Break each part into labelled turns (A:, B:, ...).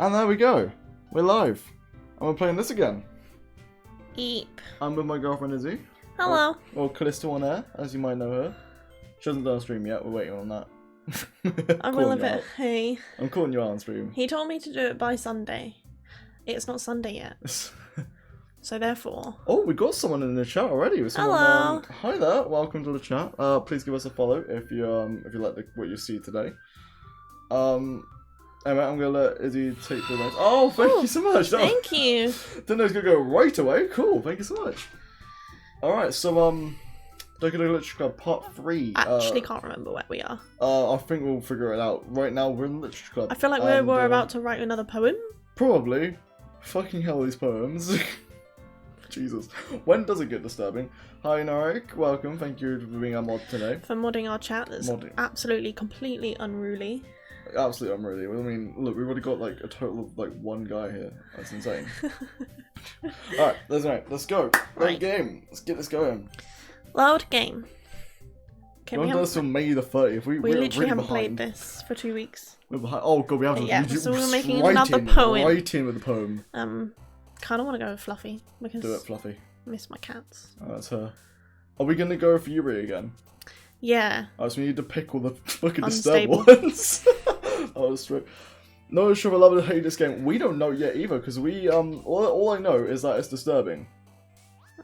A: And there we go. We're live. And we're playing this again.
B: Eep.
A: I'm with my girlfriend Izzy.
B: Hello.
A: Or Callisto on air, as you might know her. She hasn't done a stream yet, we're waiting on that.
B: I will a bit. Hey.
A: I'm calling you out on stream.
B: He told me to do it by Sunday. It's not Sunday yet. So therefore...
A: Oh, we got someone in the chat already.
B: Hello.
A: Hi there, welcome to the chat. Please give us a follow if you like what you see today. Emma, I'm gonna let Izzy take the reins. Oh, thank you so much.
B: Thank you.
A: Didn't know it was gonna go right away. Cool, thank you so much. Alright, so Doki Doki Literature Club Part 3.
B: I actually can't remember where we are.
A: I think we'll figure it out. Right now we're in the Literature Club.
B: I feel like we're about to write another poem.
A: Probably. Fucking hell, these poems. Jesus. When does it get disturbing? Hi Narek, welcome. Thank you for being our mod today.
B: For modding our chat that's absolutely, completely unruly.
A: Absolutely unruly. I mean, look, we've already got like a total of like one guy here. That's insane. Alright, let's go. Right game. Let's get this going.
B: Loud game.
A: We haven't done this till May the 30th. We
B: literally
A: really
B: haven't
A: behind.
B: played this for 2 weeks.
A: We're behind. Oh god, we have to.
B: Yeah, so we're making another poem.
A: Right in with the poem.
B: Kind of want to go with Fluffy because
A: Do it, Fluffy.
B: I miss my cats.
A: Oh, that's her. Are we gonna go for Yuri again?
B: Yeah.
A: Oh, so we need to pick all the fucking
B: Unstable.
A: disturbed ones. Oh, that's true. No sure if I love or hate this game. We don't know yet either, because we all I know is that it's disturbing.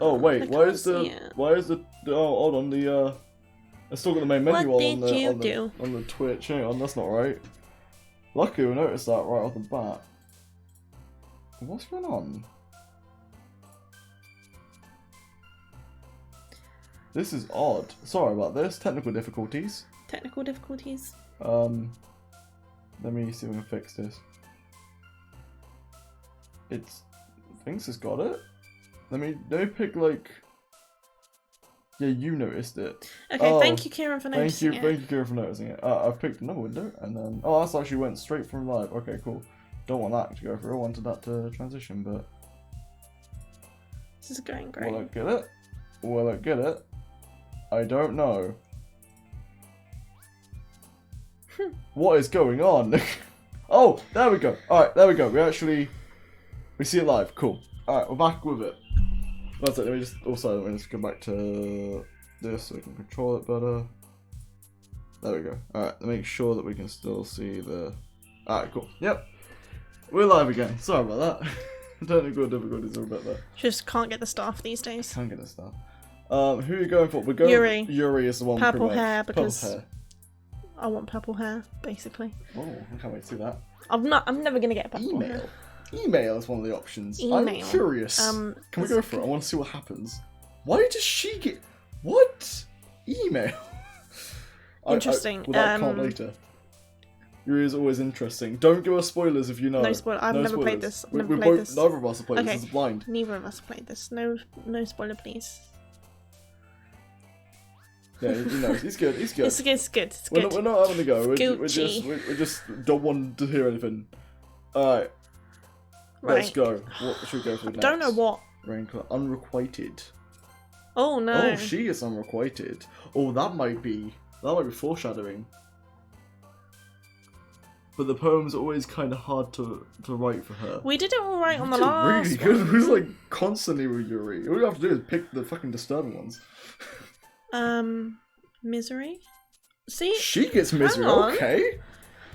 A: Oh wait, why is the oh hold on let's talk about the main menu on the Twitch. Hang on, that's not right. Luckily we noticed that right off the bat. What's going on? This is odd. Sorry about this. Technical difficulties.
B: Technical difficulties.
A: Let me see if we can fix this. Thinks it's got it. Let me pick like. Yeah, you noticed it.
B: Okay, thank you, Kieran, for noticing it.
A: Thank you, Kieran, for noticing it. I've picked another window, and then that's actually went straight from live. Okay, cool. Don't want that to go through. I wanted that to transition, but
B: this is going great.
A: Will it get it? Will it get it? I don't know. What is going on? Oh, there we go. Alright, there we go. We see it live. Cool. Alright, we're back with it. That's it. Let me just go back to this so we can control it better. There we go. Alright, make sure that we can still see the... Alright, cool. Yep. We're live again. Sorry about that. Technical difficulties are about that.
B: Just can't get the staff these days.
A: Can't get the staff. Who are you going for? We're going
B: Yuri.
A: Yuri is the one.
B: Purple hair because
A: purple hair.
B: I want purple hair, basically.
A: Oh, I can't wait to see that.
B: I'm never gonna get purple hair.
A: Email is one of the options.
B: Email.
A: I'm curious. Can we go for it? I want to see what happens. Why does she get what? Email.
B: Interesting.
A: Well, that can't later. Yuri is always interesting. Don't give us spoilers if you know.
B: No spoiler. I've never played this.
A: Neither of us have played this. It's blind.
B: Neither of us played this. No spoiler, please.
A: Yeah, he knows. He's good. He's good.
B: It's good.
A: We're not having a go. We just don't want to hear anything. Alright. Let's go. What should we go for next?
B: I don't know what.
A: Raincoat. Unrequited.
B: Oh no.
A: Oh, she is unrequited. Oh, that might be foreshadowing. But the poem's always kind of hard to write for her.
B: We did it all right on the last
A: really good. It was like constantly with Yuri. All you have to do is pick the fucking disturbing ones.
B: Misery? See?
A: She gets misery, okay.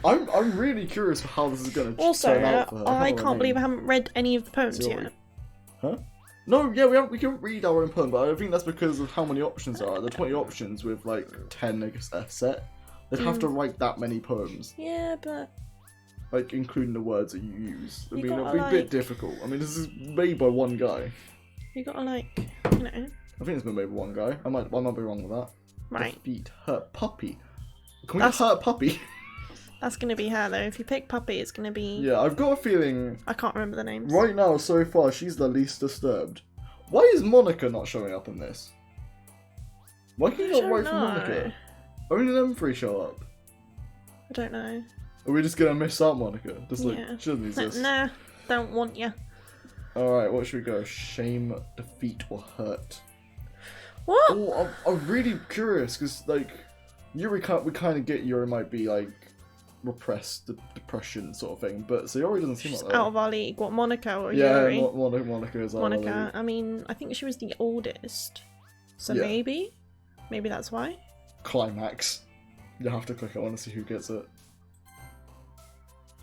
A: I'm really curious for how this is going to turn out for her.
B: I can't believe I haven't read any of the poems yet.
A: Huh? No, yeah, we can read our own poem, but I think that's because of how many options there are. There are 20 options with like 10 a set. They'd have to write that many poems.
B: Yeah, but...
A: Like, including the words that you use. I mean, it'd be a
B: like...
A: bit difficult. I mean, this is made by one guy.
B: You gotta like, you know...
A: I think it's been made by one guy. I might be wrong with that.
B: Right.
A: Defeat hurt puppy. Can we hurt puppy?
B: That's gonna be her though. If you pick puppy, it's gonna be...
A: Yeah, I've got a feeling...
B: I can't remember the names.
A: Right now, so far, she's the least disturbed. Why is Monica not showing up in this? Why can you not write for Monica? Only them three show up.
B: I don't know.
A: Are we just gonna miss out Monica? Just like, she doesn't exist.
B: Nah, don't want ya.
A: Alright, what should we go? Shame, defeat, or hurt?
B: What?
A: Oh, I'm really curious, because, like, Yuri, we kind of get Yuri might be, like, repressed depression sort of thing. But Sayori doesn't seem
B: She's
A: like that.
B: out of our league. What, Monica or
A: Yeah,
B: Yuri?
A: Monica is out of our
B: Monica.
A: league.
B: I mean, I think she was the oldest. So
A: Yeah.
B: maybe that's why.
A: Climax. You have to click it. I want to see who gets it.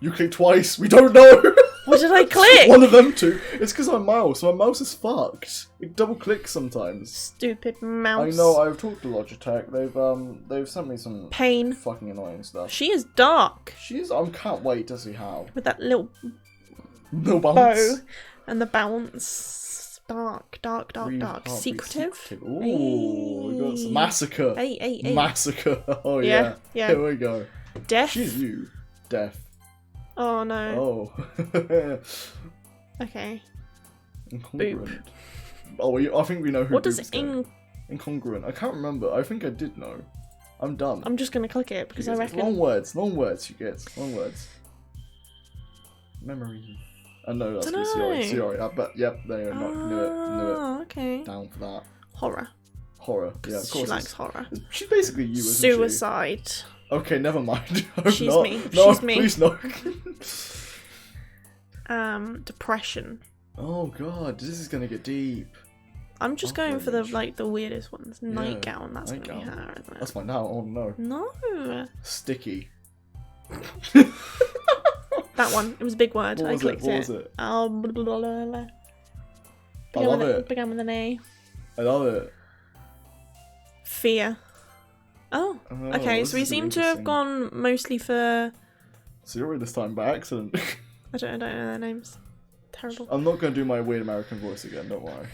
A: You clicked twice. We don't know.
B: What did I click?
A: One of them two. It's because my mouse is fucked. It double clicks sometimes.
B: Stupid mouse.
A: I know. I've talked to Logitech. They've sent me some
B: Pain.
A: fucking annoying stuff.
B: She is dark.
A: I can't wait to see how.
B: With that little
A: No bounce.
B: bow and the bounce. Dark. Secretive.
A: Ooh, we got some massacre.
B: Hey.
A: Massacre. Oh
B: Yeah.
A: Here we go.
B: Death.
A: She's you. Death.
B: Oh no.
A: Oh.
B: Okay.
A: Incongruent. Oh, I think we know who.
B: What does
A: Boop's incongruent? I can't remember. I think I did know. I'm done.
B: I'm just gonna click it because I reckon.
A: Long words. She gets long words. Memory. I know that's
B: Dunno.
A: Sayori. I bet. Yep. There you go. Knew it.
B: Okay.
A: Down for that.
B: Horror.
A: Horror. Yeah, of
B: She
A: course.
B: likes horror.
A: She's basically you, isn't
B: Suicide.
A: she? Okay, never mind. Hope
B: She's
A: not.
B: me.
A: No,
B: She's me.
A: Please no.
B: Depression.
A: Oh god, this is gonna get deep.
B: I'm just going for the weirdest ones. Nightgown. That's gonna be
A: Nightgown.
B: her, isn't it?
A: That's my now. Oh no.
B: No.
A: Sticky.
B: That one. It was a big word.
A: What
B: I
A: was
B: clicked
A: it? What was it?
B: Blah, blah, blah, blah.
A: I love it.
B: Began with an A.
A: I love it.
B: Fear. Oh.
A: Oh,
B: Okay,
A: this
B: so we
A: is gonna
B: seem
A: be
B: to have
A: interesting.
B: gone mostly for.
A: Sayori this time by accident.
B: I don't know their names. Terrible.
A: I'm not gonna do my weird American voice again. Don't worry.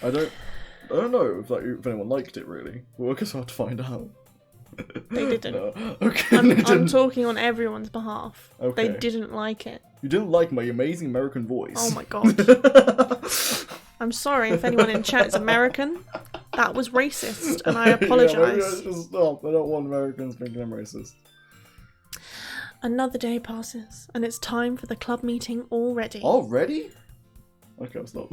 A: I don't know if anyone liked it really. Well, I guess I'll have to find out.
B: They didn't.
A: No. Okay.
B: I'm talking on everyone's behalf.
A: Okay.
B: They didn't like it.
A: You didn't like my amazing American voice.
B: Oh my god. I'm sorry if anyone in chat is American. That was racist, and I
A: Yeah, maybe
B: apologise.
A: I should stop. I don't want Americans thinking I'm racist.
B: Another day passes, and it's time for the club meeting already.
A: Already? Okay, I'll stop.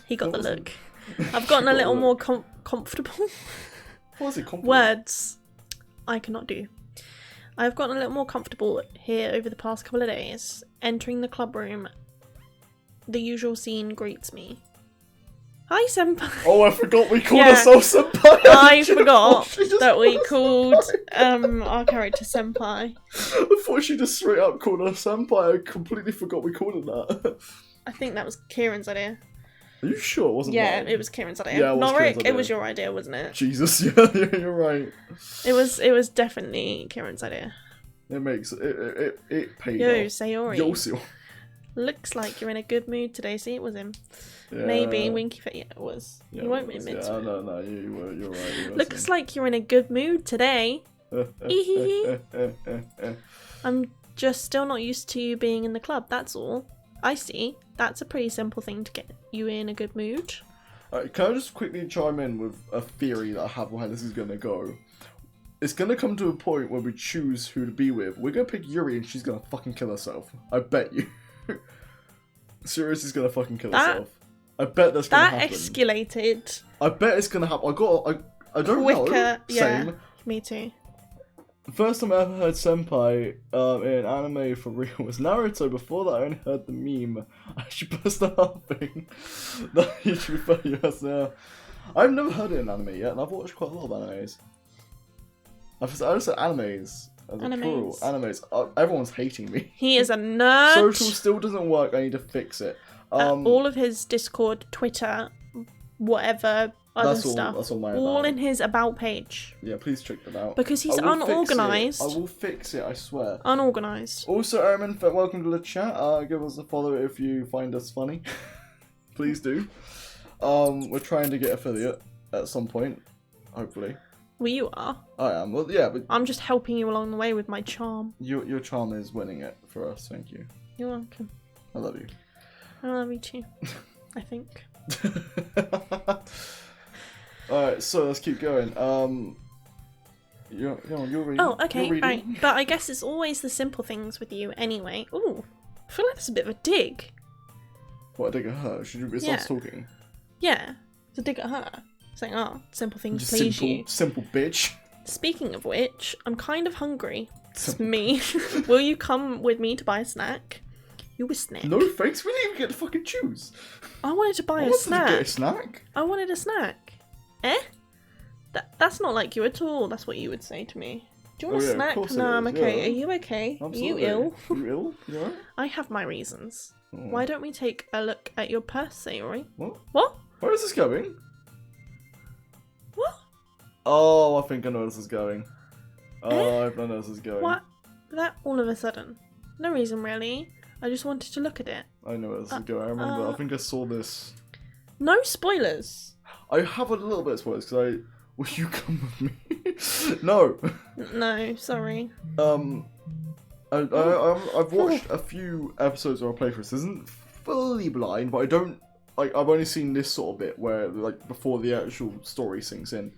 B: He got the look. I've gotten a little more comfortable.
A: What was it? Compliment?
B: Words I cannot do. I've gotten a little more comfortable here over the past couple of days. Entering the club room, the usual scene greets me. Hi, senpai.
A: Oh, I forgot we called
B: Yeah.
A: ourselves senpai.
B: I forgot
A: She just
B: that we
A: was
B: called
A: senpai.
B: our character senpai.
A: I thought she just straight up called us senpai. I completely forgot we called it that.
B: I think that was Kieran's idea.
A: Are you sure it wasn't
B: Yeah,
A: mine?
B: it was Kieran's idea.
A: Yeah, it was
B: Not
A: Kieran's
B: Rick,
A: idea.
B: it was your idea, wasn't it?
A: Jesus, yeah, you're right.
B: It was definitely Kieran's idea.
A: It makes it paid
B: Yo,
A: off.
B: Sayori.
A: Yo, Sayori.
B: Looks like you're in a good mood today. See, it was him.
A: Yeah.
B: Maybe winky face. Yeah, it was.
A: Yeah,
B: You won't
A: it was,
B: admit
A: yeah,
B: to it.
A: no, you're right. You were
B: Looks like you're in a good mood today. I'm just still not used to you being in the club, that's all. I see. That's a pretty simple thing to get you in a good mood.
A: Alright, can I just quickly chime in with a theory that I have on how this is gonna go? It's gonna come to a point where we choose who to be with. We're gonna pick Yuri and she's gonna fucking kill herself. I bet you. Seriously, is gonna fucking kill herself. I bet that's gonna
B: That
A: happen.
B: escalated
A: I bet it's gonna happen. I don't
B: quicker.
A: know.
B: Yeah,
A: Same.
B: me too.
A: The first time I ever heard senpai in anime for real was Naruto. Before that, I only heard the meme. I actually burst out laughing. That you should be funny, yes, yeah. I've never heard it in anime yet, and I've watched quite a lot of animes. I just said animes as a plural. Animes. Everyone's hating me.
B: He is a nerd.
A: Social still doesn't work. I need to fix it.
B: All of his Discord, Twitter, whatever other
A: that's all.
B: stuff,
A: That's all my.
B: all
A: about.
B: in his about page.
A: Yeah, please check that out.
B: Because he's
A: I will fix it.
B: unorganised.
A: I will fix it. I swear.
B: Unorganised.
A: Also, Ermin, welcome to the chat. Give us a follow if you find us funny. Please do. We're trying to get affiliate at some point, hopefully.
B: Well, you are.
A: I am. Well, yeah, but
B: I'm just helping you along the way with my charm.
A: your charm is winning it for us. Thank you.
B: You're welcome.
A: I love you.
B: I love you too. I think.
A: Alright, so let's keep going. You're reading.
B: Oh, okay,
A: You're reading.
B: right. But I guess it's always the simple things with you anyway. Ooh, I feel like that's a bit of a dig.
A: What, I dig at her? Should you start talking?
B: Yeah, it's a dig at her. Saying, oh, simple things
A: Just
B: please you.
A: simple bitch.
B: Speaking of which, I'm kind of hungry. It's me. Will you come with me to buy a snack? You a snack.
A: No thanks, we didn't even get to fucking choose.
B: I wanted to buy
A: I
B: a
A: wanted
B: snack.
A: to get a snack.
B: I wanted a snack. Eh? That's not like you at all. That's what you would say to me. Do you want a snack? No, I'm okay. Are you okay?
A: Absolutely.
B: Are you ill?
A: Are you ill? You alright?
B: I have my reasons.
A: Oh.
B: Why don't we take a look at your purse, Sayori?
A: What?
B: What?
A: Where is this going?
B: What?
A: Oh, I think I know where this is going. Oh, I know where this is going.
B: What? That all of a sudden? No reason really. I just wanted to look at it.
A: I know where this is going. I remember. I think I saw this.
B: No spoilers.
A: I have a little bit of spoilers because I. Will you come with me? No.
B: No, sorry.
A: I've watched a few episodes of our playthrough. This isn't fully blind, but I don't. Like, I've only seen this sort of bit where, like, before the actual story sinks in.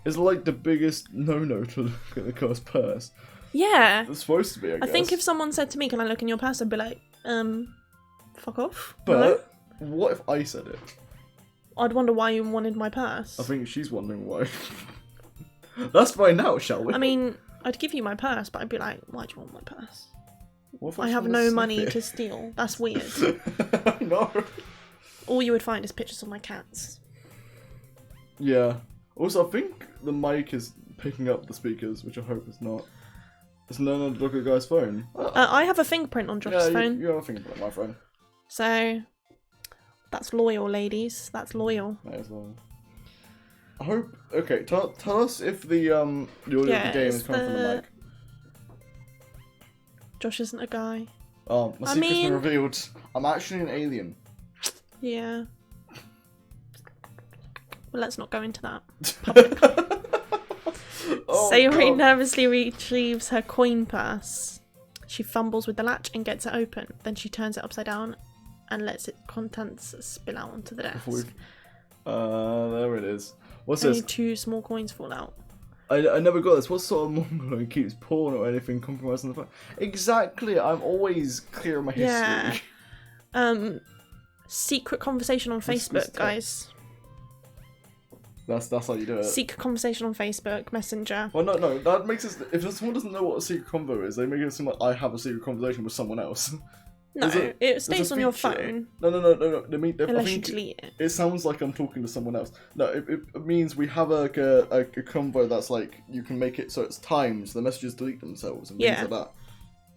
A: It's like the biggest no-no to look at the cursed purse.
B: Yeah.
A: It's supposed to be, I guess.
B: I think if someone said to me, "Can I look in your purse?" I'd be like, fuck off.
A: But what if I said it?
B: I'd wonder why you wanted my purse.
A: I think she's wondering why. Let's find out, shall we?
B: I mean, I'd give you my purse, but I'd be like, why do you want my purse?
A: What if
B: I
A: just
B: have
A: wanna
B: no
A: sniff
B: money
A: it?
B: to steal. That's weird.
A: I know.
B: All you would find is pictures of my cats.
A: Yeah. Also, I think the mic is picking up the speakers, which I hope it's not. It's no look at the guy's phone.
B: I have a fingerprint on Josh's phone.
A: You have a fingerprint on my phone.
B: So, that's loyal, ladies. That's loyal.
A: May as well. I hope. Okay, tell us if the audio of the game is coming from the mic.
B: Josh isn't a guy.
A: Oh, my secret's been revealed. I'm actually an alien.
B: Yeah. Well, let's not go into that. Public. Sayori
A: God.
B: nervously retrieves her coin purse. She fumbles with the latch and gets it open. Then she turns it upside down and lets its contents spill out onto the desk.
A: There it is. What's
B: Only
A: this?
B: 2 small coins fall out.
A: I never got this. What sort of Mongol who keeps porn or anything compromising the phone? Exactly. I'm always clear on my history.
B: Yeah. Secret conversation on Facebook, guys.
A: That's how you do it.
B: Secret conversation on Facebook, Messenger.
A: Well, no. That makes us. If someone doesn't know what a secret convo is, they make it seem like I have a secret conversation with someone else.
B: No, it stays on your phone.
A: No.
B: Unless
A: I
B: you
A: think
B: delete it.
A: It sounds like I'm talking to someone else. No, it means we have a convo that's like you can make it so it's timed, so the messages delete themselves and things like that.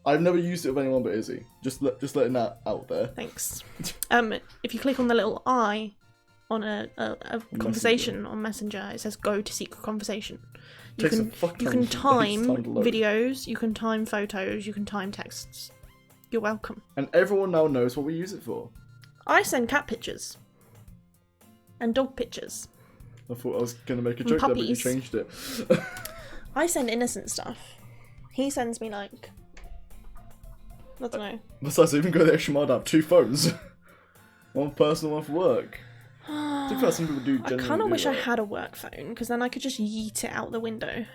A: I've never used it with anyone but Izzy. Just letting that out there.
B: Thanks. If you click on the little eye on a conversation on Messenger, it says go to secret conversation. You can time videos, you can time photos, you can time texts. You're welcome.
A: And everyone now knows what we use it for.
B: I send cat pictures. And dog pictures.
A: I thought I was going to make a joke there, but you changed it.
B: I send innocent stuff. He sends me like... I don't know.
A: Besides, I even go the extra mile to have 2 phones. One personal, one for work. To be fair, some people do
B: I kind of wish I had a work phone, because then I could just yeet it out the window.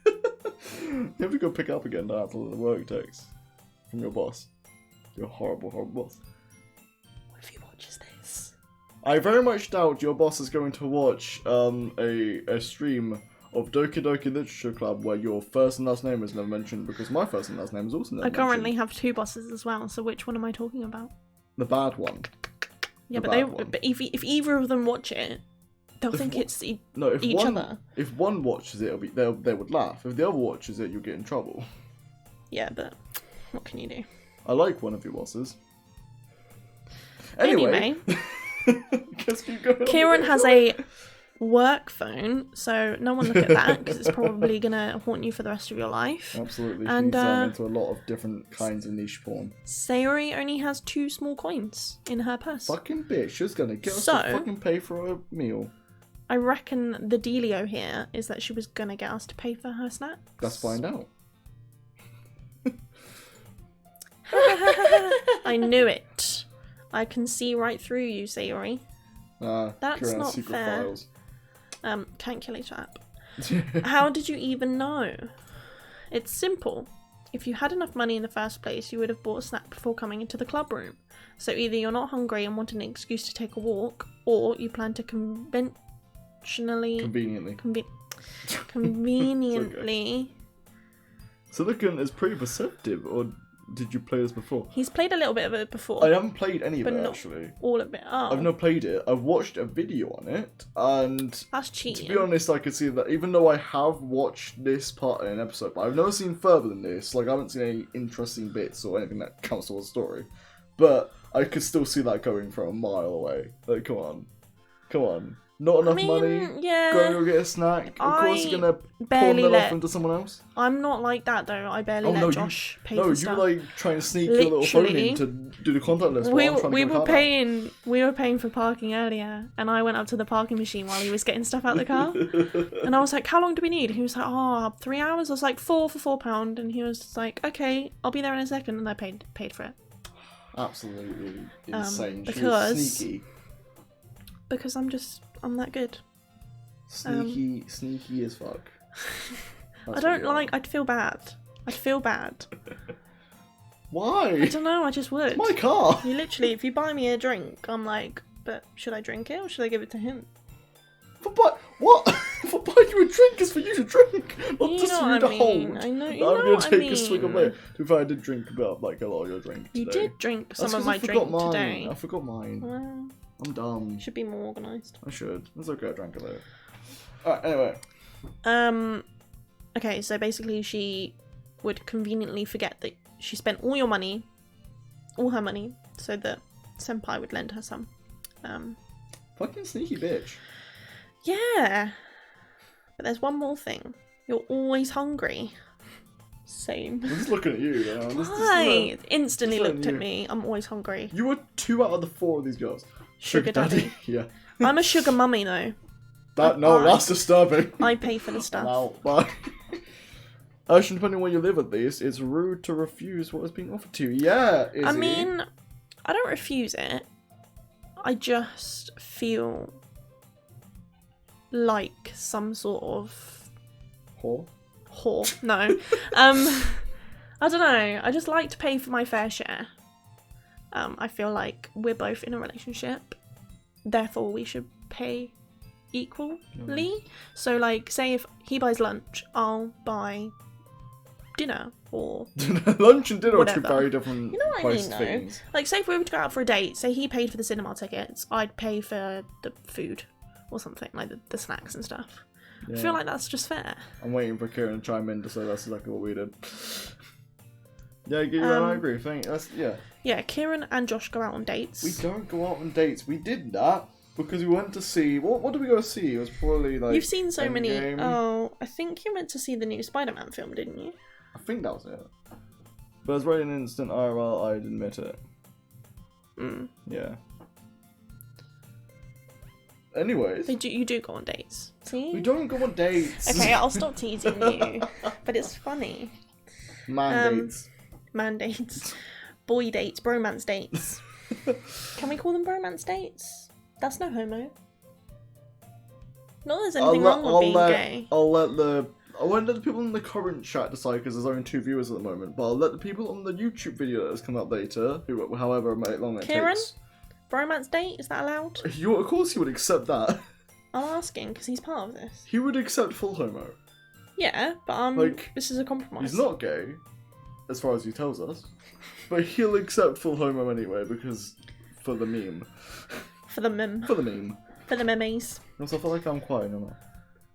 A: You have to go pick it up again after the work text from your boss. Your horrible, horrible boss.
B: What if he watches this?
A: I very much doubt your boss is going to watch a stream of Doki Doki Literature Club where your first and last name is never mentioned, because my first and last name is also never mentioned.
B: I currently have 2 bosses as well, so which one am I talking about?
A: The bad one.
B: Yeah, but if either of them watch it, they'll think it's each other.
A: If one watches it, they would laugh. If the other watches it, you'll get in trouble.
B: Yeah, but what can you do?
A: I like one of your bosses. Anyway.
B: Kieran has a work phone, so no one look at that, because it's probably going to haunt you for the rest of your life.
A: Absolutely.
B: And
A: she's into a lot of different kinds of niche porn.
B: Sayori only has 2 small coins in her purse.
A: Fucking bitch, she's going to get us to fucking pay for a meal.
B: I reckon the dealio here is that she was going to get us to pay for her snacks.
A: Let's find out.
B: I knew it. I can see right through you, Sayori. That's not fair.
A: Files.
B: Calculator app. How did you even know? It's simple. If you had enough money in the first place, you would have bought a snack before coming into the club room. So either you're not hungry and want an excuse to take a walk, or you plan to conveniently
A: Silicon is pretty perceptive, or did you play this before?
B: He's played a little bit of it before.
A: I haven't played any of
B: but
A: it,
B: not
A: actually.
B: all of it. Oh.
A: I've not played it. I've watched a video on it, and
B: That's cheating.
A: to be honest, I can see that even though I have watched this part in an episode, but I've never seen further than this. Like, I haven't seen any interesting bits or anything that counts towards the story. But I could still see that going from a mile away. Like, come on. Come on. Not enough money.
B: Yeah.
A: Go get a snack. Of course you're gonna pawn that off into someone else.
B: I'm not like that though. I barely let Josh pay for stuff.
A: No, you like trying to sneak your little phone in to do the contact list.
B: We were paying for parking earlier, and I went up to the parking machine while he was getting stuff out the car, and I was like, "How long do we need?" He was like, 3 hours. I was like, 4 for £4, and he was like, "Okay, I'll be there in a second," and I paid for it.
A: Absolutely insane.
B: Because
A: sneaky.
B: Because I'm that good.
A: Sneaky as fuck.
B: I don't like. I'd feel bad.
A: Why?
B: I don't know. I just would.
A: It's my car.
B: You literally, if you buy me a drink, I'm like, but should I drink it or should I give it to him?
A: What? For buying you a drink is for you to drink, not just for you to hold.
B: I know.
A: I'm gonna take a swig of it. To be fair, I did drink about like a lot of your drink today.
B: You did drink some of my drink today.
A: I forgot mine.
B: Well,
A: I'm dumb.
B: Should be more organised.
A: I should. It's okay. I drank a little. Alright. Anyway.
B: Okay. So basically, she would conveniently forget that she spent all her money, so that senpai would lend her some.
A: Fucking sneaky bitch.
B: Yeah. But there's one more thing. You're always hungry. Same.
A: I'm just looking at you.
B: Why? Instantly looked at me. I'm always hungry.
A: You were 2 out of the 4 of these girls.
B: Sugar daddy.
A: Yeah.
B: I'm a sugar mummy though.
A: That's disturbing.
B: I pay for the stuff.
A: Now, bye. Actually, depending on where you live at least, it's rude to refuse what is being offered to you. Yeah, Izzy.
B: I mean, I don't refuse it. I just feel like some sort of
A: whore.
B: No. I don't know. I just like to pay for my fair share. I feel like we're both in a relationship, therefore we should pay equally.
A: Nice.
B: So, like, say if he buys lunch, I'll buy dinner or
A: lunch and dinner are two
B: whatever.
A: very different.
B: You know what I mean, though?
A: Things.
B: Like, say if we were to go out for a date, say he paid for the cinema tickets, I'd pay for the food or something, like the snacks and stuff. Yeah. I feel like that's just fair.
A: I'm waiting for Kieran to chime in to say that's exactly what we did. Yeah, I agree. Yeah,
B: Kieran and Josh go out on dates.
A: We don't go out on dates. We did that because we went to see... What did we go to see? It was probably like...
B: You've seen so many...
A: Endgame.
B: Oh, I think you went to see the new Spider-Man film, didn't you?
A: I think that was it. But as right in instant IRL, I'd admit it. Yeah. Anyways.
B: You do go on dates. See?
A: We don't go on dates.
B: Okay, I'll stop teasing you. But it's funny.
A: Dates.
B: Man dates. Boy dates. Bromance dates. Can we call them bromance dates? That's no homo. Not that there's anything wrong with being gay.
A: I won't let the people in the current chat decide because there's only 2 viewers at the moment, but I'll let the people on the YouTube video that has come up later, however long it
B: Kieran?
A: takes.
B: Bromance date? Is that allowed?
A: Of course he would accept that.
B: I'm asking because he's part of this.
A: He would accept full homo.
B: Yeah, but this is a compromise.
A: He's not gay, as far as he tells us, but he'll accept full homo anyway because for the meme.
B: For the meme.
A: For the meme.
B: For the memes.
A: Also, I feel like I'm quiet now.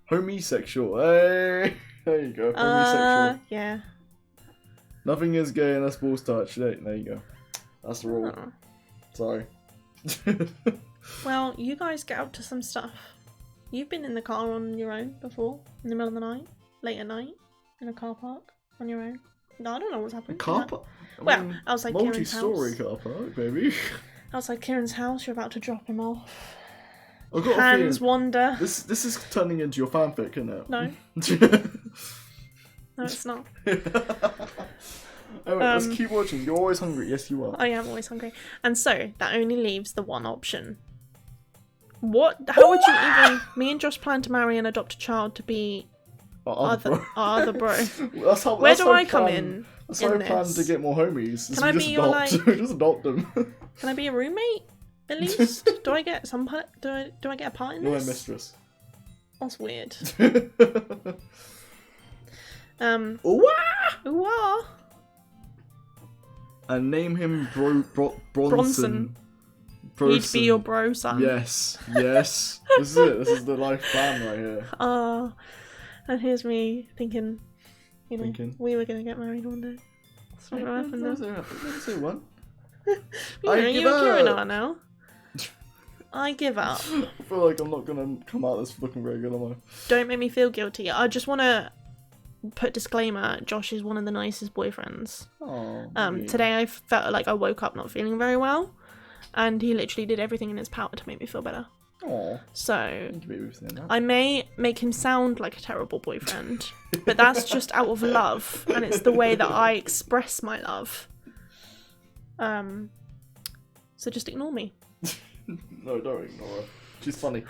A: Homosexual. Hey, there you go. Homosexual.
B: Yeah.
A: Nothing is gay unless balls touch. There you go. That's the rule.
B: Oh.
A: Sorry.
B: Well, you guys get up to some stuff. You've been in the car on your own before, in the middle of the night, late at night, in a car park on your own. No, I don't know what's happening.
A: A car park?
B: Well, outside Kieran's house.
A: Multi-story car park, maybe.
B: Outside Kieran's house, you're about to drop him off.
A: I've got
B: Hands wander.
A: This is turning into your fanfic, isn't it?
B: No. No, it's not.
A: Anyway, let's keep watching. You're always hungry. Yes, you are.
B: I am always hungry. And so, that only leaves the one option. What? How would you even... Me and Josh plan to marry and adopt a child to be our other bro. Where do I come in?
A: That's how I plan to get more homies.
B: Can I be your, like...
A: just adopt them.
B: Can I be a roommate? At least? Do I get some part... Do I get a part in this?
A: You're my mistress.
B: That's weird.
A: Ooh-wah! and name him Bronson.
B: Bronson. He'd be your bro son.
A: Yes. This is it. This is the life plan right here.
B: And here's me thinking, we were going to get married one day. That's not going to happen now.
A: Never say one.
B: You're carrying on now. I give up.
A: I feel like I'm not going to come out this fucking very good, am I?
B: Don't make me feel guilty. I just want to put disclaimer, Josh is one of the nicest boyfriends. Today I felt like I woke up not feeling very well, and he literally did everything in his power to make me feel better. So I may make him sound like a terrible boyfriend, but that's just out of love, and it's the way that I express my love. So just ignore me.
A: No, don't ignore her. She's funny.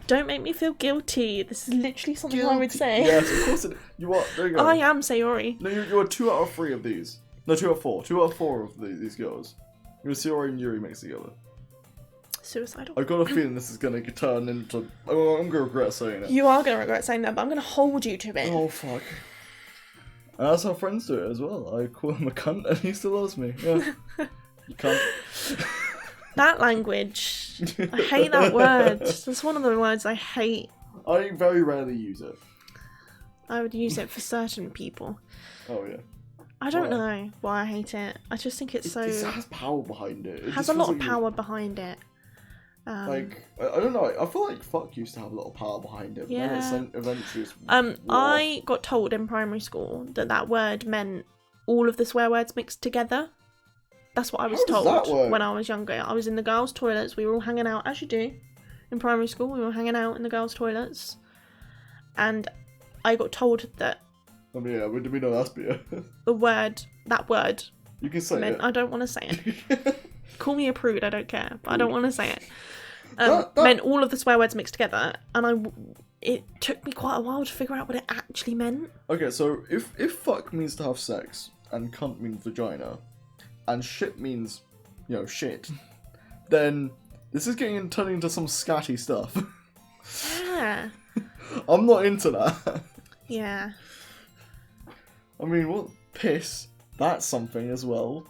B: Don't make me feel guilty. This is literally something I would say.
A: Yes, of course it is. You are. There you go.
B: I am Sayori.
A: No, you are 2 out of 3 of these. No, 2 out of 4. 2 out of 4 of these girls. You're Sayori and Yuri mixed together.
B: Suicidal.
A: I've got a feeling this is going to turn into... I'm going to regret saying it.
B: You are going to regret saying that, but I'm going to hold you to it.
A: Oh, fuck. And that's how friends do it as well. I call him a cunt and he still loves me. Yeah. You cunt.
B: That language. I hate that word. It's one of the words I hate.
A: I very rarely use it.
B: I would use it for certain people.
A: Oh, yeah.
B: I don't know why I hate it. I just think it
A: has power behind it.
B: It has a lot of power behind it.
A: I don't know. I feel like fuck used to have a lot of power behind it.
B: Yeah.
A: But then eventually it's
B: I got told in primary school that word meant all of the swear words mixed together. That's what I was told when I was younger. I was in the girls' toilets. We were all hanging out, as you do. In primary school, we were hanging out in the girls' toilets. And I got told that...
A: I mean, yeah, we know that's beer.
B: that word...
A: You can say it.
B: I don't want to say it. Call me a prude, I don't care. But I don't want to say it. Meant all of the swear words mixed together. And it took me quite a while to figure out what it actually meant.
A: Okay, so if fuck means to have sex, and cunt means vagina... and shit means, shit, then this is turning into some scatty stuff.
B: Yeah.
A: I'm not into that.
B: Yeah.
A: I mean, what? Piss, that's something as well.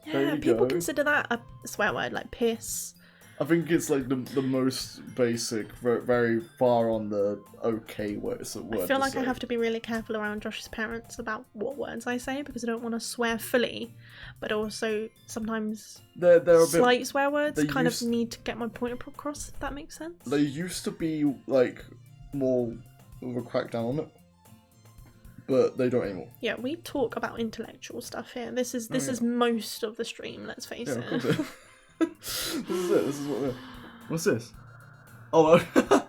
B: Yeah, people consider that a swear word, like piss.
A: I think it's like the most basic, very far on the okay word.
B: I feel like I have to be really careful around Josh's parents about what words I say because I don't want to swear fully, but also sometimes
A: they're a
B: slight swear words kind of need to get my point across, if that makes sense.
A: They used to be like more of a crackdown on it, but they don't anymore.
B: Yeah, we talk about intellectual stuff here. This is most of the stream, let's face it.
A: This is it. This is what we're... What's this? Oh,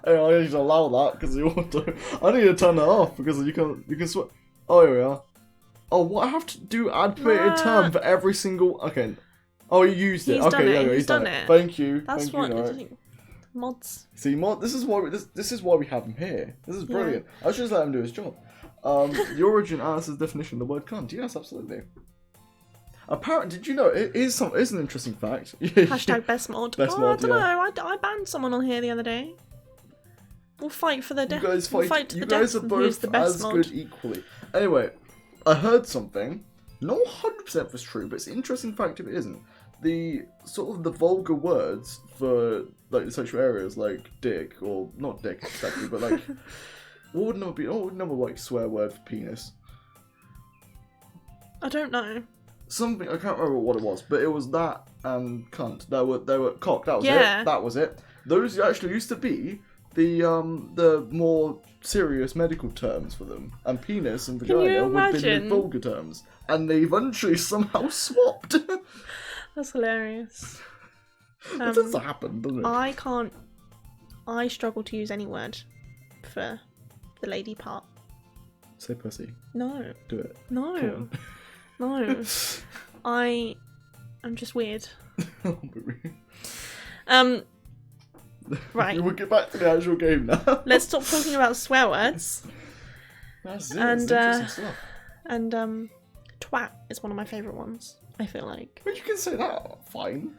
A: I need to allow that because you want to. I need to turn that off because you can swear. Oh, here we are. Oh, what I have to do? Add permitted term for every single. Okay. Oh, you used it. He's done it. Thank you.
B: That's what mods.
A: See, this is why we have him here. This is brilliant. I should just let him do his job. The origin answers the definition of the word cunt. Yes, absolutely. Apparently, did you know it is an interesting fact?
B: Hashtag best mod.
A: Best mod,
B: I don't know. I banned someone on here the other day. We'll fight for the death.
A: You guys fight.
B: To
A: you
B: the
A: guys
B: death
A: are both
B: the best
A: as
B: mod.
A: good equally. Anyway, I heard something. Not 100% if it's true, but it's an interesting fact if it isn't. The sort of the vulgar words for like the sexual areas, like dick or not dick exactly, but like what would number like swear word for penis?
B: I don't know.
A: Something I can't remember what it was, but it was that and cunt. They were cock. That was it. That was it. Those actually used to be the more serious medical terms for them, and penis and vagina would have been the vulgar terms, and they eventually somehow swapped.
B: That's hilarious.
A: That does happen, doesn't it?
B: I struggle to use any word for the lady part.
A: Say pussy.
B: No.
A: Do it.
B: No. No. I'm just weird. Right.
A: We'll get back to the actual game now.
B: Let's stop talking about swear words.
A: That's it. And interesting stuff.
B: And twat is one of my favourite ones, I feel like.
A: But you can say that fine.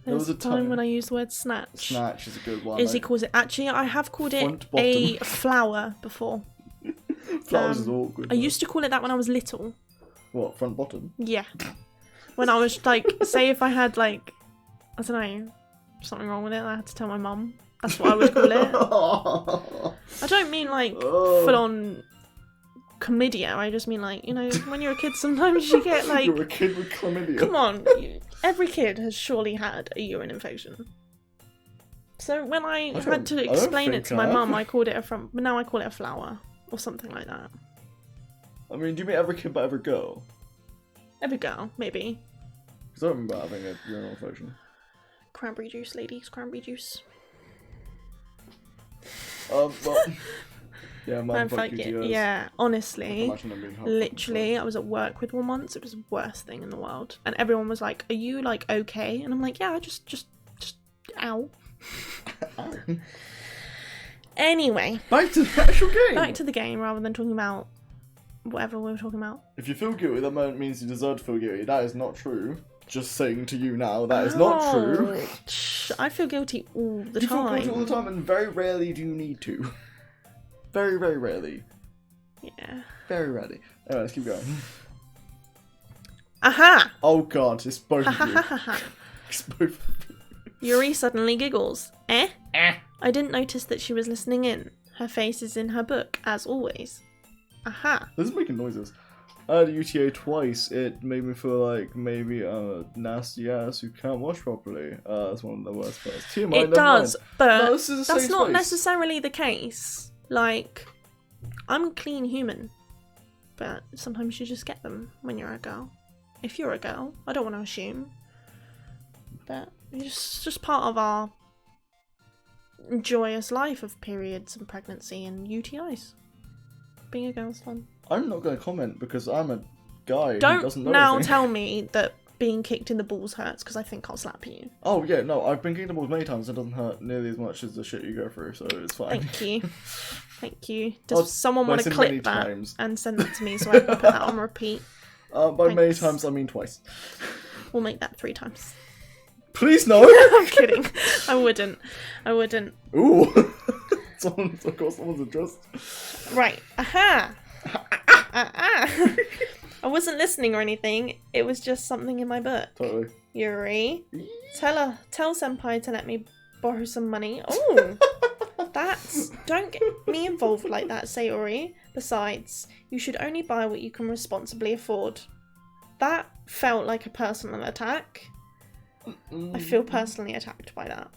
B: There was a time when I used the word snatch.
A: Snatch is a good one.
B: Izzy calls it. Actually, I have called it a flower before.
A: Flowers is awkward.
B: I used to call it that when I was little.
A: What, front bottom?
B: Yeah. When I was like, say if I had like, I don't know, something wrong with it, I had to tell my mum. That's what I would call it. I don't mean like full on chlamydia. I just mean like, you know, when you're a kid, sometimes you get like.
A: You're a kid with chlamydia.
B: Come on, every kid has surely had a urine infection. So when I had to explain it to my mum, I called it a front, but now I call it a flower or something like that.
A: I mean, do you mean every kid but every girl?
B: Every girl, maybe.
A: Because I don't remember having a urinal infection.
B: Cranberry juice, ladies, cranberry juice.
A: But yeah, man, fuck UTIs.
B: Yeah, honestly, literally, I was at work with one once. It was the worst thing in the world, and everyone was like, "Are you like okay?" And I'm like, "Yeah, just ow."
A: Ow.
B: Anyway,
A: back to the actual game.
B: Back to the game rather than talking about whatever we were talking about.
A: If you feel guilty, that means you deserve to feel guilty. That is not true. Just saying to you now, that is not true.
B: I feel guilty all the time.
A: You feel guilty all the time, and very rarely do you need to. Very, very rarely.
B: Yeah.
A: Very rarely. Anyway, let's keep going.
B: Aha!
A: Oh god, it's both of you. It's both of you.
B: Yuri suddenly giggles. Eh? I didn't notice that she was listening in. Her face is in her book, as always. Aha.
A: This is making noises. I had a UTA twice. It made me feel like maybe a nasty ass who can't wash properly. That's one of the worst parts.
B: It does, but
A: no, that's
B: not necessarily the case. Like, I'm a clean human, but sometimes you just get them when you're a girl. If you're a girl, I don't want to assume, but it's just part of our joyous life of periods and pregnancy and UTIs. Being a girl's fun.
A: I'm not going to comment because I'm a guy who
B: Don't
A: doesn't know
B: now
A: anything.
B: tell me that being kicked in the balls hurts, because I think I'll slap you.
A: Oh yeah, no, I've been kicked in the balls many times. It doesn't hurt nearly as much as the shit you go through, so it's fine.
B: Thank you. Thank you. Does someone want to clip that and send that to me so I can put that on repeat?
A: By many times, I mean twice.
B: We'll make that 3 times.
A: Please no!
B: I'm kidding. I wouldn't.
A: Ooh. Of course, someone's addressed.
B: Right. Aha! I wasn't listening or anything. It was just something in my book.
A: Totally.
B: Yuri, tell senpai to let me borrow some money. Oh, don't get me involved like that, Sayori. Besides, you should only buy what you can responsibly afford. That felt like a personal attack. I feel personally attacked by that.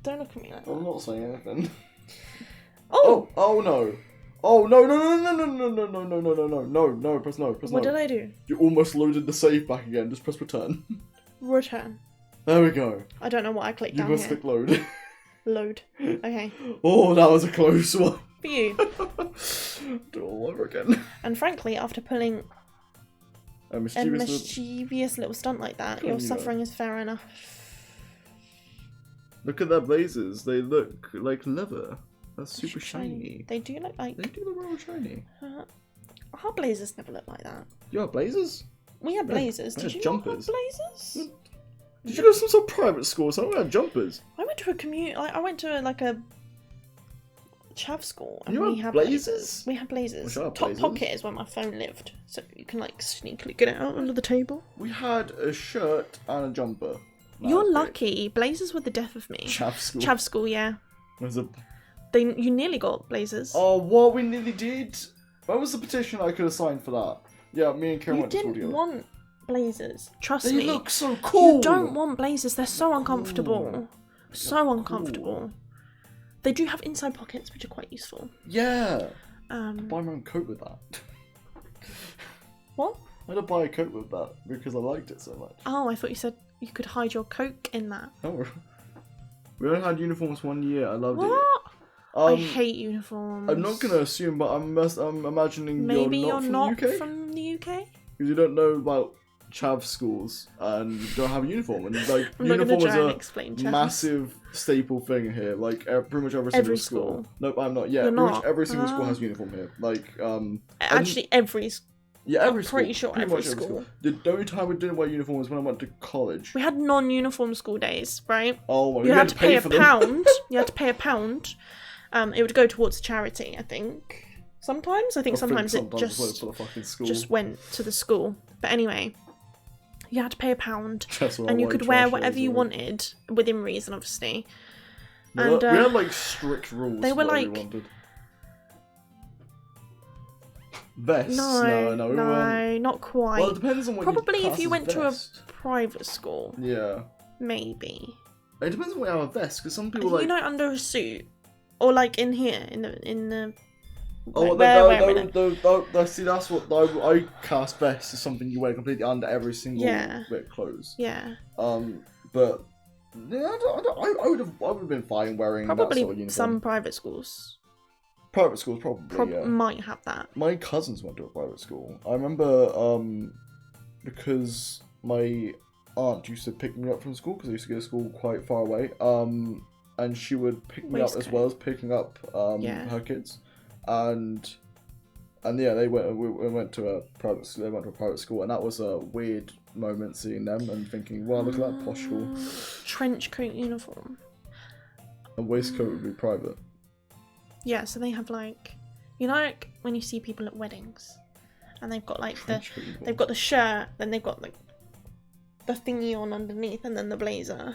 B: Don't look at me like that.
A: I'm not saying anything.
B: Oh!
A: Oh no! Oh no! No! Press no!
B: What did I do?
A: You almost loaded the save back again. Just press return.
B: Return.
A: There we go.
B: I don't know what I clicked down
A: here. You must click load.
B: Load. Okay.
A: Oh, that was a close one.
B: For you.
A: Do it all over again.
B: And frankly, after pulling
A: a
B: mischievous little stunt like that, your suffering is fair enough.
A: Look at their blazers. They look like leather. That's super shiny.
B: They do look like...
A: They do look real shiny.
B: Our blazers never look like that.
A: You have blazers?
B: We had blazers. Did you not have blazers?
A: Did you go to some sort of private school? So I don't have jumpers.
B: I went to a a chav school and
A: we had blazers.
B: We had blazers.
A: Top
B: pocket is where my phone lived, so you can like sneakily get it out under the table.
A: We had a shirt and a jumper.
B: You're lucky. Blazers were the death of me.
A: Chav school.
B: Chav school, yeah. You nearly got blazers.
A: Oh, what? We nearly did. What was the petition I could have signed for that? Yeah, me and Karen went to school together.
B: You didn't want blazers. Trust
A: me.
B: They
A: look so cool.
B: You don't want blazers. They're so uncomfortable. So uncomfortable. They do have inside pockets, which are quite useful.
A: Yeah. Buy my own coat with that.
B: What?
A: I had to buy a coat with that because I liked it so much.
B: Oh, I thought you said you could hide your coke in that.
A: No. We only had uniforms 1 year. I loved it.
B: What? I hate uniforms.
A: I'm not gonna assume, but I'm imagining
B: maybe
A: you're not
B: from the UK.
A: Because you don't know about chav schools and you don't have a uniform, and like
B: I'm
A: uniform is
B: a
A: massive staple thing here. Like pretty much every school. Nope, I'm not. Yeah, pretty much every single school has uniform here. Like
B: actually every.
A: Yeah, every
B: school. Pretty sure
A: every school. The only time we didn't wear uniform was when I went to college.
B: We had non-uniform school days, right?
A: Oh my god!
B: You had to pay a pound. You had to pay a pound. It would go towards charity, I think. Sometimes I think sometimes it
A: it's
B: just
A: for the fucking school.
B: just went to the school. But anyway, you had to pay £1,
A: That's what
B: and
A: I
B: you
A: like
B: could wear
A: trash
B: whatever
A: is,
B: you
A: like-
B: wanted within reason, obviously.
A: Yeah,
B: And
A: we had like strict rules.
B: they were
A: for what we
B: like-
A: wanted. Vests?
B: no,
A: No, we weren't.
B: not quite.
A: Well, it depends on what
B: Probably
A: you
B: if you
A: class
B: went
A: as
B: to
A: vest.
B: a private school,
A: Yeah.
B: maybe.
A: It depends on what you have a vest, because some people like.
B: You know, under a suit, or like in here, in the.
A: Oh,
B: wearing it.
A: see, that's what I cast vest is something you wear completely under every single bit of clothes.
B: Yeah.
A: But yeah, I would have been fine wearing that
B: Probably
A: sort of uniform.
B: some private schools
A: Private schools probably, yeah.
B: might have that.
A: My cousins went to a private school. I remember because my aunt used to pick me up from school because I used to go to school quite far away. And she would pick me up as well as picking up her kids. And yeah, we went to a private school. They went to a private school, and that was a weird moment seeing them and thinking, "Wow, look at that posh school."
B: Trench coat uniform.
A: A waistcoat would be private.
B: Yeah, so they have like, you know, like when you see people at weddings, and they've got like they've got the shirt, then they've got like the thingy on underneath, and then the blazer.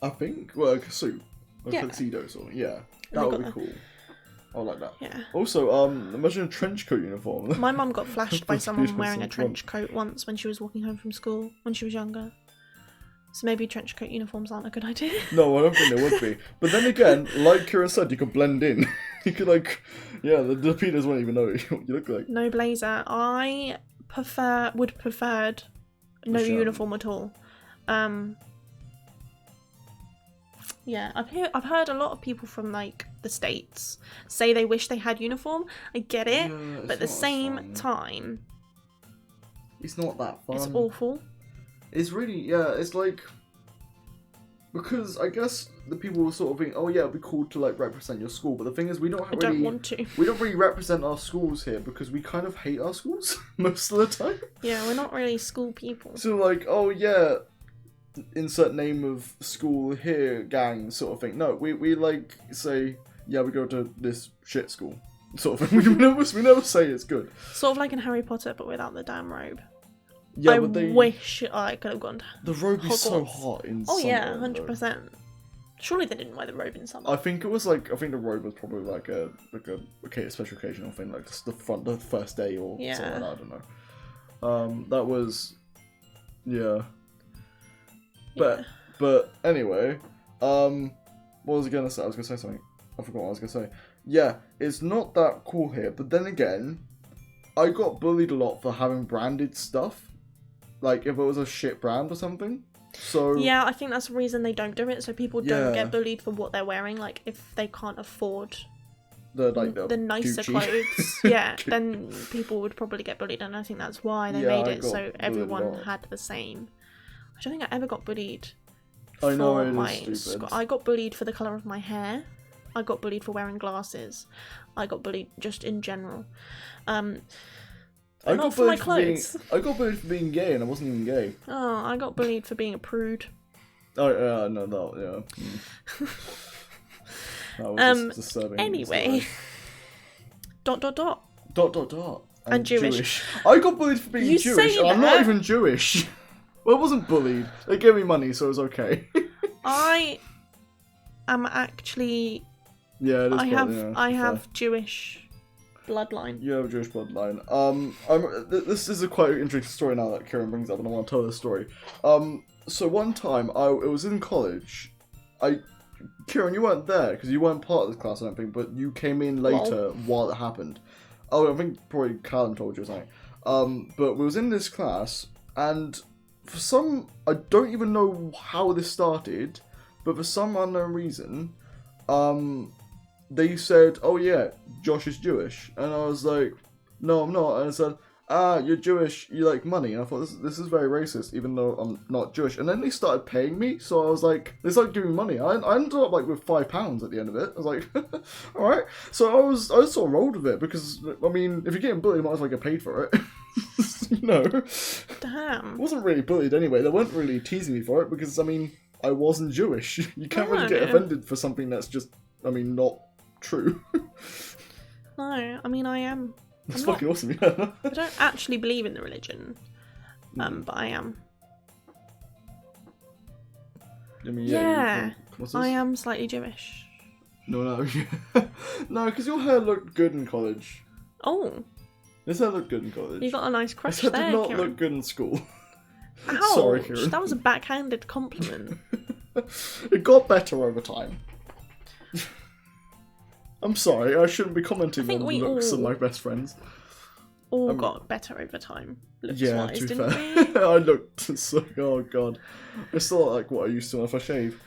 A: I think, well, like a suit, a
B: Yeah.
A: tuxedo sort of. Yeah,
B: And
A: that
B: they
A: would
B: got
A: be cool. I like that.
B: Yeah.
A: Also, imagine a trench coat uniform.
B: My mum got flashed by
A: That's
B: someone
A: beautiful
B: wearing a
A: something.
B: trench coat once when she was walking home from school when she was younger. So maybe trench coat uniforms aren't a good idea.
A: No, I don't think they would be. But then again, like Kieran said, you could blend in. You could like, yeah, the Peters won't even know what you look like.
B: No blazer. I would preferred no
A: Sure.
B: uniform at all. Yeah, I've heard a lot of people from like the States say they wish they had uniform. I get it,
A: Yeah, it's
B: but at the
A: not as
B: same
A: fun.
B: time,
A: It's not that fun.
B: it's awful.
A: It's really, yeah, it's like, because I guess the people will sort of think, oh yeah, it'd be cool to like represent your school, but the thing is, we don't
B: I don't want to.
A: we don't really represent our schools here because we kind of hate our schools most of the time.
B: Yeah, we're not really school people.
A: So like, oh yeah, insert name of school here, gang sort of thing. No, we like say, yeah, we go to this shit school sort of thing. we never say it's good.
B: Sort of like in Harry Potter, but without the damn robe.
A: Yeah,
B: I
A: but they
B: wish I could have gone to
A: the robe is so
B: Hogwarts.
A: hot in
B: Oh
A: summer.
B: yeah,
A: though.
B: 100%. Surely they didn't wear the robe in summer.
A: I think the robe was probably like a special occasional thing, like just the first day or something like that, I don't know. That was, yeah. But anyway, what was I gonna say? I was gonna say something. I forgot what I was gonna say. Yeah, it's not that cool here, but then again, I got bullied a lot for having branded stuff. Like if it was a shit brand or something. So
B: Yeah, I think that's the reason they don't do it, so people don't
A: Yeah.
B: get bullied for what they're wearing. Like if they can't afford
A: the
B: nicer
A: Gucci.
B: clothes, yeah, then people would probably get bullied, and I think that's why they
A: Yeah,
B: made
A: I
B: it
A: got
B: so
A: bullied a
B: everyone
A: lot.
B: had the same. I don't think I ever got bullied.
A: I know,
B: for
A: it is
B: my
A: stupid.
B: I got bullied for the colour of my hair. I got bullied for wearing glasses. I got bullied just in general.
A: I
B: Not
A: got
B: for my
A: bullied
B: clothes.
A: I got bullied for being gay, and I wasn't even gay.
B: Oh, I got bullied for being a prude.
A: Oh yeah, no, that yeah. That was just disturbing.
B: Anyway. Dot.
A: And
B: Jewish.
A: I got bullied for being
B: You
A: Jewish,
B: say
A: and I'm not
B: that?
A: even Jewish. Well, I wasn't bullied. They gave me money, so it was okay.
B: I am actually.
A: Yeah, it is.
B: I have Jewish bloodline.
A: You have a Jewish bloodline. This is a quite interesting story now that Kieran brings up, and I want to tell this story. So one time, it was in college. Kieran, you weren't there because you weren't part of this class, I don't think, but you came in later while it happened. Oh, I think probably Callum told you or something. But we was in this class, and for some, I don't even know how this started, but for some unknown reason, they said, "Oh yeah, Josh is Jewish," and I was like, "No, I'm not." And I said, "You're Jewish, you like money." And I thought, this is very racist, even though I'm not Jewish. And then they started paying me, so I was like, they started giving me money. I ended up like with £5 at the end of it. I was like, all right. So I just sort of rolled with it because, I mean, if you're getting bullied, you might as well get paid for it. You know?
B: Damn.
A: I wasn't really bullied anyway. They weren't really teasing me for it because, I mean, I wasn't Jewish. You can't really get offended for something that's just, I mean, not true.
B: No, I mean I am.
A: That's
B: I'm not-
A: fucking awesome. Yeah.
B: I don't actually believe in the religion, but I am.
A: I mean,
B: Yeah,
A: what's
B: I
A: this?
B: am slightly Jewish.
A: No. No, because your hair looked good in college.
B: Oh,
A: His hair looked good in college.
B: you got a nice
A: His
B: crush
A: hair
B: there,
A: did not
B: Kieran.
A: look good in school.
B: Ouch,
A: Sorry, Kieran.
B: that was a backhanded compliment.
A: It got better over time. I'm sorry, I shouldn't be commenting
B: I think
A: on the
B: we
A: looks of
B: all-
A: my best friends.
B: All got better over time,
A: Yeah,
B: looks-wise,
A: to be
B: didn't
A: fair.
B: we?
A: I looked so... Oh, God. It's still like what I used to when I first shave.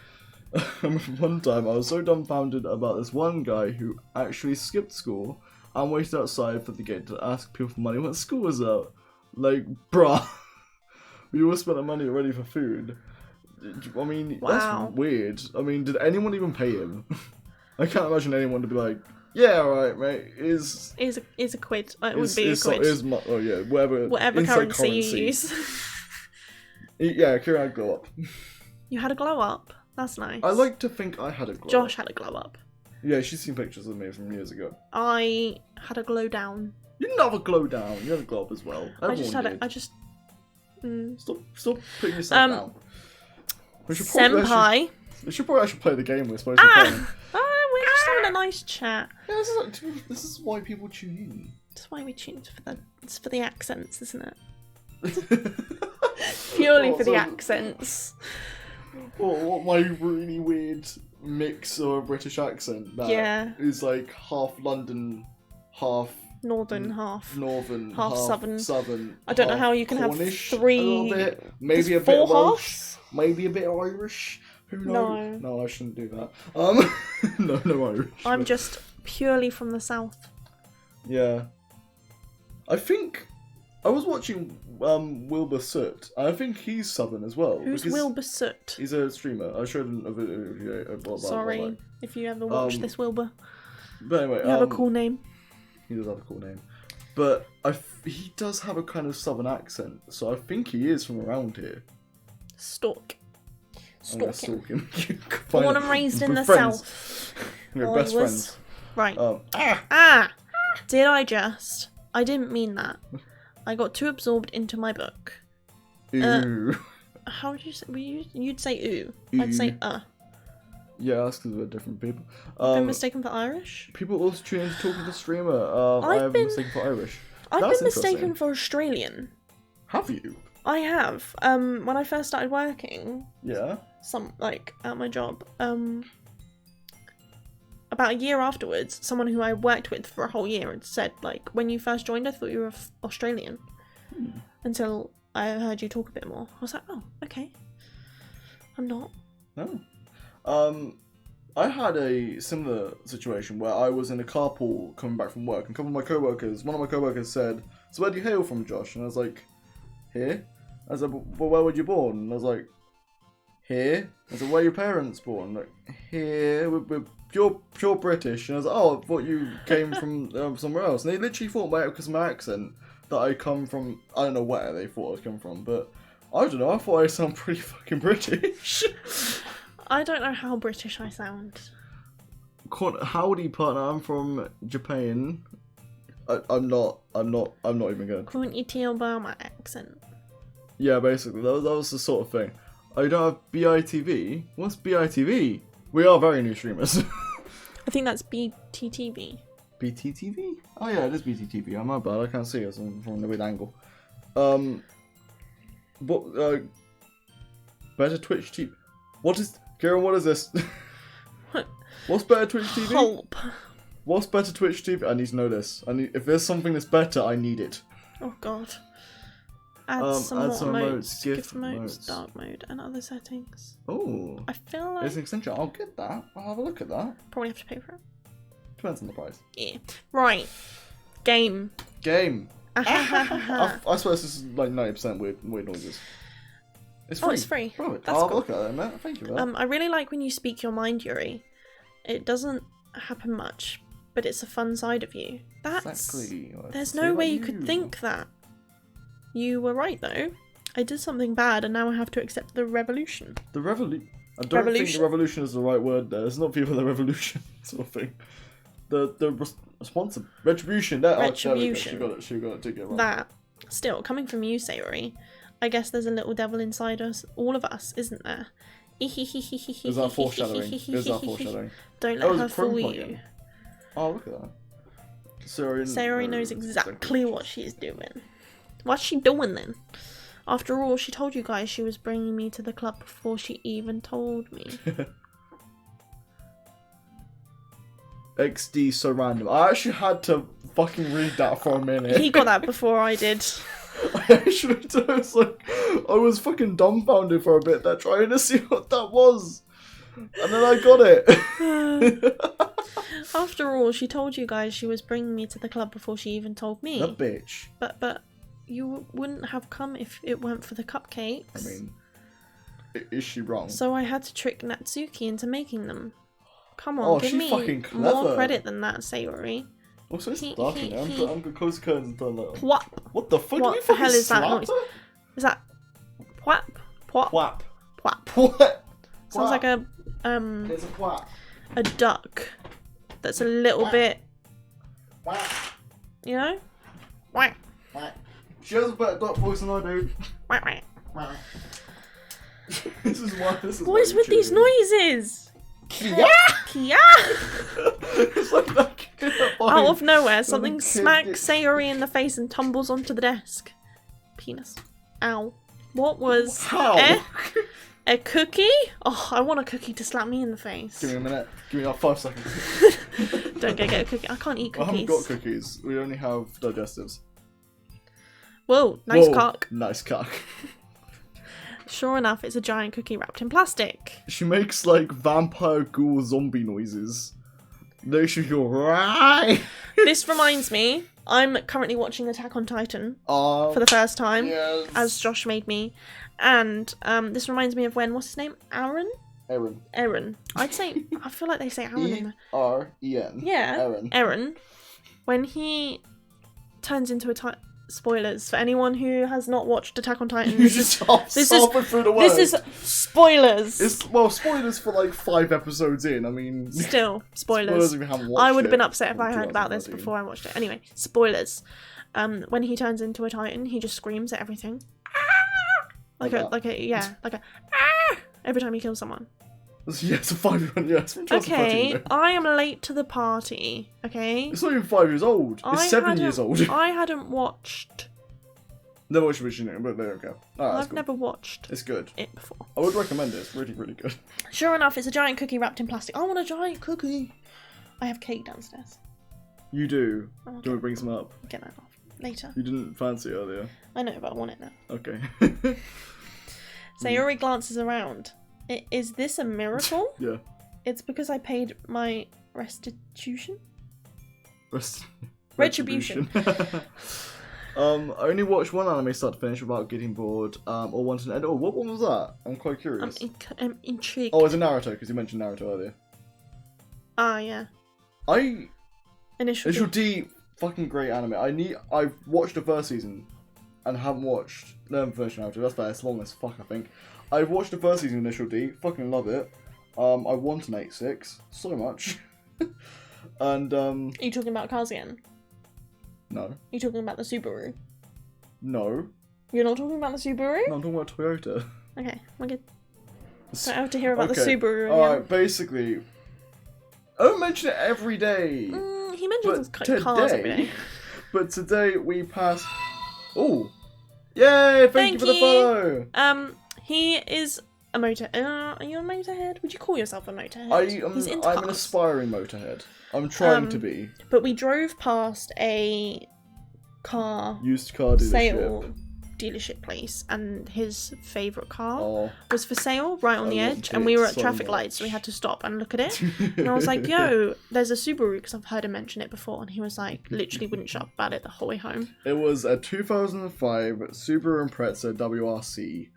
A: I remember one time I was so dumbfounded about this one guy who actually skipped school and waited outside for the gate to ask people for money when school was out. Like, bruh. We all spent our money already for food. I mean,
B: Wow.
A: that's weird. I mean, did anyone even pay him? I can't imagine anyone to be like, yeah, alright, mate, is
B: Is a quid. It would be a quid.
A: oh yeah, whatever
B: Whatever currency you
A: inside
B: use.
A: Yeah, Kieran had glow up.
B: You had a glow up. That's nice.
A: I like to think I had a glow
B: Josh
A: up.
B: had a glow up.
A: Yeah, she's seen pictures of me from years ago.
B: I had a glow down.
A: You didn't have a glow down, you had a glow up as well.
B: I just
A: Everyone
B: had
A: did.
B: it. I just.
A: Stop putting yourself down. We should
B: Senpai.
A: We should probably actually play the game we're supposed to be playing.
B: We're just having a nice chat.
A: Yeah, this is why people tune in.
B: That's why we tuned for the. It's for the accents, isn't it? Purely for the accents.
A: What my really weird mix of a British accent that is like half London, half
B: Northern half.
A: northern,
B: Half southern.
A: southern.
B: I don't know
A: half
B: how you can
A: Cornish,
B: have three.
A: A little bit, maybe
B: There's
A: a bit of
B: 4
A: Welsh,
B: halves?
A: maybe a bit of Irish. Who knows?
B: No.
A: No, I shouldn't do that. No Irish.
B: I'm
A: but-
B: just purely from the south.
A: Yeah. I think I was watching Wilbur Soot. I think he's southern as well.
B: Who's
A: because
B: Wilbur Soot?
A: He's a streamer. I showed him a video about
B: Sorry
A: that.
B: if you ever watch this, Wilbur.
A: But anyway,
B: You have a cool name.
A: He does have a cool name, but he does have a kind of southern accent, so I think he is from around here.
B: Stalk.
A: I'm gonna
B: Stalking.
A: stalk him. You can
B: Born
A: find
B: and
A: him.
B: raised in
A: We're
B: the
A: friends.
B: south.
A: We're
B: Well,
A: best
B: he was-
A: friends.
B: Right. Did I just? I didn't mean that. I got too absorbed into my book.
A: Ooh.
B: How would you say? You'd say ooh.
A: Ooh.
B: I'd say
A: Yeah, that's because we're different people.
B: Been mistaken for Irish?
A: People also tune in to talk to the streamer. I have been mistaken for Irish.
B: I've
A: That's
B: been mistaken
A: interesting.
B: for Australian.
A: Have you?
B: I have. When I first started working,
A: Yeah.
B: at my job, about a year afterwards, someone who I worked with for a whole year had said, like, when you first joined, I thought you were Australian. Until I heard you talk a bit more. I was like, oh, okay. I'm not.
A: No. I had a similar situation where I was in a carpool coming back from work, and one of my co-workers said, "So where do you hail from, Josh?" And I was like, "Here." I said, "Well, where were you born?" And I was like, "Here." I said, "Where are your parents born?" Like, "Here. We're pure British." And I was like, "Oh, I thought you came from somewhere else." And they literally thought because of my accent that I come from, I don't know where they thought I was coming from, but I don't know, I thought I sound pretty fucking British.
B: I don't know how British I sound.
A: Howdy, partner, I'm from Japan. I'm not even good.
B: Couldn't you tell by my accent?
A: Yeah, basically, that was the sort of thing. Oh, you don't have BITV? What's BITV? We are very new streamers.
B: I think that's BTTV.
A: BTTV? Oh yeah, it is BTTV. I'm my bad, I can't see it from the weird angle. Better Twitch TV. Kieran, what is this?
B: What?
A: What's better Twitch TV?
B: Pulp.
A: What's better Twitch TV? I need to know this. If there's something that's better, I need it.
B: Oh god. Add some more
A: some
B: emotes,
A: emotes,
B: gift
A: gift
B: modes,
A: modes.
B: dark mode, and other settings.
A: Oh.
B: I feel like
A: It's an extension. I'll get that. I'll have a look at that.
B: probably have to pay for it.
A: Depends on the price.
B: Yeah. Right. Game.
A: Game.
B: Ah,
A: I suppose this is like 90% weird noises. It's free.
B: Oh, it's free.
A: Right.
B: That's
A: I'll
B: cool.
A: look at it, man. Thank you for that.
B: I really like when you speak your mind, Yuri. It doesn't happen much, but it's a fun side of you. That's
A: Exactly.
B: There's
A: Say
B: no
A: like
B: way you could think that. You were right though. I did something bad, and now I have to accept the revolution.
A: The revolution. I don't think the revolution is the right word there. It's not people the revolution sort of thing. the response retribution. There,
B: Retribution.
A: Oh, she got it. Did get it wrong.
B: That, still, coming from you, Sayori, I guess there's a little devil inside us, all of us, isn't there?
A: Is that foreshadowing?
B: Don't
A: Oh,
B: let
A: it's
B: her
A: a Chrome
B: fool
A: plugin.
B: you.
A: Oh, look at that.
B: Sayori knows exactly what she's doing. What's she doing then? After all, she told you guys she was bringing me to the club before she even told me.
A: XD so random. I actually had to fucking read that for a minute.
B: He got that before I did.
A: I actually did. I was fucking dumbfounded for a bit there, trying to see what that was. And then I got it.
B: After all, she told you guys she was bringing me to the club before she even told me.
A: That bitch.
B: But you wouldn't have come if it weren't for the cupcakes.
A: I mean, is she wrong?
B: So I had to trick Natsuki into making them. Come on, give me
A: fucking clever.
B: more credit than that, Sayori.
A: Also, it's dark in there. I'm gonna close the curtains and turn that on.
B: Whap!
A: What the fuck?
B: What the hell is that noise? Is that whap? Whap?
A: Whap.
B: Whap.
A: What?
B: Sounds like a
A: There's a whap.
B: a duck that's a little bit,
A: Whap.
B: you know? Whap.
A: Whap. She has a better duck voice than I do.
B: Whap, whap.
A: Whap. This is why.
B: What is with these noises?
A: Kia.
B: Kia!
A: It's like that kid
B: Out of nowhere, something
A: kid
B: smacks Sayori in the face and tumbles onto the desk. Penis. Ow. What was...
A: How?
B: A cookie? Oh, I want a cookie to slap me in the face.
A: Give me a minute. Give me like 5 seconds.
B: Don't go get a cookie. I can't eat cookies.
A: I haven't got cookies. We only have digestives.
B: Whoa, nice
A: Whoa,
B: cock.
A: Nice cock.
B: Sure enough, it's a giant cookie wrapped in plastic.
A: She makes like vampire ghoul zombie noises. They should go right.
B: This reminds me, I'm currently watching Attack on Titan for the first time,
A: yes.
B: as Josh made me. And this reminds me of when, what's his name? Aaron? Aaron. I feel like they say Aaron in there.
A: E-R-E-N.
B: Yeah. Aaron. When he turns into a spoilers for anyone who has not watched Attack on Titan.
A: You just through the words.
B: This is spoilers.
A: Spoilers for like 5 episodes in. I mean,
B: still spoilers.
A: Spoilers if you haven't watched
B: I would have been
A: it.
B: upset if I heard about this before I watched it. Anyway, spoilers. When he turns into a Titan, he just screams at everything. Like a every time he kills someone.
A: Yes, a 5-year-old. Yes.
B: Okay, I am late to the party. Okay.
A: It's not even 5 years old. It's 7 years old.
B: I hadn't watched.
A: Never watched Vision, but there we go.
B: I've never watched.
A: It's good.
B: It before.
A: I would recommend it. It's really, really good.
B: Sure enough, it's a giant cookie wrapped in plastic. I want a giant cookie. I have cake downstairs.
A: You do.
B: Oh,
A: Do you want to bring some up?
B: Get that off later.
A: You didn't fancy it earlier.
B: I know, but I want it now.
A: Okay.
B: Sayori glances around. Is this a miracle?
A: Yeah.
B: It's because I paid my restitution?
A: Retribution. I only watched one anime start to finish without getting bored, or wanting to end. Oh, what one was that? I'm quite curious.
B: I'm intrigued.
A: Oh, it's a Naruto, because you mentioned Naruto earlier.
B: Ah, yeah.
A: Initial D, fucking great anime. I've watched the first season, and haven't watched the version Naruto. That's better. It's long as fuck, I think. I've watched the first season of Initial D, fucking love it. I want an 8-6, so much. And
B: Are you talking about cars again?
A: No.
B: Are you talking about the Subaru?
A: No.
B: You're not talking about the Subaru?
A: No, I'm talking about Toyota.
B: Okay, we're good. Don't have to hear about the Subaru again.
A: Alright, basically, I don't mention it every day.
B: He mentions cars every day.
A: But today we passed... Oh! Yay! Thank you for the follow!
B: He is a motor... are you a motorhead? Would you call yourself a motorhead? He's into
A: I'm
B: cars.
A: an aspiring motorhead. I'm trying to be.
B: But we drove past a
A: used car
B: dealership place, and his favourite car
A: Oh,
B: was for sale right on the edge, and we were at traffic lights, so we had to stop and look at it. And I was like, yo, there's a Subaru, because I've heard him mention it before, and he was like, literally wouldn't shut up about it the whole way home.
A: It was a 2005 Subaru Impreza WRC,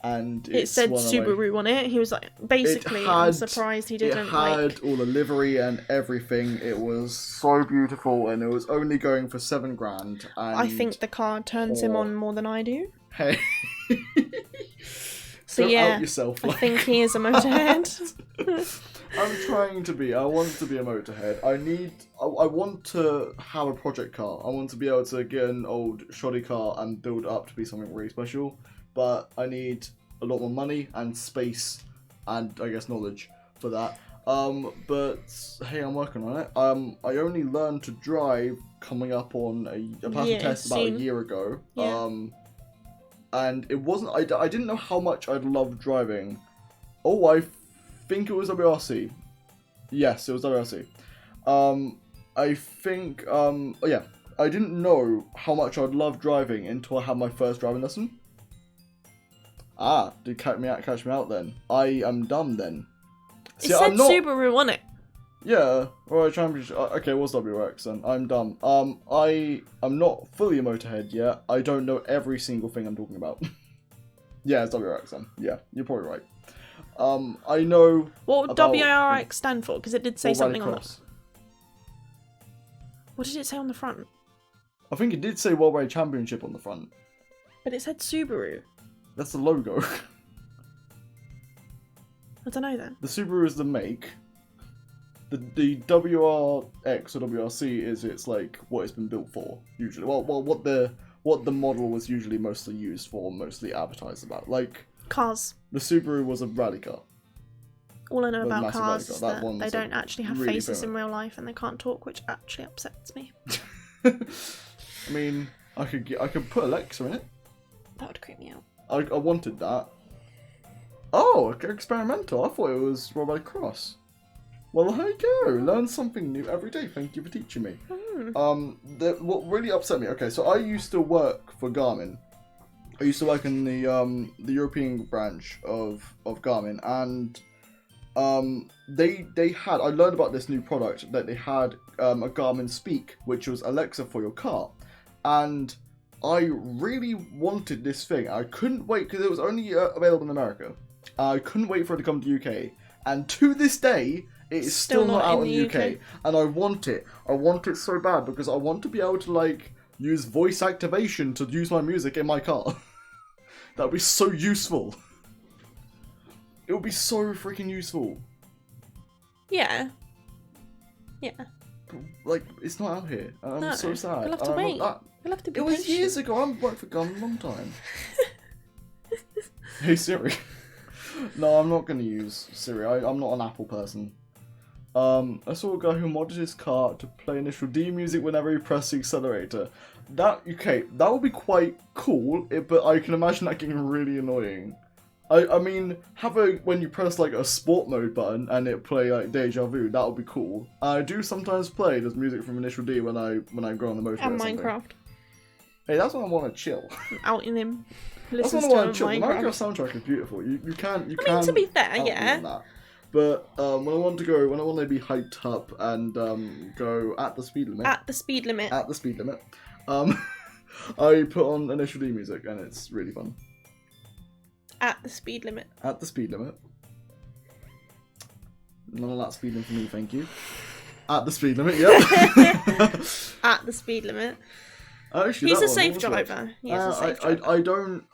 A: and
B: it said Subaru on it. He was like, basically, I'm surprised he didn't.
A: It had all the livery and everything. It was so beautiful, and it was only going for $7,000. And
B: I think the car turns him on more than I do.
A: Hey.
B: So
A: Don't
B: yeah,
A: out yourself,
B: I think he is a motorhead.
A: I'm trying to be. I want to be a motorhead. I want to have a project car. I want to be able to get an old shoddy car and build it up to be something really special. But I need a lot more money and space and, I guess, knowledge for that. But hey, I'm working on it. I only learned to drive coming up on a passing test about a year ago.
B: Yeah.
A: And it wasn't. I didn't know how much I'd love driving. Oh, I think it was WRC. Yes, it was WRC. I think. Oh yeah, I didn't know how much I'd love driving until I had my first driving lesson. Ah, did catch me out then. I am dumb then.
B: It said Subaru on it.
A: Yeah, alright, championship. Okay, it was WRX then. I'm dumb. I am not fully a motorhead yet. I don't know every single thing I'm talking about. Yeah, it's WRX then. Yeah, you're probably right. I know.
B: What would WRX stand for? Because it did say something on it. What did it say on the front?
A: I think it did say World Rally Championship on the front.
B: But it said Subaru.
A: That's the logo.
B: I don't know then.
A: The Subaru is the make. The WRX or WRC is it's like what it's been built for usually. Well, what the model was usually mostly used for, mostly advertised about. Like
B: cars.
A: The Subaru was a rally car.
B: All I know about cars is that they don't actually have faces in real life and they can't talk, which actually upsets me.
A: I mean, I could put Alexa in it.
B: That would creep me out.
A: I wanted that. Oh, experimental. I thought it was Robot Cross. Well, there you go. Learn something new every day. Thank you for teaching me. What really upset me. Okay, so I used to work for Garmin. I used to work in the European branch of Garmin, and they had. I learned about this new product that they had a Garmin Speak, which was Alexa for your car, and I really wanted this thing. I couldn't wait because it was only available in America. I couldn't wait for it to come to UK, and to this day. It is still not out in the UK, and I want it. I want it so bad because I want to be able to like use voice activation to use my music in my car. That would be so useful. It would be so freaking useful.
B: Yeah. Yeah.
A: Like it's not out here. I'm so sad.
B: You'll have to wait. You'll have to be
A: It was
B: patient.
A: years ago. I haven't worked for Garmin a long time. Hey Siri. No, I'm not going to use Siri. I'm not an Apple person. I saw a guy who modded his car to play Initial D music whenever he pressed the accelerator. That would be quite cool, but I can imagine that getting really annoying. I mean, when you press like a sport mode button and it play like Deja Vu, that would be cool. I do sometimes play this music from Initial D when I go on the motorway.
B: And Minecraft.
A: Hey, that's when I want to chill.
B: Out in him.
A: That's when I want to chill. The Minecraft soundtrack is beautiful. You can. I mean,
B: to be fair, yeah.
A: That. But when I want to be hyped up and go at the speed limit.
B: At the speed limit.
A: I put on Initial D music and it's really fun.
B: At the speed limit.
A: At the speed limit. None of that speeding for me, thank you. At the speed limit, yeah.
B: At the speed limit.
A: Actually,
B: he's a safe driver.
A: I don't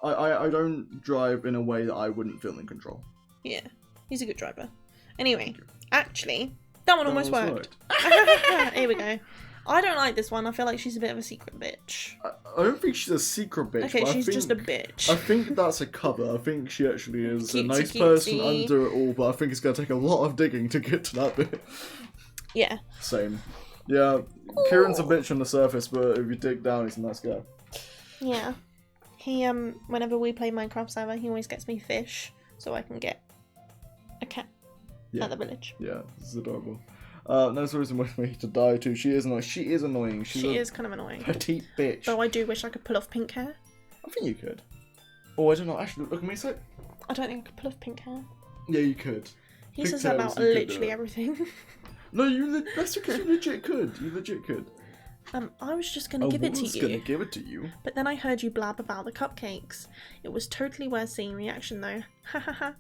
A: drive in a way that I wouldn't feel in control.
B: Yeah, he's a good driver. Anyway, actually, that one almost worked. Here we go. I don't like this one. I feel like she's a bit of a secret bitch.
A: I don't think she's a secret bitch.
B: Okay, she's just a bitch.
A: I think that's a cover. I think she actually is a nice person under it all, but I think it's going to take a lot of digging to get to that bit.
B: Yeah.
A: Same. Yeah, Kieran's a bitch on the surface, but if you dig down, he's a nice guy.
B: Yeah. He, whenever we play Minecraft server, he always gets me fish, so I can get a cat at the village.
A: Yeah, this is adorable. No reason for me to die too. She is annoying. She is annoying.
B: She is kind of annoying.
A: Petite bitch.
B: Though I do wish I could pull off pink hair.
A: I think you could. Oh, I don't know. Actually, look at me. So.
B: I don't think I could pull off pink hair.
A: Yeah, you could.
B: He says that about literally everything.
A: No, that's because you legit could. You legit could.
B: I was just going to give it to you.
A: I was going to give it to you.
B: But then I heard you blab about the cupcakes. It was totally worth seeing reaction though. Ha ha ha.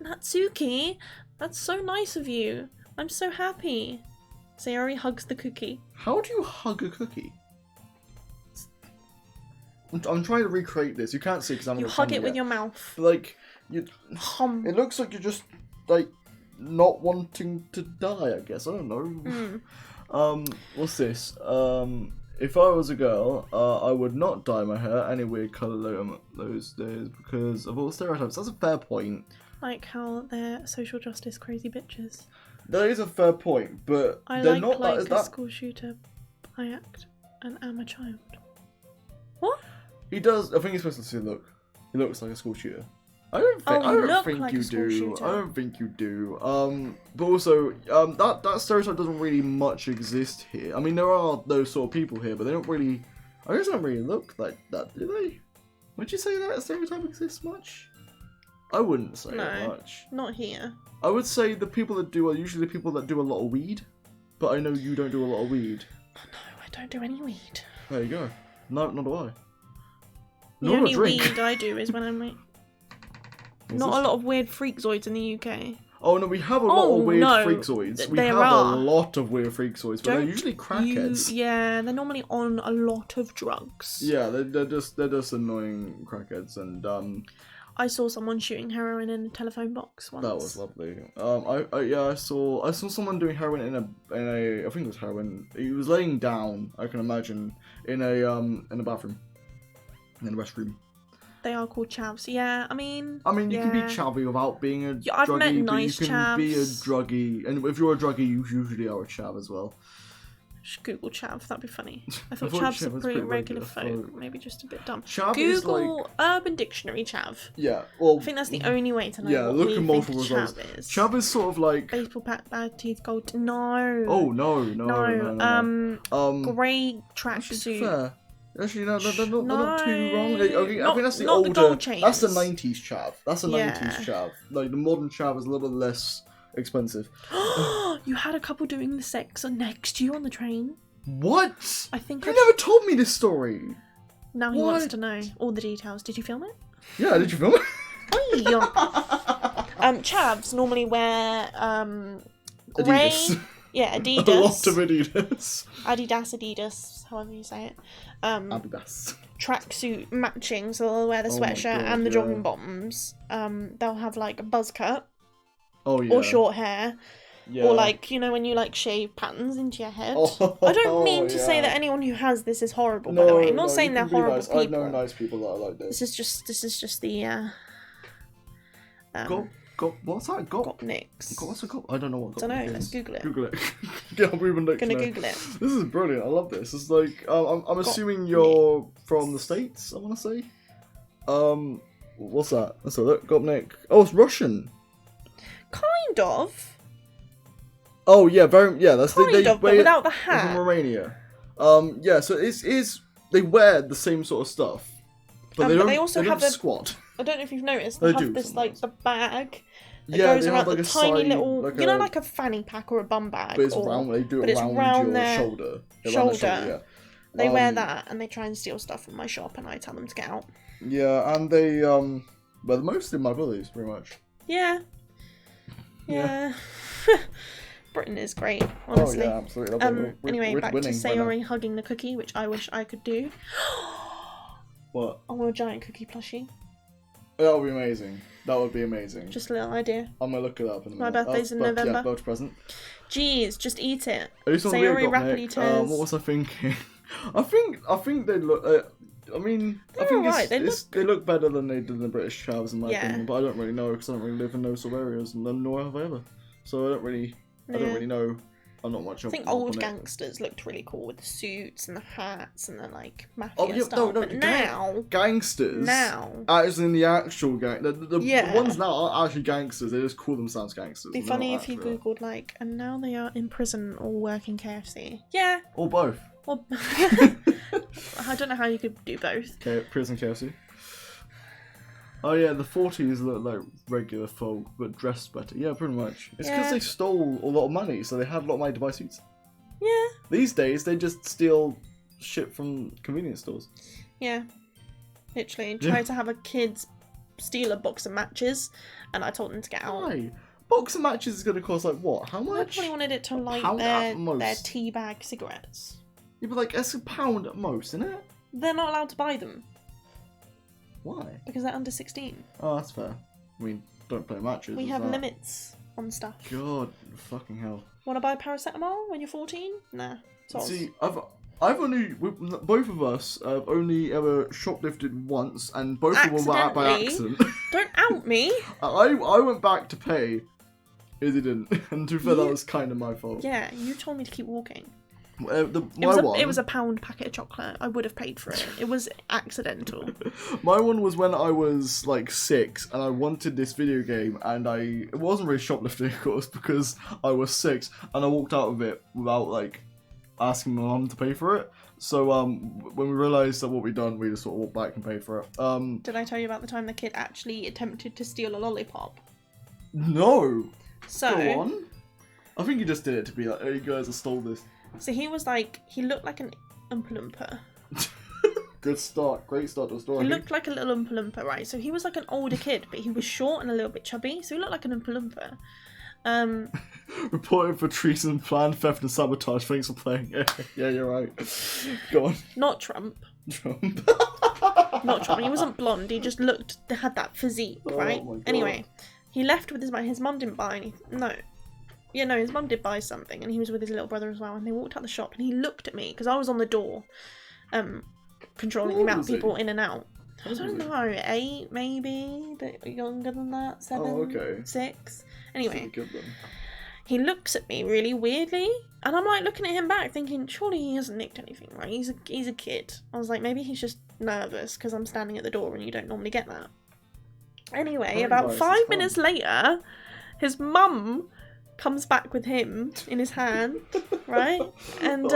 B: Natsuki, that's so nice of you. I'm so happy. Sayori hugs the cookie.
A: How do you hug a cookie? I'm trying to recreate this. You can't see because I'm.
B: You hug it with your mouth.
A: Like you.
B: Hum.
A: It looks like you're just like not wanting to die. I guess I don't know. What's this? If I was a girl, I would not dye my hair any weird colour those days because of all stereotypes. That's a fair point.
B: Like how they're social justice crazy bitches.
A: That is a fair point, but
B: I
A: they're
B: like
A: not
B: like
A: that.
B: a school shooter. I act and am a child. What?
A: He does. I think he's supposed to look. He looks like a school shooter. I don't think
B: like
A: you
B: a school
A: do.
B: shooter.
A: I don't think you do. But also, that stereotype doesn't really much exist here. I mean, there are those sort of people here, but they don't really. I guess they don't really look like that, do they? Would you say that stereotype exists much? I wouldn't say that much.
B: Not here.
A: I would say the people that do are usually the people that do a lot of weed. But I know you don't do a lot of weed.
B: Oh, no, I don't do any weed.
A: There you go. No, not do I.
B: The only weed I do is when I'm like... Not a lot of weird freakazoids in the UK.
A: Oh no, we have a lot of weird freakazoids. We have a lot of weird freakazoids, but they're usually crackheads.
B: Yeah, they're normally on a lot of drugs.
A: Yeah, they're just annoying crackheads, and
B: I saw someone shooting heroin in a telephone box once.
A: that was lovely. I saw someone doing heroin in a I think it was heroin. He was laying down, I can imagine, in a bathroom, in the restroom.
B: They are called chavs. Yeah, I mean,
A: you can be chavvy without being a
B: I've
A: druggie,
B: met nice
A: but you can be a
B: chavs.
A: druggie, and if you're a druggie, you usually are a chav as well.
B: Just Google chav, that'd be funny. I thought
A: thought
B: chavs
A: chav
B: are
A: was
B: pretty
A: pretty
B: regular
A: regular
B: folk, maybe just a bit dumb.
A: Chav is
B: Google Urban Dictionary chav.
A: Yeah, well,
B: I think that's the only way to know what
A: look
B: we
A: at
B: think
A: multiple
B: chav
A: results.
B: is.
A: Chav is sort of like
B: Baseball bat, bad teeth, gold. No.
A: oh no.
B: Grey
A: Actually,
B: tracksuit.
A: fair. Actually, no, they're not too wrong. Okay, I think that's the
B: not
A: older.
B: the gold chains.
A: That's the 90s chav. That's the
B: Yeah.
A: 90s chav. Like the modern chav is a little bit less expensive.
B: You had a couple doing the sex next to you on the train.
A: What?
B: I think
A: You never told me this story.
B: Now he
A: What?
B: wants to know all the details. Did you film it?
A: Yeah, did you film it?
B: Chavs normally wear grey.
A: Adidas.
B: Yeah, Adidas.
A: A lot of Adidas.
B: Adidas, however you say it.
A: Adidas.
B: Tracksuit matching, so they'll wear the
A: Oh my
B: sweatshirt
A: God,
B: and the
A: yeah.
B: jogging bottoms. They'll have like a buzz cut
A: Oh yeah.
B: or short hair.
A: Yeah.
B: Or like, you know, when you like shave patterns into your head.
A: Oh,
B: I don't mean to say
A: yeah.
B: that anyone who has this is horrible, by the way. I'm not saying
A: you
B: they're
A: can be
B: horrible
A: nice.
B: people.
A: I know nice people that are like this.
B: This is just the
A: What's that?
B: Gopniks.
A: What's a cop? I don't know what.
B: Don't know.
A: Gopnik is.
B: Let's Google it.
A: Google it. Yeah, I'm even
B: Gonna Google it.
A: This is brilliant. I love this. It's like I'm assuming you're from the States. I want to say. What's that? Let's have a look. Gopnik. Oh, it's Russian.
B: Kind of.
A: Oh yeah, very yeah. That's
B: Kind of, but without the
A: They're from
B: hat.
A: Romania. Yeah. So it's they wear the same sort of stuff, but they
B: but
A: don't.
B: they also have a-
A: squat.
B: I don't know if you've noticed,
A: They
B: they
A: do
B: have this like
A: sometimes.
B: the bag that
A: Yeah,
B: goes
A: they
B: around
A: have like
B: the
A: a
B: tiny
A: side,
B: little,
A: like
B: you know,
A: a-
B: like a fanny pack or a bum bag.
A: But it's
B: or,
A: round. They do
B: but
A: it
B: it's
A: round
B: round
A: your
B: their
A: shoulder. Yeah, round the
B: shoulder.
A: shoulder.
B: They wear
A: Um,
B: that and they try and steal stuff from my shop, and I tell them to get out.
A: Yeah, and they well, mostly my bullies, pretty much.
B: Yeah.
A: Yeah.
B: Britain is great, honestly.
A: Oh yeah, absolutely. We're
B: Anyway, back to
A: winning right now.
B: Sayori hugging the cookie, which I wish I could do.
A: What?
B: I want a giant cookie plushie.
A: That would be amazing. That would be amazing.
B: Just a little idea.
A: I'm gonna look it up in a
B: My
A: minute.
B: birthday's in
A: Yeah,
B: November.
A: birthday present.
B: Jeez, just eat it.
A: Are you still
B: Sayori
A: weird,
B: rapidly
A: Nick?
B: tears.
A: What was I thinking? I think they look. I mean, I
B: They're
A: think
B: alright,
A: they look better than they did in the British Chavs in my
B: Yeah.
A: opinion. But I don't really know because I don't really live in those sort of areas, and nor have I ever. So I don't really know. I'm not much.
B: I think old gangsters looked really cool with the suits and the hats and the like mafia stuff. But now,
A: gangsters.
B: Now.
A: As in the actual gang. The
B: Yeah.
A: ones now aren't actually gangsters. They just call themselves gangsters.
B: it'd be
A: and they're
B: funny
A: not
B: if you
A: actually.
B: googled like, and now they are in prison or working KFC. Yeah.
A: Or both.
B: Well, I don't know how you could do both.
A: Prison KFC. Oh yeah, the 40s look like regular folk, but dressed better. Yeah, pretty much. It's because
B: Yeah.
A: they stole a lot of money, so they had a lot of money to buy suits.
B: Yeah.
A: These days, they just steal shit from convenience stores.
B: Yeah. Literally,
A: Yeah.
B: tried to have a kid steal a box of matches, and I told them to get out.
A: Why? Box of matches is going to cost like what? How
B: I
A: much?
B: probably wanted it to light
A: pound
B: their
A: at most.
B: tea bag cigarettes.
A: Yeah, but like, it's £1 at most, isn't it?
B: They're not allowed to buy them
A: Why?
B: because they're under 16.
A: Oh, that's fair. I mean, don't play matches.
B: We
A: is
B: have
A: that?
B: limits on stuff.
A: God, fucking hell.
B: Want to buy paracetamol when you're 14? Nah. Soz.
A: See, I've only, both of us have only ever shoplifted once, and both of them were out by accident.
B: Don't out me.
A: I went back to pay. Izzy didn't, and to be fair, that was kind of my fault.
B: Yeah, you told me to keep walking.
A: It
B: was a pound packet of chocolate. I would have paid for it. It was accidental.
A: My one was when I was like 6 and I wanted this video game, and it wasn't really shoplifting, of course, because I was 6 and I walked out of it without like asking my mum to pay for it. So when we realised that what we'd done, we just sort of walked back and paid for it.
B: Did I tell you about the time the kid actually attempted to steal a lollipop?
A: No.
B: So
A: Go on. I think you just did it to be like, hey guys, I stole this.
B: So he looked like an Oompa Loompa.
A: Good start. Great start to the story.
B: He looked like a little Oompa Loompa, right? So he was like an older kid, but he was short and a little bit chubby, so he looked like an Oompa Loompa.
A: Reported for treason, planned theft and sabotage. Thanks for playing. Yeah, you're right. Go on.
B: Not Trump. Not Trump. He wasn't blonde. He just had that physique, right?
A: Oh my God.
B: Anyway, he left with his mum. His mum didn't buy anything. No. Yeah, no, his mum did buy something, and he was with his little brother as well, and they walked out the shop, and he looked at me, because I was on the door, controlling the amount of people in and out. I don't know, 8 maybe, a bit younger than that, 7,
A: Oh, okay.
B: 6. Anyway,
A: Good then.
B: he looks at me really weirdly, and I'm like looking at him back, thinking, surely he hasn't nicked anything, right? He's a kid. I was like, maybe he's just nervous, because I'm standing at the door, and you don't normally get that. Anyway, about 5 minutes later, his mum comes back with him in his hand, right? And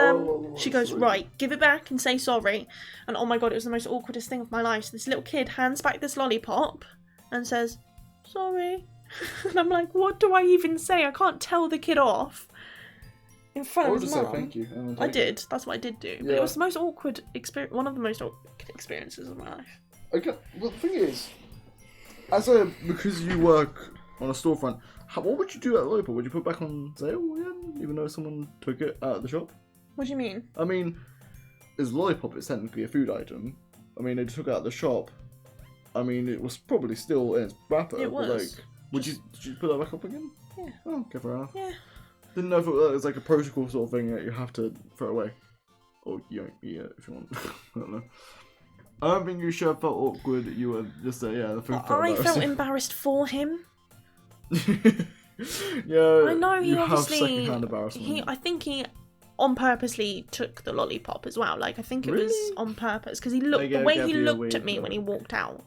B: she goes, right, give it back and say sorry. And oh my God, it was the most awkwardest thing of my life. So this little kid hands back this lollipop and says, sorry. And I'm like, what do I even say? I can't tell the kid off in front of his mum.
A: Say thank you.
B: I did. That's what I did do. But it was the most awkward experience, one of the most awkward experiences of my life.
A: Okay, well the thing is, because you work on a storefront, what would you do at the lollipop? Would you put it back on sale again, even though someone took it out of the shop?
B: What do you mean?
A: I mean, as a lollipop, it's technically a food item. I mean, they took it out of the shop. I mean, it was probably still in its wrapper.
B: It was.
A: But like, did you put that back up again?
B: Yeah.
A: Oh, okay, fair enough.
B: Yeah.
A: Didn't know if it was like a protocol sort of thing that you have to throw away. Or you don't eat it if you want. I don't know. I don't think you should have felt awkward. You were just the food.
B: I felt embarrassed for him.
A: Yeah,
B: I know he
A: have
B: obviously.
A: secondhand embarrassment.
B: I think he on purposely took the lollipop as well. Like I think it was on purpose because he looked. The way he looked at me when he walked out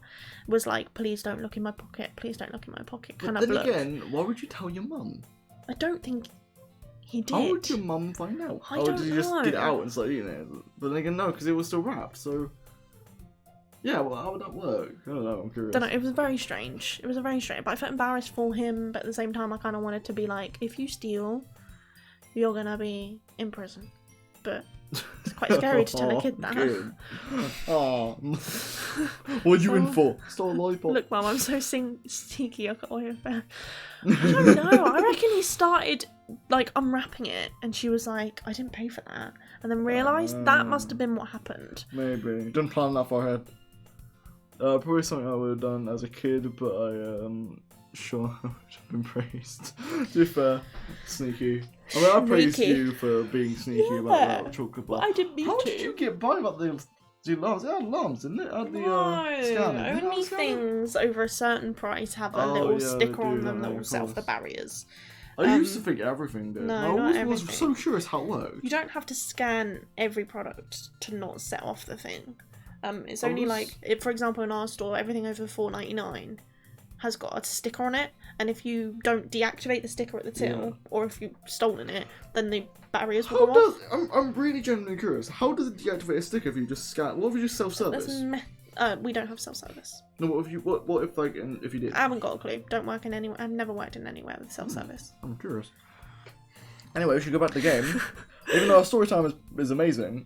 B: was like, "Please don't look in my pocket. Please don't look in my pocket." Kind of look.
A: Then again, why would you tell your mum?
B: I don't think he did.
A: How would your mum find out?
B: I don't
A: did you just get it
B: know.
A: out and start eating it? But then again, no, because it was still wrapped. So yeah, well, how would that work? I don't know. I'm curious.
B: Don't know. It was very strange. But I felt embarrassed for him. But at the same time, I kind of wanted to be like, if you steal, you're gonna be in prison. But it's quite scary to tell a kid that.
A: Oh, what'd you in for? Stole a lollipop.
B: Look, Mum, I'm so sneaky. I got all your back. I don't know. I reckon he started like unwrapping it, and she was like, "I didn't pay for that," and then realised that must have been what happened.
A: Maybe didn't plan that far ahead. Probably something I would have done as a kid, but I sure I would have been praised. To be fair, sneaky. I mean, I praised you for being sneaky about that chocolate bar.
B: But I didn't mean
A: How
B: to.
A: did you get by about the alarms? It had alarms, didn't it? It had the scanner.
B: Only things over a certain price have a little sticker on them that will set off the barriers.
A: I used to think everything did.
B: No,
A: I
B: not
A: was
B: everything.
A: so curious how it worked.
B: You don't have to scan every product to not set off the thing. It's only for example, in our store, everything over $4.99 has got a sticker on it, and if you don't deactivate the sticker at the till, or if you've stolen it, then the barriers will go off.
A: I'm really genuinely curious. How does it deactivate a sticker if you just scan? What if you just self-service?
B: We don't have self-service.
A: No, what if if you did?
B: I haven't got a clue. Don't work in anywhere. I've never worked in anywhere with self-service.
A: I'm curious. Anyway, we should go back to the game. Even though our story time is amazing.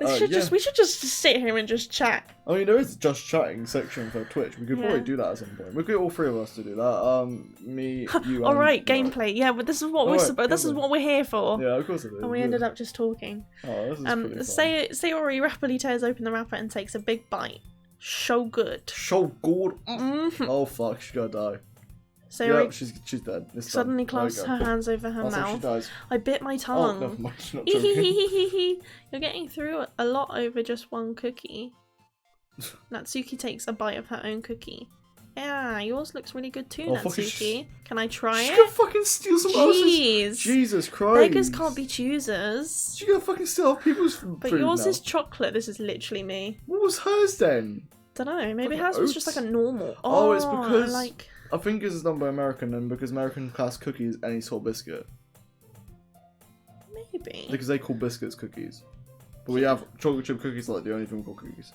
A: We should just sit here and just chat. I mean, there is a just chatting section for Twitch. We could probably do that at some point. We could all three of us to do that. Me, you,
B: all right, gameplay. Yeah, but this is what this is what we're here for.
A: Yeah, of course it is.
B: And we ended up just talking.
A: Oh, this is pretty fun.
B: Sayori rapidly tears open the wrapper and takes a big bite. So good.
A: So good.
B: Mm-hmm.
A: Oh fuck, she's gonna die.
B: Sayori
A: she's dead. It's
B: suddenly
A: done. There we
B: clasps
A: go.
B: her hands over her
A: That's how she
B: mouth.
A: dies.
B: I bit my
A: Oh,
B: tongue.
A: never mind. She's not joking.
B: You're getting through a lot over just one cookie. Natsuki takes a bite of her own cookie. Yeah, yours looks really good too, Natsuki. Can I try
A: She's
B: it?
A: gonna fucking steal some else's.
B: Jeez.
A: Jesus Christ.
B: Beggars can't be choosers.
A: She's gonna fucking steal off people's food
B: But yours
A: now.
B: is chocolate. This is literally me.
A: What was hers then?
B: Dunno, maybe
A: Fucking
B: hers was just
A: oats.
B: like a normal.
A: Oh, it's because
B: like
A: I think this is done by American, and because American class cookies any sort of biscuit.
B: maybe.
A: Because they call biscuits cookies. But we have chocolate chip cookies like the only thing we call cookies.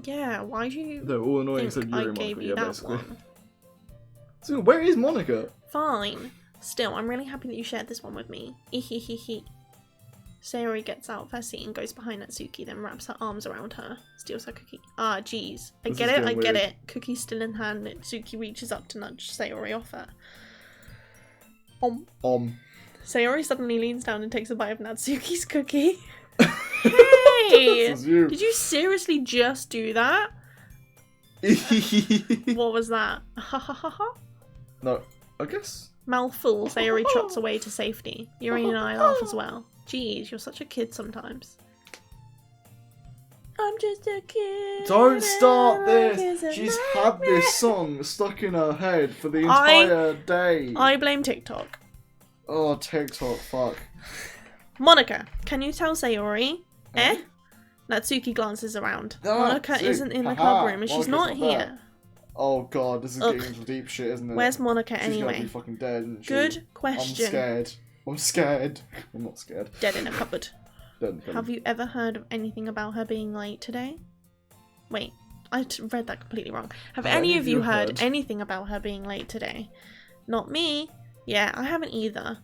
B: Yeah, why do you
A: They're all annoying
B: think
A: except
B: I
A: Yuri
B: gave
A: Monica,
B: you
A: yeah,
B: that
A: basically.
B: one?
A: So where is Monica?
B: Fine. Still, I'm really happy that you shared this one with me. Ehehehe. Sayori gets out of her seat and goes behind Natsuki, then wraps her arms around her, steals her cookie. Ah, jeez. I
A: This
B: get
A: is
B: it, I
A: getting
B: get
A: weird.
B: it. Cookie still in hand, Natsuki reaches up to nudge Sayori off her. Sayori suddenly leans down and takes a bite of Natsuki's cookie. Hey!
A: This is you.
B: Did you seriously just do that? What was that? Ha ha ha ha.
A: No, I guess.
B: Mouthful, Sayori trots away to safety. Yuri and I laugh as well. Jeez, you're such a kid sometimes. I'm just a kid.
A: Don't start
B: and
A: this.
B: life is a
A: She's had
B: nightmare.
A: this song stuck in her head for the entire day.
B: I blame TikTok.
A: Oh, TikTok, fuck.
B: Monica, can you tell Sayori? Natsuki glances around. Monica isn't in the club room and she's not here.
A: Oh god, this is getting into deep shit, isn't it?
B: Where's Monica
A: She's gonna
B: anyway?
A: be fucking dead, isn't she?
B: Good question.
A: I'm scared. I'm scared. I'm not scared.
B: Dead in a cupboard.
A: Dead.
B: Have you ever heard of anything about her being late today? Wait, I read that completely wrong. Have any of you heard anything about her being late today? Not me. Yeah, I haven't either.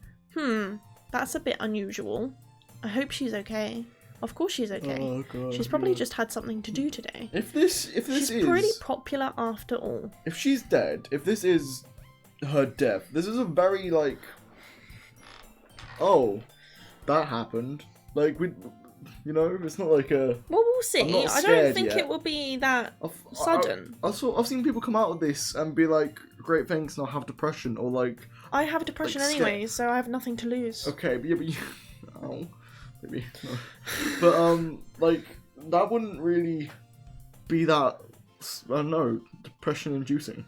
B: That's a bit unusual. I hope she's okay. Of course she's okay.
A: Oh, god,
B: She's probably just had something to do today.
A: If this
B: She's
A: is
B: pretty popular after all.
A: if she's dead, if this is her death, this is a very like, oh, that happened. Like it's not like a.
B: Well, we'll see.
A: I'm not
B: I don't
A: scared
B: think
A: yet.
B: it will be that sudden.
A: I've seen people come out of this and be like, great, thanks, and I'll have depression, or like.
B: I have depression
A: like,
B: anyway, so I have nothing to lose.
A: Okay, but oh, maybe. No. But like that wouldn't really be that. I don't know, depression inducing.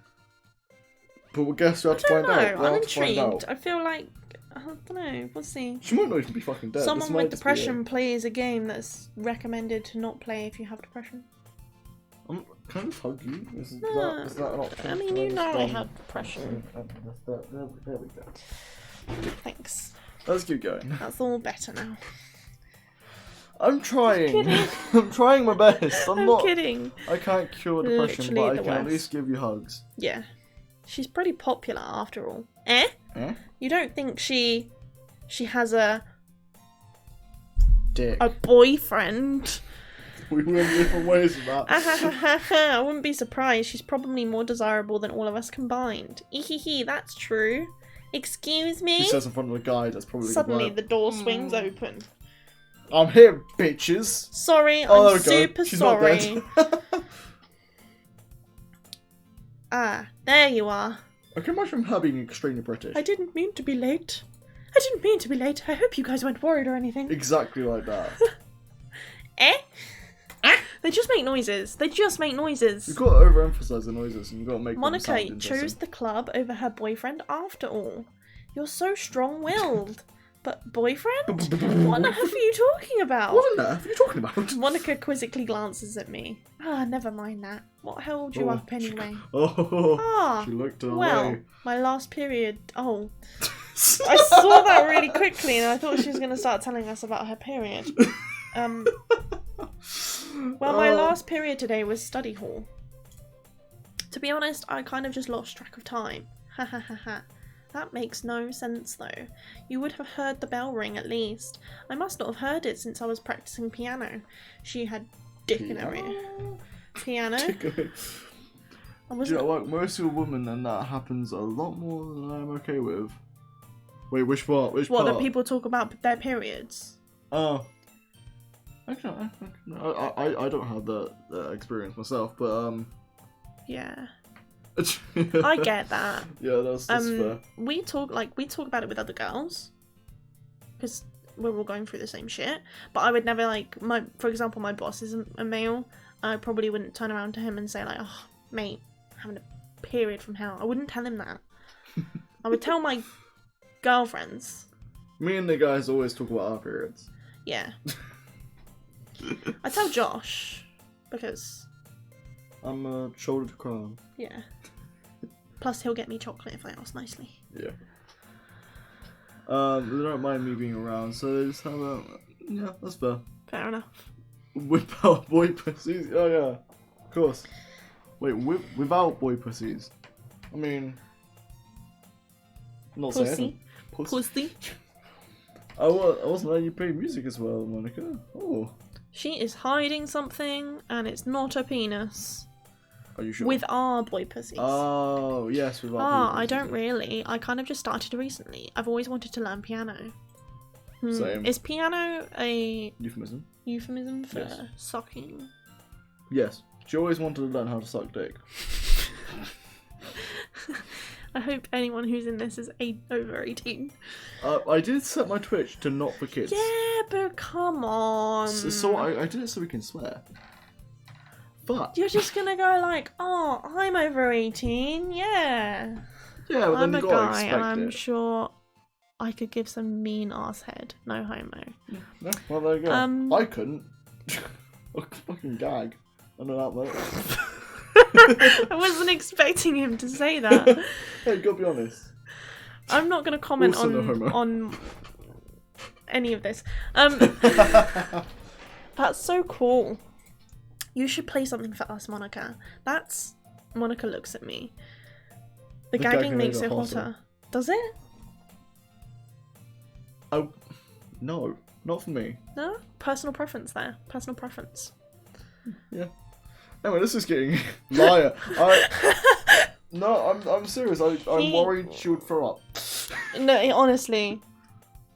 A: But we'll guess we have to find out. We'll
B: I'm
A: have to find out.
B: intrigued. I feel like I don't know. We'll see.
A: She might not even be fucking dead.
B: Someone
A: This might
B: with
A: just be
B: depression plays a game that's recommended to not play if you have depression.
A: Can I just hug you? Is
B: No,
A: that an option?
B: I mean,
A: Can
B: you
A: just,
B: know I have depression.
A: There we go.
B: Thanks.
A: Let's keep going.
B: That's all better now.
A: I'm trying.
B: kidding.
A: I'm trying my best. I'm not.
B: Kidding.
A: I can't cure depression,
B: Literally
A: but I
B: the
A: can at
B: worst.
A: least give you hugs.
B: Yeah. She's pretty popular after all. You don't think she has a
A: Dick.
B: boyfriend?
A: We went different ways with that.
B: I wouldn't be surprised. She's probably more desirable than all of us combined. Ehehe, that's true. Excuse me?
A: She says in front of the guy. That's probably
B: Suddenly
A: the
B: the door swings open.
A: I'm here, bitches.
B: Sorry,
A: Oh, there
B: I'm
A: we go.
B: super
A: She's not
B: sorry.
A: dead.
B: Ah, there you are.
A: I can imagine her being extremely British.
B: I didn't mean to be late. I didn't mean to be late. I hope you guys weren't worried or anything.
A: Exactly like that.
B: They just make noises. They just make noises.
A: You've got to overemphasize the noises, and you've got to make them
B: Monica
A: sound interesting.
B: chose the club over her boyfriend after all. You're so strong-willed. But boyfriend? What on earth are you talking about?
A: What on earth are you talking about?
B: Monica quizzically glances at me. Ah, never mind that. What held you up anyway?
A: Oh, she looked away.
B: Well, my last period... Oh. I saw that really quickly and I thought she was going to start telling us about her period. Well, my last period today was study hall. To be honest, I kind of just lost track of time. Ha ha ha ha. That makes no sense though. You would have heard the bell ring at least. I must not have heard it since I was practicing piano. She had dick in her ear. Piano?
A: Do you know what? Most of a woman, and that happens a lot more than I'm okay with. Wait, which part? Which
B: What,
A: part?
B: that people talk about their periods?
A: Oh. I don't have that experience myself, but
B: Yeah. I get that.
A: Yeah, that's fair.
B: We talk about it with other girls because we're all going through the same shit. But I would never for example, my boss is a male. I probably wouldn't turn around to him and say like, "Oh, mate, having a period from hell." I wouldn't tell him that. I would tell my girlfriends.
A: Me and the guys always talk about our periods.
B: Yeah. I tell Josh because
A: I'm a shoulder to cry on.
B: Yeah. Plus, he'll get me chocolate if I ask nicely.
A: Yeah. They don't mind me being around, so they just have a... Yeah, that's fair.
B: Fair enough.
A: Whip out boy pussies? Oh, yeah. Of course. Wait, without boy pussies? I mean... I'm not saying anything.
B: Pussy.
A: I wasn't letting you play music as well, Monica. Oh.
B: She is hiding something, and it's not a penis.
A: Are you sure?
B: With our boy pussies.
A: Oh, yes, with our boy pussies.
B: I don't really. I kind of just started recently. I've always wanted to learn piano.
A: Same.
B: Is piano a...
A: Euphemism
B: for
A: Yes.
B: sucking?
A: Yes. She always wanted to learn how to suck dick.
B: I hope anyone who's in this is over 18.
A: I did set my Twitch to not for kids.
B: Yeah, but come on.
A: So I did it so we can swear. But
B: you're just gonna go like, "Oh, I'm over 18, yeah."
A: Yeah, but
B: I'm
A: then
B: a
A: you gotta
B: guy,
A: expect
B: and I'm
A: it.
B: sure I could give some mean ass head. No homo.
A: No, well there you go. I couldn't. I could fucking gag. I know that much.
B: I wasn't expecting him to say that.
A: Hey, you gotta be honest.
B: I'm not gonna comment
A: Also no homo.
B: on any of this. That's so cool. You should play something for us, Monica. Monica looks at me. The gagging makes it hotter. Does it?
A: Oh, no, not for me.
B: No? Personal preference there. Personal preference.
A: Yeah. Anyway, this is getting liar. No, I'm serious. I'm worried she would throw up.
B: No, honestly.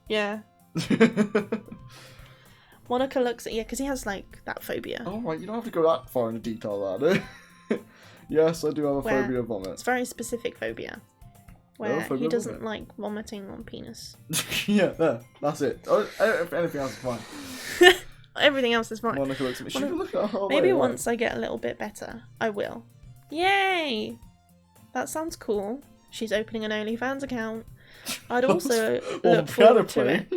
B: Yeah. Monica looks at because he has that phobia.
A: Oh right, you don't have to go that far into detail there. Yes, I do have a phobia of vomit.
B: It's a very specific phobia. Where he doesn't like vomiting on penis.
A: Yeah, there. That's it. If anything else is fine.
B: Everything else is fine.
A: Monica looks at me. She can look at her
B: Maybe
A: way,
B: once I get a little bit better, I will. Yay! That sounds cool. She's opening an OnlyFans account. I'd also look forward to it.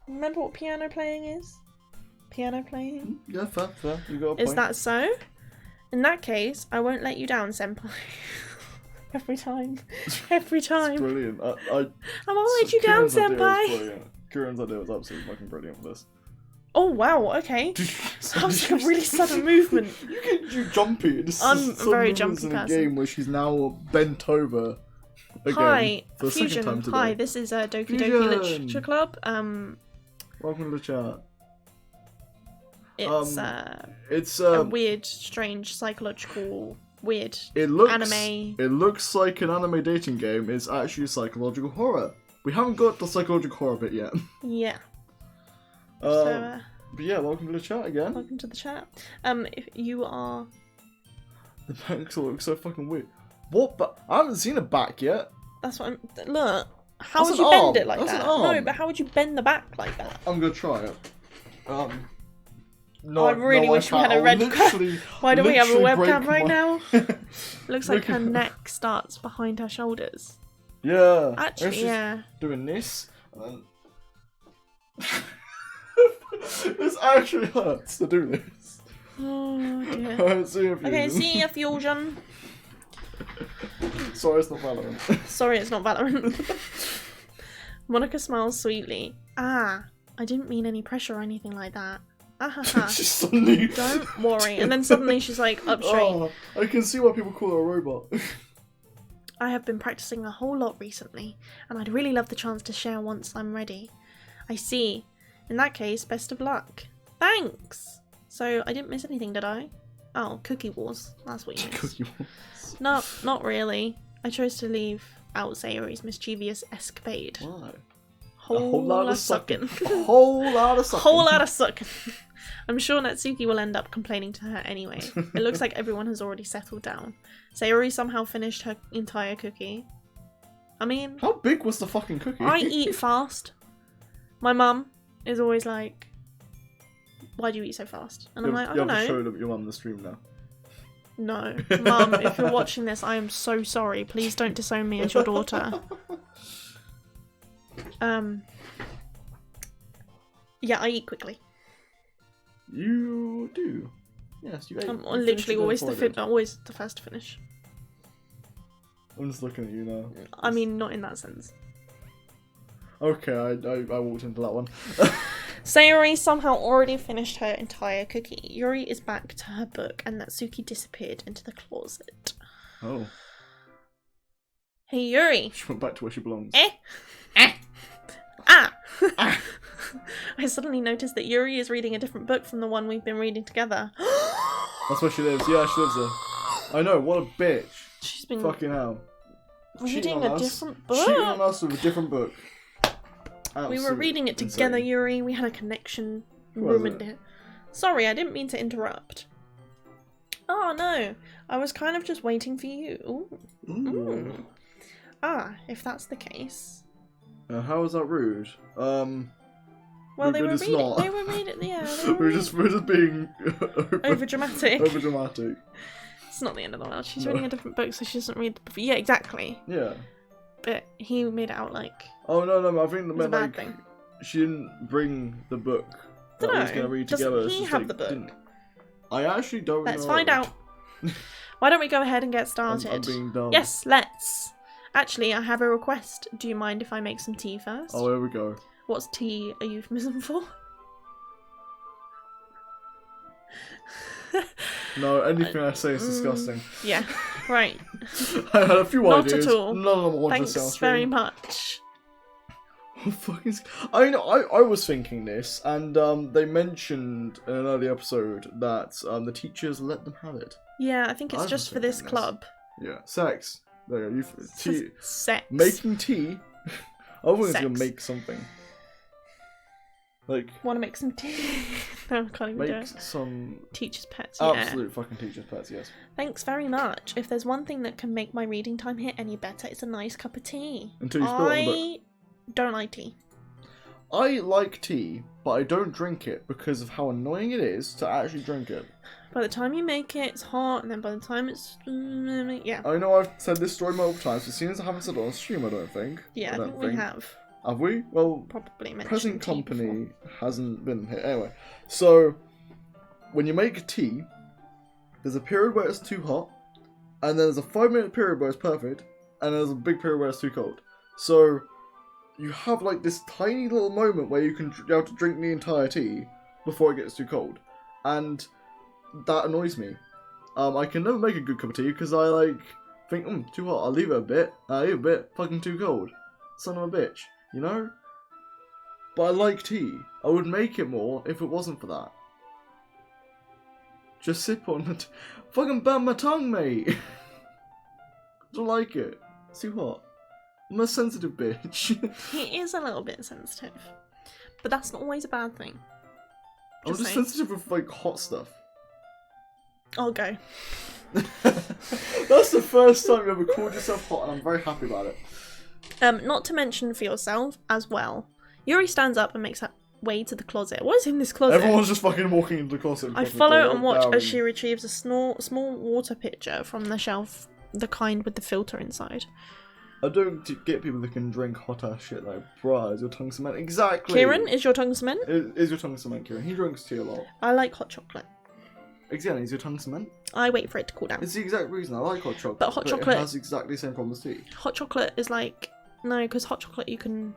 B: Remember what piano playing is? Piano playing?
A: Yeah, fair. You got a point.
B: Is that so? In that case, I won't let you down, senpai. Every time. It's
A: brilliant.
B: I won't let you down, senpai.
A: Kieran's idea was absolutely fucking brilliant for this.
B: Oh wow, okay. That was like a really sudden movement.
A: You get you jumpy.
B: I'm a very jumpy
A: in a
B: person.
A: game where she's now bent over again.
B: Hi,
A: for the second
B: Fusion.
A: time today.
B: Hi, this is Doki Doki
A: Fusion.
B: Literature Club.
A: Welcome to the chat.
B: It's a weird, strange, psychological, weird anime.
A: It looks like an anime dating game. It's actually psychological horror. We haven't got the psychological horror bit yet.
B: Yeah.
A: But yeah, welcome to the chat again.
B: Welcome to the chat. If you are...
A: The backs all look so fucking weird. What? But I haven't seen a back yet.
B: That's what I'm... Look. How would you bend it like
A: that?
B: An arm. No, but how would you bend the back like that?
A: I'm gonna try it.
B: I really wish we had a red cam. Why don't we have a webcam right now? Looks like her neck starts behind her shoulders.
A: Yeah.
B: Actually, yeah.
A: Doing this. This actually hurts to do this.
B: Oh dear.
A: Alright, see you, Fusion.
B: Okay, see ya, Fusion.
A: Sorry, it's not Valorant.
B: Sorry, it's not Valorant. Monica smiles sweetly. I didn't mean any pressure or anything like that.
A: Just suddenly...
B: Don't worry. And then suddenly she's like, up straight.
A: Oh, I can see why people call her a robot.
B: I have been practicing a whole lot recently, and I'd really love the chance to share once I'm ready. I see. In that case, best of luck. Thanks! So, I didn't miss anything, did I? Oh, Cookie Wars. That's what you missed.
A: Cookie Wars.
B: No, not really. I chose to leave out Sayori's mischievous escapade.
A: Why?
B: Whole lot of sucking.
A: A whole lot of sucking.
B: Whole lot of sucking. I'm sure Natsuki will end up complaining to her anyway. It looks like everyone has already settled down. Sayori somehow finished her entire cookie. I mean...
A: How big was the fucking cookie?
B: I eat fast. My mum is always like, why do you eat so fast? And I'm like, I don't know.
A: You have to show your mum the stream now.
B: No. Mum, if you're watching this, I am so sorry. Please don't disown me as your daughter. Yeah, I eat quickly.
A: You do. Yes, you ate.
B: I'm literally always the first to finish.
A: I'm just looking at you now.
B: I mean, not in that sense.
A: Okay, I walked into that one.
B: Sayori somehow already finished her entire cookie. Yuri is back to her book and Natsuki disappeared into the closet.
A: Oh.
B: Hey Yuri!
A: She went back to where she belongs.
B: Ah! I suddenly noticed that Yuri is reading a different book from the one we've been reading together.
A: That's where she lives. Yeah, she lives there. I know, what a bitch.
B: She's been
A: fucking hell.
B: reading a different book.
A: Cheating on us with a different book.
B: We were reading it together,
A: insane.
B: Yuri. We had a connection.
A: Was
B: Ruined
A: it?
B: it. Sorry, I didn't mean to interrupt. Oh no, I was kind of just waiting for you. Ooh.
A: Ooh.
B: Ah, if that's the case.
A: How was that rude?
B: Well, they were
A: it's
B: reading.
A: not.
B: They were reading. Yeah, they were
A: we're just being
B: over dramatic.
A: Over dramatic.
B: It's not the end of the world. She's
A: No.
B: reading a different book, so she doesn't read. Yeah, exactly.
A: Yeah.
B: But he made it out like
A: Oh no, I think
B: it
A: that
B: was a
A: meant
B: bad
A: like
B: thing.
A: she didn't bring the book that we was
B: Dunno.
A: gonna read
B: Doesn't
A: together. It's
B: he
A: just,
B: have
A: like,
B: the book?
A: didn't- I actually don't know.
B: Let's find out. Why don't we go ahead and get started?
A: I'm being dumb.
B: Yes, let's. Actually, I have a request. Do you mind if I make some tea first?
A: Oh, here we go.
B: What's tea a euphemism for?
A: No, anything I say is disgusting.
B: Yeah, right.
A: I had a few
B: Not
A: ideas.
B: at all.
A: None of them wanted to
B: Thanks
A: sound
B: very much.
A: I know. I was thinking this, and they mentioned in an early episode that the teachers let them have it.
B: Yeah, I think it's
A: I was
B: just for this
A: thinking this.
B: club.
A: Yeah, sex. There you go. Tea.
B: Sex.
A: Making tea. I was gonna
B: Sex.
A: make something. Like
B: Want to make some tea? No, I can't even do
A: make
B: it.
A: some
B: Teacher's pets, yeah.
A: absolute fucking teacher's pets. Yes.
B: Thanks very much. If there's one thing that can make my reading time hit any better, it's a nice cup of tea.
A: Until you spill it on the book.
B: I don't like tea.
A: I like tea, but I don't drink it because of how annoying it is to actually drink it.
B: By the time you make it, it's hot, and then by the time it's... yeah.
A: I know I've said this story multiple times, but seeing as I haven't said it on stream, I don't think.
B: Yeah, I
A: don't
B: think we have.
A: Have we? Well,
B: Probably mentioned
A: present
B: tea
A: company
B: before.
A: hasn't been here. Anyway, so when you make tea, there's a period where it's too hot, and then there's a 5-minute period where it's perfect, and there's a big period where it's too cold. So you have like this tiny little moment where you have to drink the entire tea before it gets too cold, and that annoys me. I can never make a good cup of tea because I like think, too hot. I'll leave it a bit. I'll leave it a bit. Fucking too cold. Son of a bitch. You know? But I like tea. I would make it more if it wasn't for that. Just sip on it. Fucking burn my tongue, mate. Don't like it. It's too hot. I'm a sensitive bitch.
B: He is a little bit sensitive. But that's not always a bad thing.
A: I'm just
B: saying.
A: sensitive with like hot stuff.
B: I'll go.
A: That's the first time you ever called yourself hot, and I'm very happy about it.
B: Not to mention for yourself as well. Yuri stands up and makes her way to the closet. What is in this closet?
A: Everyone's just fucking walking into the closet.
B: I follow and watch as she retrieves a small water pitcher from the shelf, the kind with the filter inside.
A: I don't get people that can drink hot ass shit like, bruh, is your tongue cement? Exactly.
B: Kieran, is your tongue cement?
A: Is your tongue cement, Kieran? He drinks tea a lot.
B: I like hot chocolate.
A: Exactly, is your tongue cement?
B: I wait for it to cool down.
A: It's the exact reason I like hot chocolate.
B: But hot chocolate-
A: It has exactly the same problem as tea.
B: Hot chocolate is like... No, because hot chocolate you can...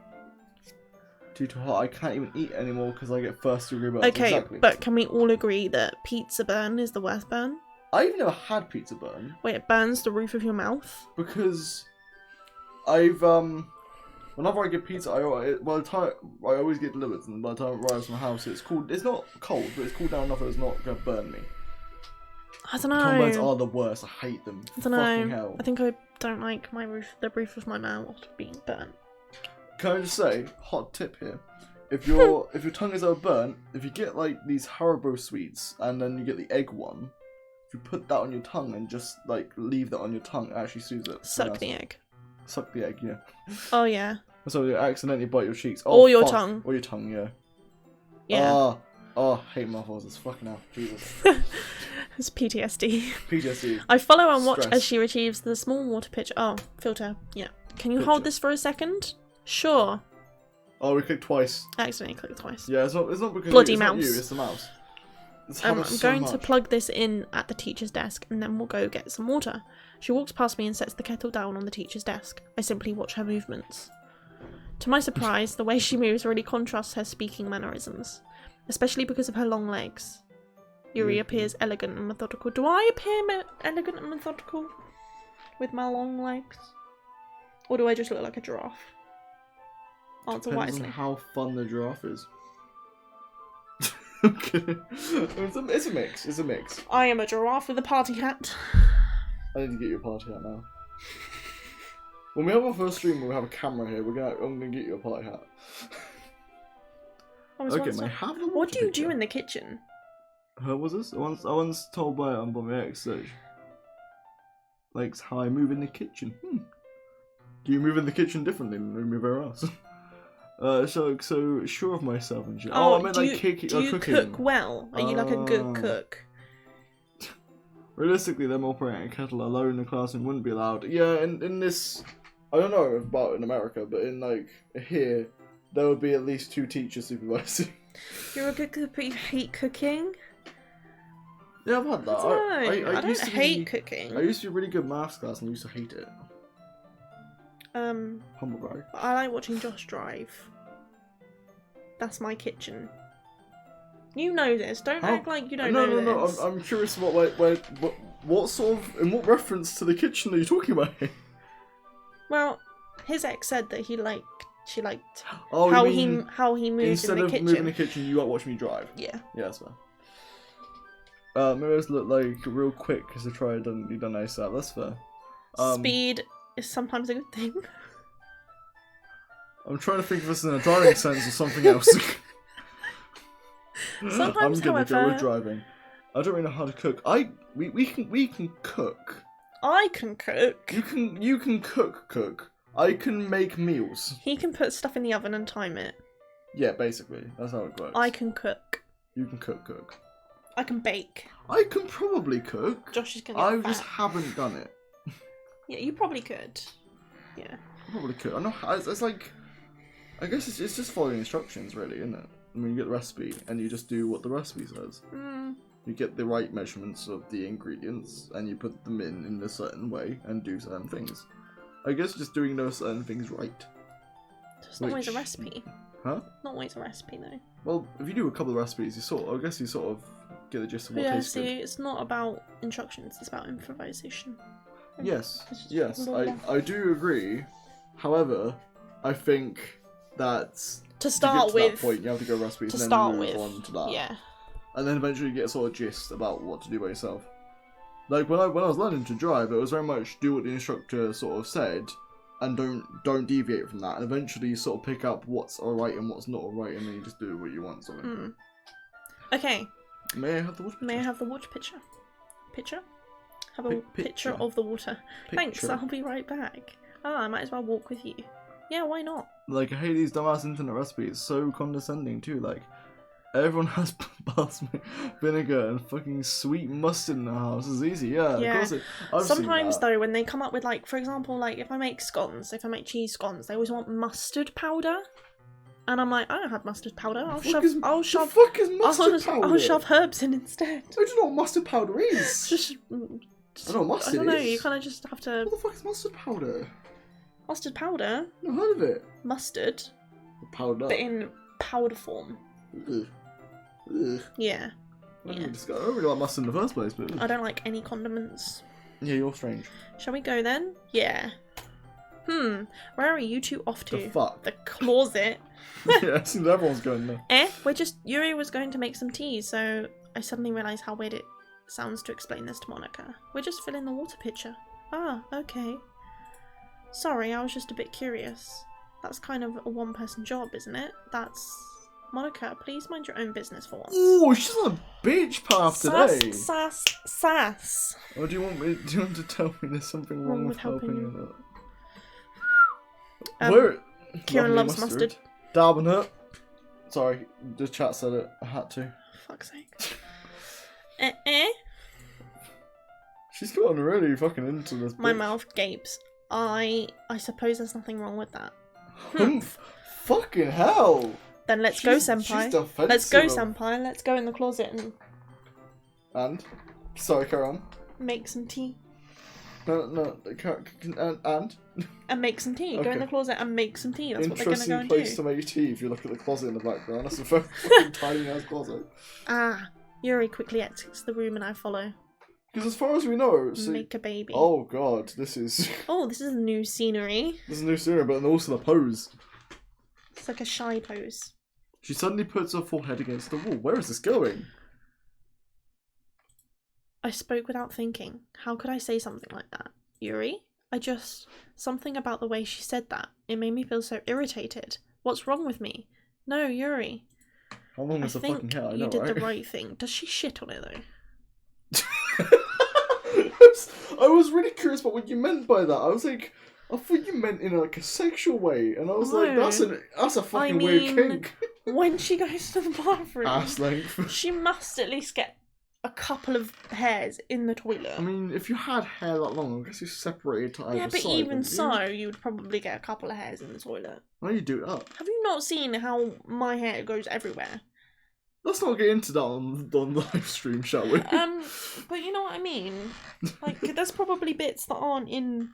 A: Too hot. I can't even eat anymore because I get first degree burns.
B: Okay,
A: Exactly.
B: but can we all agree that pizza burn is the worst burn?
A: I've never had pizza burn
B: Wait, it burns the roof of your mouth?
A: because I've whenever I get pizza, by the time I always get delivered, and by the time it arrives to my house, it's cool. It's not cold, but it's cooled down enough that it's not gonna burn me.
B: I don't
A: Tongue burns
B: know.
A: are the worst. I hate them.
B: I don't
A: Fucking
B: know.
A: hell.
B: I think I don't like the roof of my mouth being burnt.
A: Can I just say, hot tip here? If your tongue is ever burnt, if you get like these Haribo sweets and then you get the egg one, if you put that on your tongue and just like leave that on your tongue, it actually soothes it.
B: Suck the egg.
A: Suck the egg, yeah.
B: Oh yeah.
A: So you accidentally bite your cheeks. Oh,
B: or your
A: fuck.
B: tongue.
A: Or your tongue, yeah.
B: Yeah.
A: Oh, hate mouthfuls. It's fucking hell. Jesus.
B: It's PTSD.
A: PTSD.
B: I follow and watch
A: Stress.
B: as she retrieves the small water pitcher. Oh, filter. Yeah. Can you
A: Pitcher.
B: hold this for a second? Sure.
A: Oh, we clicked twice.
B: I accidentally clicked twice.
A: Yeah, it's not because
B: Bloody
A: it's not
B: mouse.
A: you, it's the mouse. It's
B: I'm
A: happened so
B: going to
A: much.
B: plug this in at the teacher's desk and then we'll go get some water. She walks past me and sets the kettle down on the teacher's desk. I simply watch her movements. To my surprise, the way she moves really contrasts her speaking mannerisms, especially because of her long legs. Yuri appears elegant and methodical. Do I appear elegant and methodical with my long legs? Or do I just look like a giraffe? Answer
A: Depends
B: wisely.
A: on how fun the giraffe is. Okay. It's a mix. It's a mix.
B: I am a giraffe with a party hat.
A: I need to get you a party hat now. When we have our first stream where we have a camera here, I'm gonna get you a party hat. Okay, may I have the
B: What do you do
A: picture?
B: in the kitchen?
A: What was this? I once told by my ex that likes how I move in the kitchen. Do you move in the kitchen differently than you move everywhere else? So sure of myself and shit. I meant like cooking.
B: Do you cook well? Are you like a good cook?
A: Realistically, them operating a kettle alone in the classroom wouldn't be allowed. Yeah, in this, I don't know about in America, but in like here, there would be at least 2 teachers supervising.
B: You're a good cook, but you hate cooking?
A: Yeah, I've had that.
B: I don't
A: used to
B: hate cooking.
A: I used to be a really good maths class and I used to hate it. Humble brag.
B: I like watching Josh drive. That's my kitchen. You know this. Don't act like you don't know this.
A: I'm curious what sort of, in what reference to the kitchen are you talking about here?
B: Well, his ex said that she liked
A: Oh,
B: how
A: you mean
B: he moved in the
A: instead of
B: kitchen.
A: moving in the kitchen, you like watching me drive.
B: Yeah.
A: Yeah, that's fair. Maybe let's look like real quick because I tried and you done ASAP. That's fair.
B: Speed is sometimes a good thing.
A: I'm trying to think of this in a driving sense or something else.
B: Sometimes,
A: I'm gonna go
B: however,
A: with driving. I don't really know how to cook. We can cook.
B: I can cook.
A: You can cook. I can make meals.
B: He can put stuff in the oven and time it.
A: Yeah, basically that's how it works.
B: I can cook.
A: You can cook.
B: I can bake.
A: I can probably cook.
B: Josh is gonna
A: I
B: get
A: just
B: fat.
A: haven't done it.
B: Yeah, you probably could. Yeah.
A: I probably could. I know. It's like, I guess it's just following instructions, really, isn't it? I mean, you get the recipe and you just do what the recipe says. You get the right measurements of the ingredients and you put them in a certain way and do certain things. I guess just doing those certain things right.
B: It's not always a recipe.
A: Huh?
B: Not always a recipe though.
A: Well, if you do a couple of recipes, you sort of get the gist of what tastes
B: see,
A: good.
B: it's not about instructions, it's about improvisation.
A: Yes,
B: It's
A: yes,
B: just
A: I do agree. However, I think that
B: To start
A: to
B: with,
A: that point, you have to go recipes
B: to
A: and then
B: start
A: move
B: with,
A: on to that.
B: yeah.
A: And then eventually you get a sort of gist about what to do by yourself. Like when I was learning to drive, it was very much do what the instructor sort of said, and don't deviate from that. And eventually you sort of pick up what's alright and what's not alright, and then you just do what you want. Sort of.
B: Okay.
A: May I have the water picture?
B: May I have the water pitcher? Picture? Have a picture
A: Picture.
B: of the water. Thanks,
A: Picture.
B: I'll be right back. I might as well walk with you. Yeah, why not?
A: Like, I hate these dumbass internet recipes. So condescending too. Like, everyone has balsamic vinegar and fucking sweet mustard in the house. It's easy, yeah.
B: Yeah.
A: Of course I've seen
B: Sometimes
A: that.
B: though, when they come up with like, for example, like if I make cheese scones, they always want mustard powder, and I'm like, I don't have mustard powder. I'll shove
A: The fuck is mustard powder?
B: I'll shove herbs in instead.
A: I don't know what mustard powder is.
B: Just,
A: I know what mustard
B: I don't know.
A: is.
B: You kind of just have to
A: What the fuck is mustard powder?
B: mustard powder,
A: I've not heard of it.
B: mustard,
A: Powder.
B: but in powder form.
A: Ugh. Ugh.
B: Yeah.
A: I
B: Yeah.
A: don't really like mustard in the first place, but
B: I don't like any condiments.
A: yeah, you're strange.
B: Shall we go then? Yeah. Where are you two off to?
A: The fuck?
B: The closet.
A: Yeah, it seems everyone's going there.
B: Yuri was going to make some tea, so I suddenly realised how weird it sounds to explain this to Monica. We're just filling the water pitcher. Ah, okay. Sorry, I was just a bit curious. That's kind of a one-person job, isn't it? That's... Monica, please mind your own business for once.
A: Ooh, she's on a bitch path today.
B: Sass.
A: Or do you want to tell me there's something wrong with helping you? Where?
B: Kieran loves mustard.
A: Dabbing it. Sorry, the chat said it. I had to.
B: Fuck's sake.
A: She's gotten really fucking into this.
B: My mouth gapes. I suppose there's nothing wrong with that.
A: Fucking hell.
B: Then let's go, senpai. Let's go, senpai. Let's go in the closet and... Sorry, carry on.
A: Make some tea. No,
B: and make some tea. Okay. Go in the closet and make some tea. That's what they're going to go and do.
A: Interesting place to make tea if you look at the closet in the background. That's a fucking tiny ass closet.
B: Yuri quickly exits the room and I follow.
A: Because as far as we know...
B: Make a baby.
A: Oh god, this is...
B: Oh, this is new scenery.
A: This is new scenery, but also the pose.
B: It's like a shy pose.
A: She suddenly puts her forehead against the wall. Where is this going?
B: I spoke without thinking. How could I say something like that? Yuri? Something about the way she said that. It made me feel so irritated. What's wrong with me? No, Yuri.
A: How long is the fucking hair? I know,
B: you did
A: right?
B: the right thing. Does she shit on it though?
A: I was really curious about what you meant by that. I was like, I thought you meant in like a sexual way, and I was like, that's a fucking weird kink.
B: When she goes to the bathroom,
A: ass length,
B: she must at least get a couple of hairs in the toilet.
A: I mean, if you had hair that long, I guess you separated to either side.
B: Yeah, but even so, you would probably get a couple of hairs in the toilet.
A: Why do you do it up?
B: Have you not seen how my hair goes everywhere?
A: Let's not get into that on the live stream, shall we?
B: But you know what I mean? Like, there's probably bits that aren't in...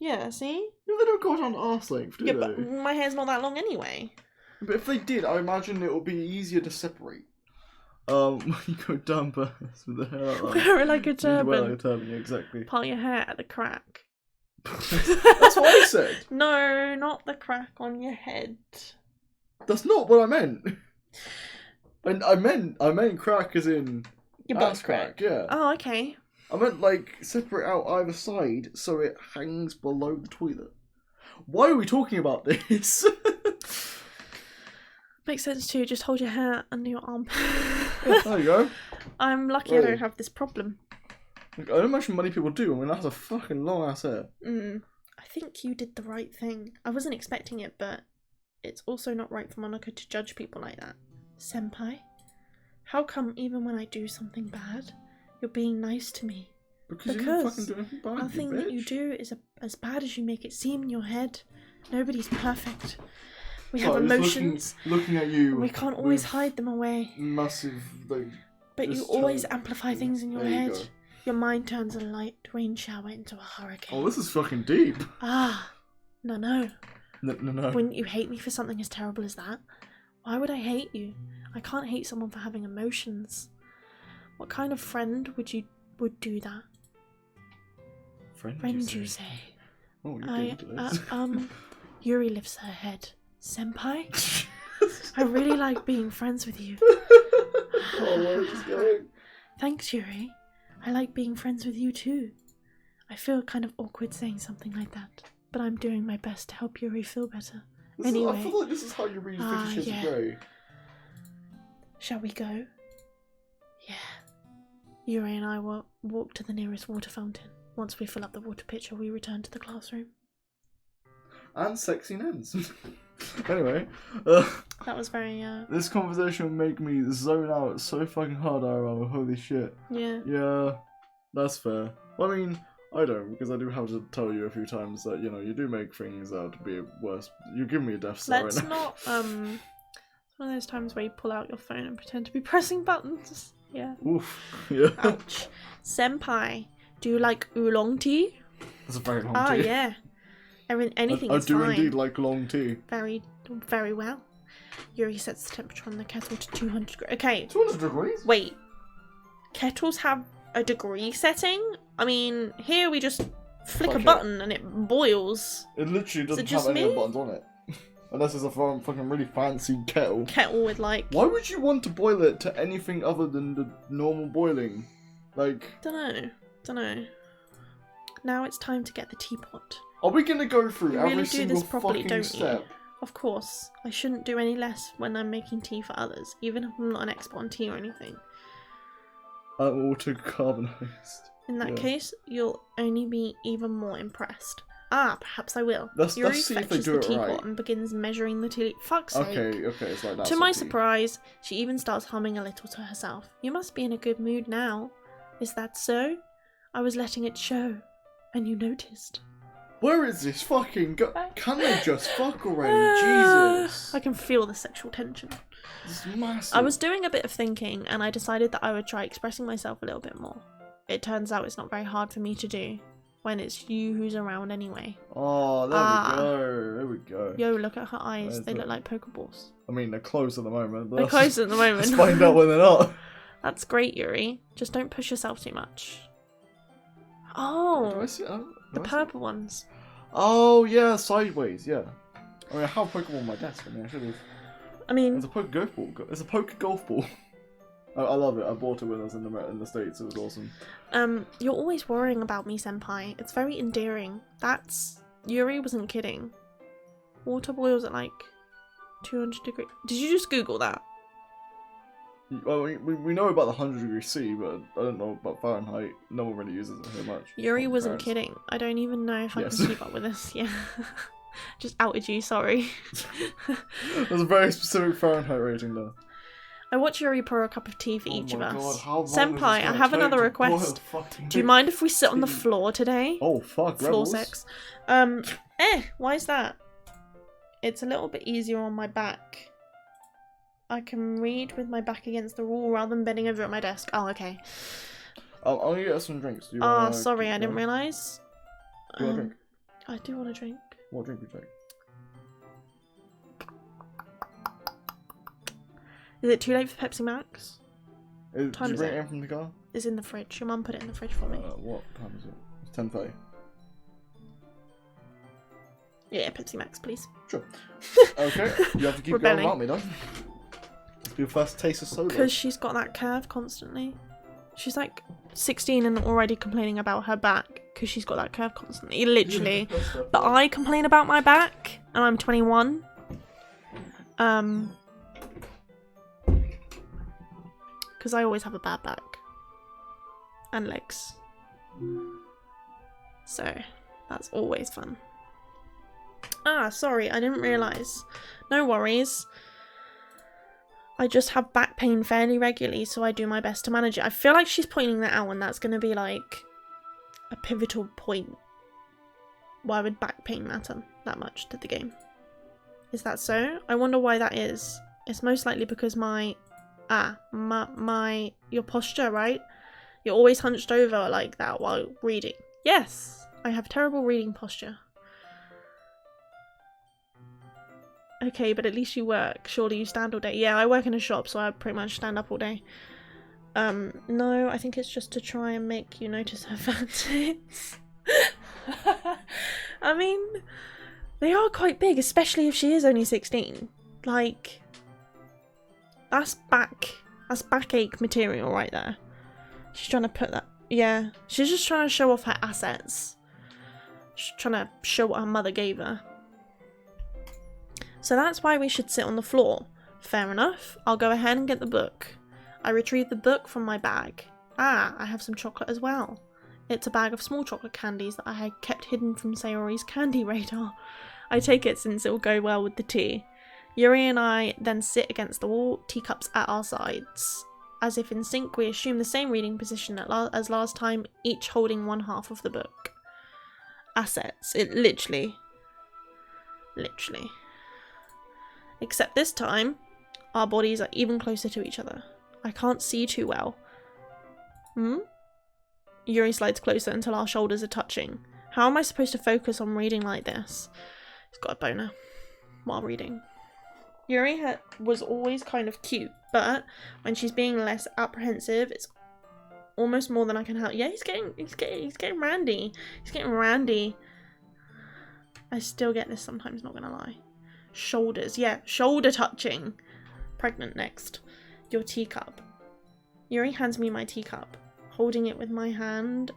B: Yeah, see?
A: No, they don't go down to arse length, do they?
B: But my hair's not that long anyway.
A: But if they did, I imagine it would be easier to separate. You go down bursts with the hair like that.
B: Wear it like a turban.
A: Wear like a turban, yeah, exactly.
B: Part your hair at the crack.
A: That's what I said.
B: No, not the crack on your head.
A: That's not what I meant. And I meant crack as in
B: your butt crack.
A: Yeah.
B: Oh, okay.
A: I meant like separate out either side so it hangs below the toilet. Why are we talking about this?
B: Makes sense too. Just hold your hair under your arm.
A: Yeah, there you go.
B: I'm lucky I don't have this problem.
A: I don't imagine many people do. I mean, that's a fucking long ass hair.
B: I think you did the right thing. I wasn't expecting it, but it's also not right for Monica to judge people like that. Senpai, how come even when I do something bad, you're being nice to me?
A: Because you didn't fucking do anything bad,
B: nothing that you do is as bad as you make it seem in your head. Nobody's perfect. We have emotions.
A: Looking at you.
B: And we can't always hide them away.
A: Massive, like.
B: But you always amplify things in your head. Your mind turns a light rain shower into a hurricane.
A: Oh, this is fucking deep.
B: No.
A: No.
B: Wouldn't you hate me for something as terrible as that? Why would I hate you? I can't hate someone for having emotions. What kind of friend would do that? Friend, you say?
A: Oh, you're good at this.
B: Yuri lifts her head. Senpai? I really like being friends with you.
A: Oh, where's this going?
B: Thanks, Yuri. I like being friends with you too. I feel kind of awkward saying something like that, but I'm doing my best to help Yuri feel better. Anyway.
A: I feel like this is how you read 50 Shades of Grey.
B: Shall we go? Yeah. Yuri and I will walk to the nearest water fountain. Once we fill up the water pitcher, we return to the classroom.
A: And sexy ends. Anyway.
B: That was very,
A: This conversation will make me zone out so fucking hard, I remember. Holy shit.
B: Yeah.
A: Yeah. That's fair. Well, I mean, I don't, because I do have to tell you a few times that, you know, you do make things out to be worse. You give me a death stare
B: Let's
A: right now.
B: not, it's one of those times where you pull out your phone and pretend to be pressing buttons. Yeah.
A: Oof. Yeah.
B: Ouch. Senpai, do you like oolong tea?
A: That's a very long tea.
B: Yeah. Anything is
A: I do
B: fine.
A: indeed like long tea.
B: Very, very well. Yuri sets the temperature on the kettle to 200 degrees. Okay.
A: 200 degrees?
B: Wait. Kettles have a degree setting? I mean, here we just flick a button and it boils.
A: It literally doesn't have any buttons on it. Unless it's a fucking really fancy kettle.
B: Kettle with like...
A: Why would you want to boil it to anything other than the normal boiling? Like...
B: Dunno. now it's time to get the teapot.
A: Are we gonna go through
B: You
A: every
B: really do
A: single
B: this properly,
A: fucking
B: don't
A: step?
B: you? Of course. I shouldn't do any less when I'm making tea for others, even if I'm not an expert on tea or anything.
A: I'm auto-carbonized.
B: In that
A: Yeah.
B: case, you'll only be even more impressed. Ah, perhaps I will.
A: Let's
B: Yuri
A: see if they
B: fetches
A: do
B: the
A: it
B: teapot
A: right.
B: and begins measuring the tea. Fuck's sake.
A: Okay, it's like that.
B: To my surprise, she even starts humming a little to herself. You must be in a good mood now. Is that so? I was letting it show, and you noticed.
A: Where is this fucking go? Can they just fuck already? Jesus.
B: I can feel the sexual tension.
A: This is massive.
B: I was doing a bit of thinking, and I decided that I would try expressing myself a little bit more. It turns out it's not very hard for me to do, when it's you who's around anyway.
A: Oh, there we go. There we go.
B: Yo, look at her eyes.
A: Where's
B: They
A: the-
B: look like Pokeballs.
A: I mean, they're closed at the moment. But
B: They're closed at the moment.
A: Let's find out when they're not.
B: That's great, Yuri. Just don't push yourself too much.
A: Do I
B: Oh,
A: see?
B: the purple ones.
A: Oh yeah, sideways. Yeah. I mean, I have a Pokemon on my desk. I mean, I should have.
B: I mean,
A: There's a poke golf ball. There's a poke golf ball. I love it. I bought it when I was in the States. It was awesome.
B: you're always worrying about me, senpai. It's very endearing. Yuri wasn't kidding. Water boils at like 200 degrees. Did you just Google that?
A: Well, we know about the 100 C, but I don't know about Fahrenheit. No one really uses it here much.
B: Yuri wasn't
A: Parents.
B: kidding. I don't even know if I
A: Yes.
B: can keep up with this. Yeah. Just outed you, sorry.
A: There's a very specific Fahrenheit rating there.
B: I watch Yuri pour a cup of tea for each of
A: my
B: us.
A: God, how long is
B: Senpai,
A: this
B: I
A: gonna
B: have
A: take
B: another
A: to
B: request.
A: boil fucking
B: Do you mind if we sit on the
A: tea?
B: floor today?
A: Oh fuck,
B: Floor
A: rebels.
B: sex. Why is that? It's a little bit easier on my back. I can read with my back against the wall rather than bending over at my desk. Oh, okay.
A: I'm gonna get us some drinks. Do you
B: Ah,
A: wanna
B: sorry,
A: keep
B: I didn't
A: going?
B: realise.
A: Do you want a drink?
B: I do want a drink.
A: What drink would you like?
B: Is it too late for Pepsi Max?
A: Did
B: time
A: you
B: is
A: bring
B: it?
A: it in from the car?
B: It's in the fridge. Your mum put it in the fridge for me.
A: What time is it? It's 10:30.
B: Yeah, Pepsi Max, please.
A: Sure. Okay, you have to keep
B: Rebelling.
A: going without me, though. Let's be your first taste of soda.
B: Because she's got that curve constantly. She's like 16 and already complaining about her back because she's got that curve constantly. Literally. But I complain about my back and I'm 21. Because I always have a bad back. And legs. So, that's always fun. Ah, sorry, I didn't realise. No worries. I just have back pain fairly regularly, so I do my best to manage it. I feel like she's pointing that out, and that's going to be like a pivotal point. Why would back pain matter that much to the game? Is that so? I wonder why that is. It's most likely because your posture, right? You're always hunched over like that while reading. Yes, I have terrible reading posture. Okay, but at least you work. Surely you stand all day. Yeah, I work in a shop, so I pretty much stand up all day. No, I think it's just to try and make you notice her fat tits. I mean, they are quite big, especially if she is only 16. Like, that's backache material right there. She's trying to put that. Yeah, she's just trying to show off her assets. She's trying to show what her mother gave her. So that's why we should sit on the floor. Fair enough. I'll go ahead and get the book. I retrieve the book from my bag. Ah, I have some chocolate as well. It's a bag of small chocolate candies that I had kept hidden from Sayori's candy radar. I take it since it will go well with the tea. Yuri and I then sit against the wall, teacups at our sides. As if in sync, we assume the same reading position as last time, each holding one half of the book. Assets. It literally. Except this time, our bodies are even closer to each other. I can't see too well. Yuri slides closer until our shoulders are touching. How am I supposed to focus on reading like this? He's got a boner while reading. Yuri was always kind of cute, but when she's being less apprehensive, it's almost more than I can help. Yeah, he's getting randy. He's getting randy. I still get this sometimes, not gonna lie. Shoulders, yeah, shoulder touching. Pregnant next. Your teacup. Yuri hands me my teacup. Holding it with my hand.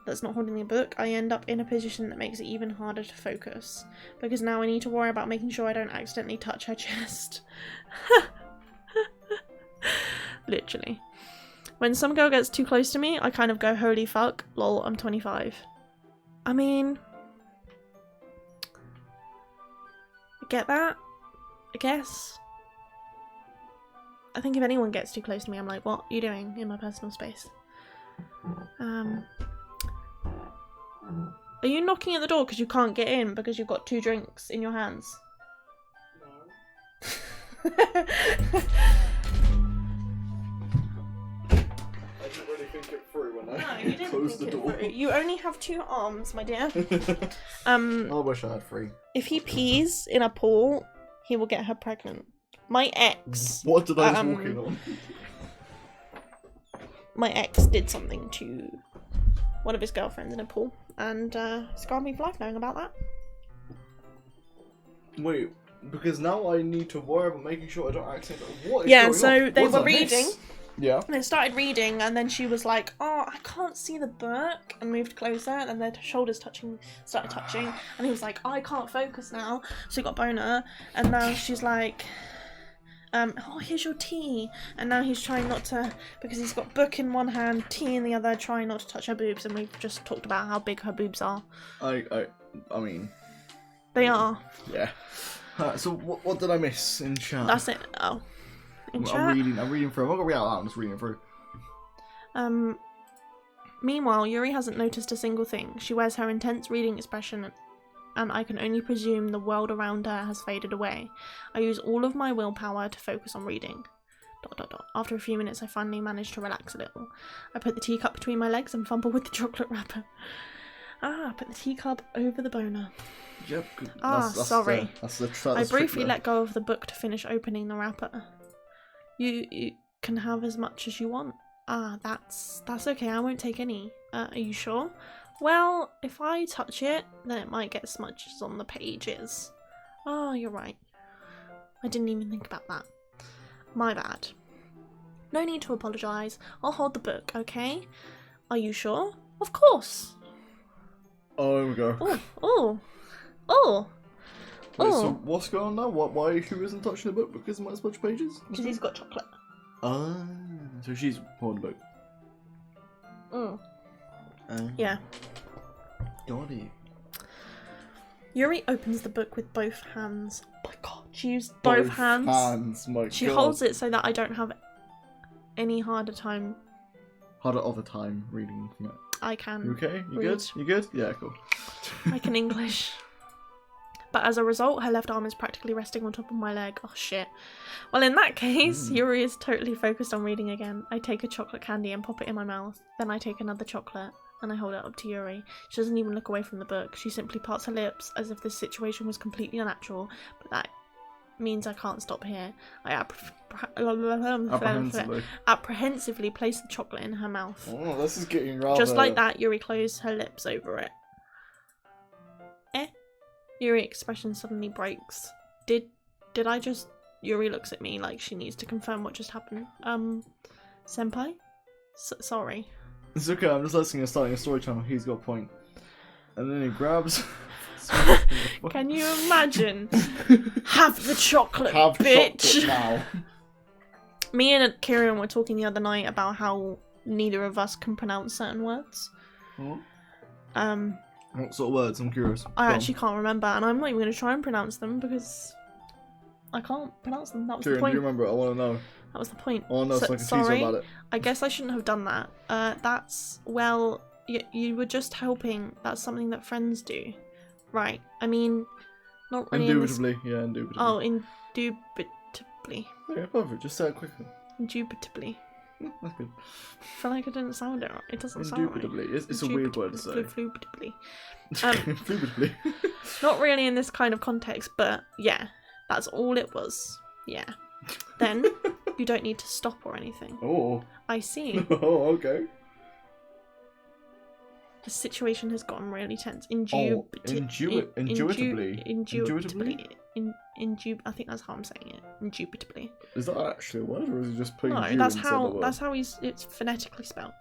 B: that's not holding the book, I end up in a position that makes it even harder to focus. Because now I need to worry about making sure I don't accidentally touch her chest. Literally. When some girl gets too close to me, I kind of go, holy fuck, lol, I'm 25. I mean... I get that, I guess. I think if anyone gets too close to me, I'm like, what are you doing in my personal space? Are you knocking at the door because you can't get in because you've got 2 drinks in your hands?
A: No. I didn't really think it through when I closed the door.
B: You only have 2 arms, my dear.
A: I wish I had 3.
B: If he pees in a pool, he will get her pregnant. My ex...
A: What did I just walk in on?
B: My ex did something to one of his girlfriends in a pool, and scarred me for life knowing about that.
A: Wait, because now I need to worry about making sure I don't accidentally... What is
B: Yeah,
A: going
B: so
A: on?
B: they were reading.
A: Yeah.
B: They started reading, and then she was like, oh, I can't see the book, and moved closer, and then their shoulders started touching, and he was like, I can't focus now, so he got boner, and now she's like, oh, here's your tea, and now he's trying not to, because he's got book in one hand, tea in the other, trying not to touch her boobs, and we've just talked about how big her boobs are.
A: I mean...
B: They are.
A: Yeah. So what did I miss in chat?
B: That's it. Oh. In chat?
A: I'm reading through. I'm not gonna read out loud, I'm just reading through.
B: Meanwhile, Yuri hasn't noticed a single thing. She wears her intense reading expression, and I can only presume the world around her has faded away. I use all of my willpower to focus on reading. ... After a few minutes, I finally manage to relax a little. I put the teacup between my legs and fumble with the chocolate wrapper. I put the teacup over the boner.
A: Yep.
B: Sorry. I briefly
A: let
B: let go of the book to finish opening the wrapper. You can have as much as you want. That's okay, I won't take any. Are you sure? Well, if I touch it, then it might get smudges on the pages. Oh, you're right. I didn't even think about that. My bad. No need to apologise. I'll hold the book, okay? Are you sure? Of course.
A: Oh, here we go. Wait, so what's going on now? Why who isn't touching the book because it might smudge pages?
B: Because he's got chocolate.
A: So she's holding the book.
B: Yeah.
A: Got it.
B: Yuri opens the book with both hands. Oh my god, she used both hands.
A: My
B: she
A: god.
B: holds it so that I don't have any harder of a time
A: reading from it.
B: I can.
A: You okay? You
B: read.
A: good? You good? Yeah, cool.
B: I can English. But as a result, her left arm is practically resting on top of my leg. Oh shit. Well, in that case, Yuri is totally focused on reading again. I take a chocolate candy and pop it in my mouth. Then I take another chocolate and I hold it up to Yuri. She doesn't even look away from the book. She simply parts her lips as if this situation was completely unnatural. But that means I can't stop here. I apprehensively place the chocolate in her mouth.
A: Oh, this is getting rather...
B: Just like that, Yuri closed her lips over it. Yuri expression suddenly breaks. Did I just... Yuri looks at me like she needs to confirm what just happened. Senpai? Sorry.
A: It's okay, I'm just listening and starting a story channel. He's got a point. And then he grabs...
B: Can you imagine? Have the chocolate,
A: Have
B: bitch!
A: Chocolate now.
B: Me and Kieran were talking the other night about how neither of us can pronounce certain words.
A: What sort of words? I'm curious.
B: I actually can't remember, and I'm not even going to try and pronounce them because I can't pronounce them. That was
A: Kieran,
B: the point.
A: do you remember it? I want to know.
B: That was the point.
A: I want to know so I can tease you about it.
B: I guess I shouldn't have done that. Well, you were just helping. That's something that friends do. Right. I mean, not really.
A: Indubitably. Yeah, indubitably.
B: Oh, indubitably.
A: Yeah, perfect. Just say it quickly.
B: Indubitably.
A: That's good.
B: I feel like I didn't sound it right. It doesn't sound right.
A: Indubitably. It's a weird word to say.
B: Indubitably.
A: Indubitably.
B: Not really in this kind of context, but yeah, that's all it was. Yeah. Then you don't need to stop or anything.
A: Oh.
B: I see.
A: Oh, okay.
B: The situation has gotten really tense.
A: Intuitively.
B: I think that's how I'm saying it. Indubitably.
A: Is that actually a word, or is it just plain?
B: No, that's how it's phonetically spelled.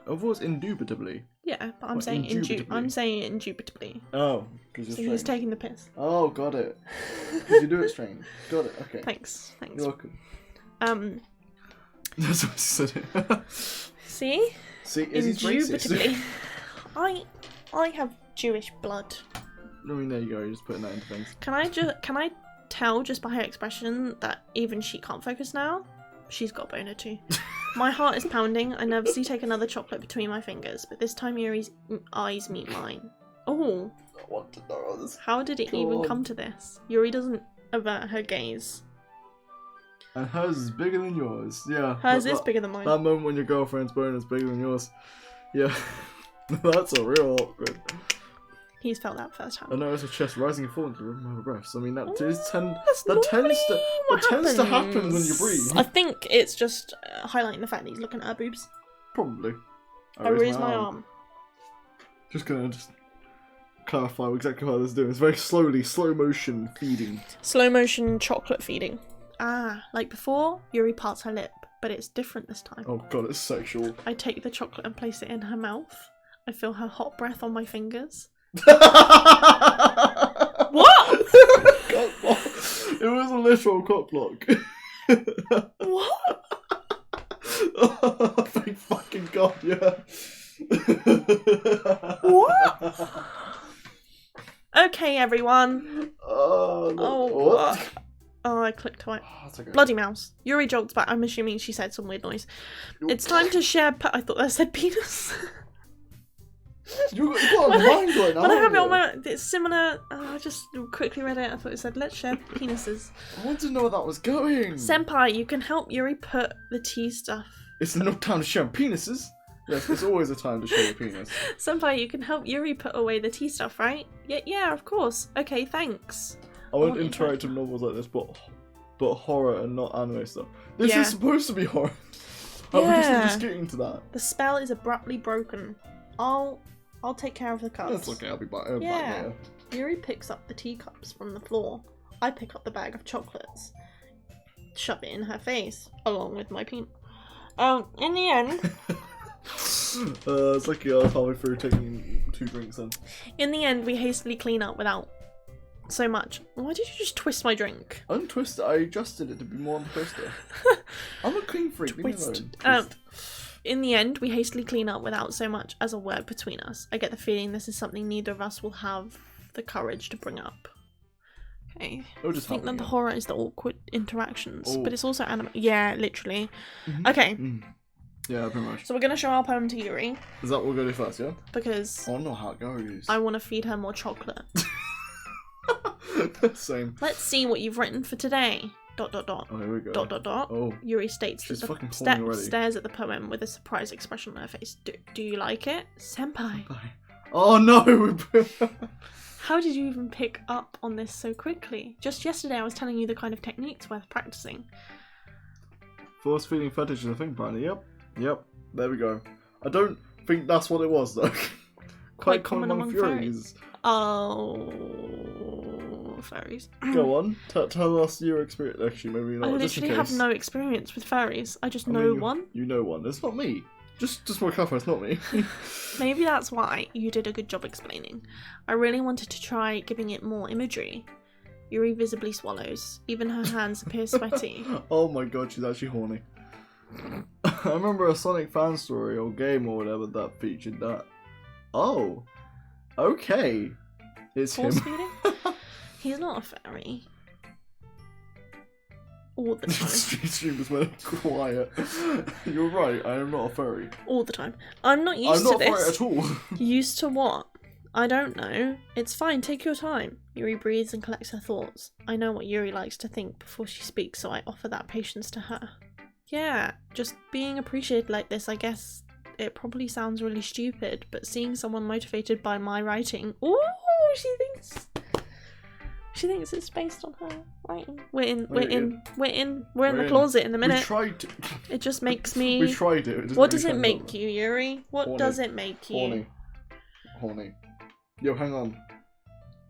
A: Of course, indubitably.
B: Yeah, but I'm
A: What,
B: saying
A: indubitably?
B: I'm saying indubitably.
A: Oh, because you're
B: So
A: strange.
B: he's taking the piss.
A: Oh, got it. Because you do it strange. Got it. Okay.
B: Thanks.
A: You're welcome.
B: That's
A: what he said.
B: See?
A: See, is he racist?
B: I have Jewish blood.
A: I mean, there you go. You're just putting that into things.
B: Can I tell just by her expression that even she can't focus now? She's got a boner too. My heart is pounding. I nervously take another chocolate between my fingers, but this time Yuri's eyes meet mine. Oh.
A: I want to know this.
B: How did it even come to this? Yuri doesn't avert her gaze.
A: And hers is bigger than yours. Yeah.
B: Hers is bigger than mine.
A: That moment when your girlfriend's boner is bigger than yours. Yeah. That's a real awkward.
B: He's felt that firsthand.
A: I notice her chest rising and falling to the rhythm of her breaths. I mean, that tends to happen when you breathe.
B: I think it's just highlighting the fact that he's looking at her boobs.
A: Probably.
B: I raise my arm.
A: Just gonna clarify exactly how this is doing. It's very slowly, slow motion feeding.
B: Slow motion chocolate feeding. Ah, like before, Yuri parts her lip, but it's different this time.
A: Oh god, it's sexual.
B: I take the chocolate and place it in her mouth. I feel her hot breath on my fingers.
A: What? It was a literal cock block.
B: What?
A: Oh, thank fucking god, yeah.
B: What? Okay, everyone.
A: Oh,
B: what? Oh, I clicked twice.
A: Oh, that's okay.
B: Bloody mouse. Yuri jolts back. I'm assuming she said some weird noise. It's time to share. I thought that said penis.
A: You got it on your mind right now.
B: But I have it on my. It's similar. I just quickly read it. I thought it said, "Let's share penises."
A: I want to know where that was going.
B: Senpai, you can help Yuri put the tea stuff.
A: It's no time to share penises. Yes, there's always a time to share a penis.
B: Senpai, you can help Yuri put away the tea stuff, right? Yeah, of course. Okay, thanks.
A: I want interactive novels like this, but horror and not anime stuff. This is supposed to be horror. I was just getting to that.
B: The spell is abruptly broken. I'll take care of the cups.
A: That's okay, I'll be back later.
B: Yuri picks up the teacups from the floor. I pick up the bag of chocolates. Shove it in her face, along with my peanut. In the end...
A: it's like you're halfway through taking 2 drinks in.
B: In the end, we hastily clean up without so much. Why did you just twist my drink?
A: Untwist it, I adjusted it to be more on the twister. I'm a clean freak, leave me alone.
B: In the end, we hastily clean up without so much as a word between us. I get the feeling this is something neither of us will have the courage to bring up. Okay. I think that the horror is the awkward interactions, but it's also anime. Yeah, literally. Mm-hmm. Okay.
A: Yeah, pretty much.
B: So we're gonna show our poem to Yuri.
A: Is that what we're gonna do first, yeah?
B: Because
A: I don't know how it goes.
B: I want to feed her more chocolate.
A: Same.
B: Let's see what you've written for today. ...
A: Oh, here we go. ...
B: Oh. Yuri states
A: She's
B: that
A: fucking
B: stares at the poem with a surprised expression on her face. Do you like it? Senpai.
A: Oh no!
B: How did you even pick up on this so quickly? Just yesterday I was telling you the kind of techniques worth practicing.
A: Force feeding fetish is a thing, apparently. Yep. There we go. I don't think that's what it was, though. Quite common among fairies.
B: Oh, fairies.
A: Go on. Tell us your experience. Actually, maybe not.
B: I literally have no experience with fairies. I just know one.
A: You know one. It's not me. Just more clarify, it's not me.
B: Maybe that's why you did a good job explaining. I really wanted to try giving it more imagery. Yuri visibly swallows. Even her hands appear sweaty.
A: Oh my god, she's actually horny. I remember a Sonic fan story or game or whatever that featured that. Oh. Okay. It's
B: Force
A: him.
B: feeding? He's not a fairy. All the time.
A: Streamers went quiet. You're right, I am not a furry.
B: All the time. I'm not used to this.
A: I'm not a furry at all.
B: Used to what? I don't know. It's fine, take your time. Yuri breathes and collects her thoughts. I know what Yuri likes to think before she speaks, so I offer that patience to her. Yeah, just being appreciated like this, I guess it probably sounds really stupid, but seeing someone motivated by my writing... Ooh, she thinks it's based on her writing. We're in the closet in a minute.
A: We tried to.
B: It just makes me...
A: We tried it.
B: What does it make you, Yuri? What does it make you?
A: Horny. Yo, hang on.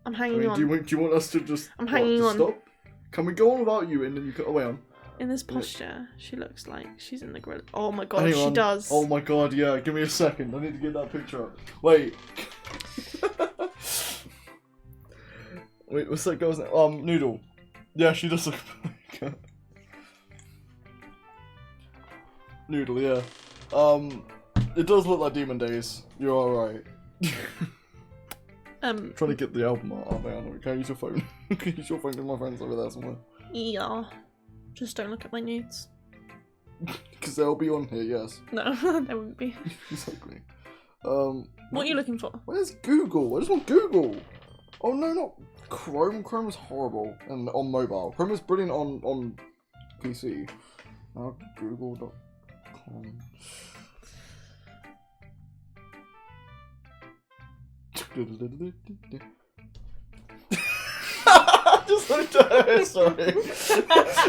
B: I'm hanging on.
A: Do you want us to just...
B: I'm hanging on.
A: Stop? Can we go on without you and then you cut away on?
B: In this posture, she looks like she's in the gorilla. Oh my god,
A: Hang
B: she
A: on.
B: does.
A: Oh my god, yeah. Give me a second. I need to get that picture up. Wait. Wait, what's that girl's name? Noodle. Yeah, she does look like her. Noodle, yeah. It does look like Demon Days. You're alright. Trying to get the album art up there. Can I use your phone? Can you use your phone to my friends over there somewhere?
B: Yeah. Just don't look at my nudes.
A: Because they'll be on here, yes.
B: No, they won't be.
A: Exactly.
B: What are you looking for?
A: Where's Google? I just want Google. Oh no, not Chrome. Chrome is horrible and on mobile. Chrome is brilliant on PC. Now Google.com. Just looked at her, sorry.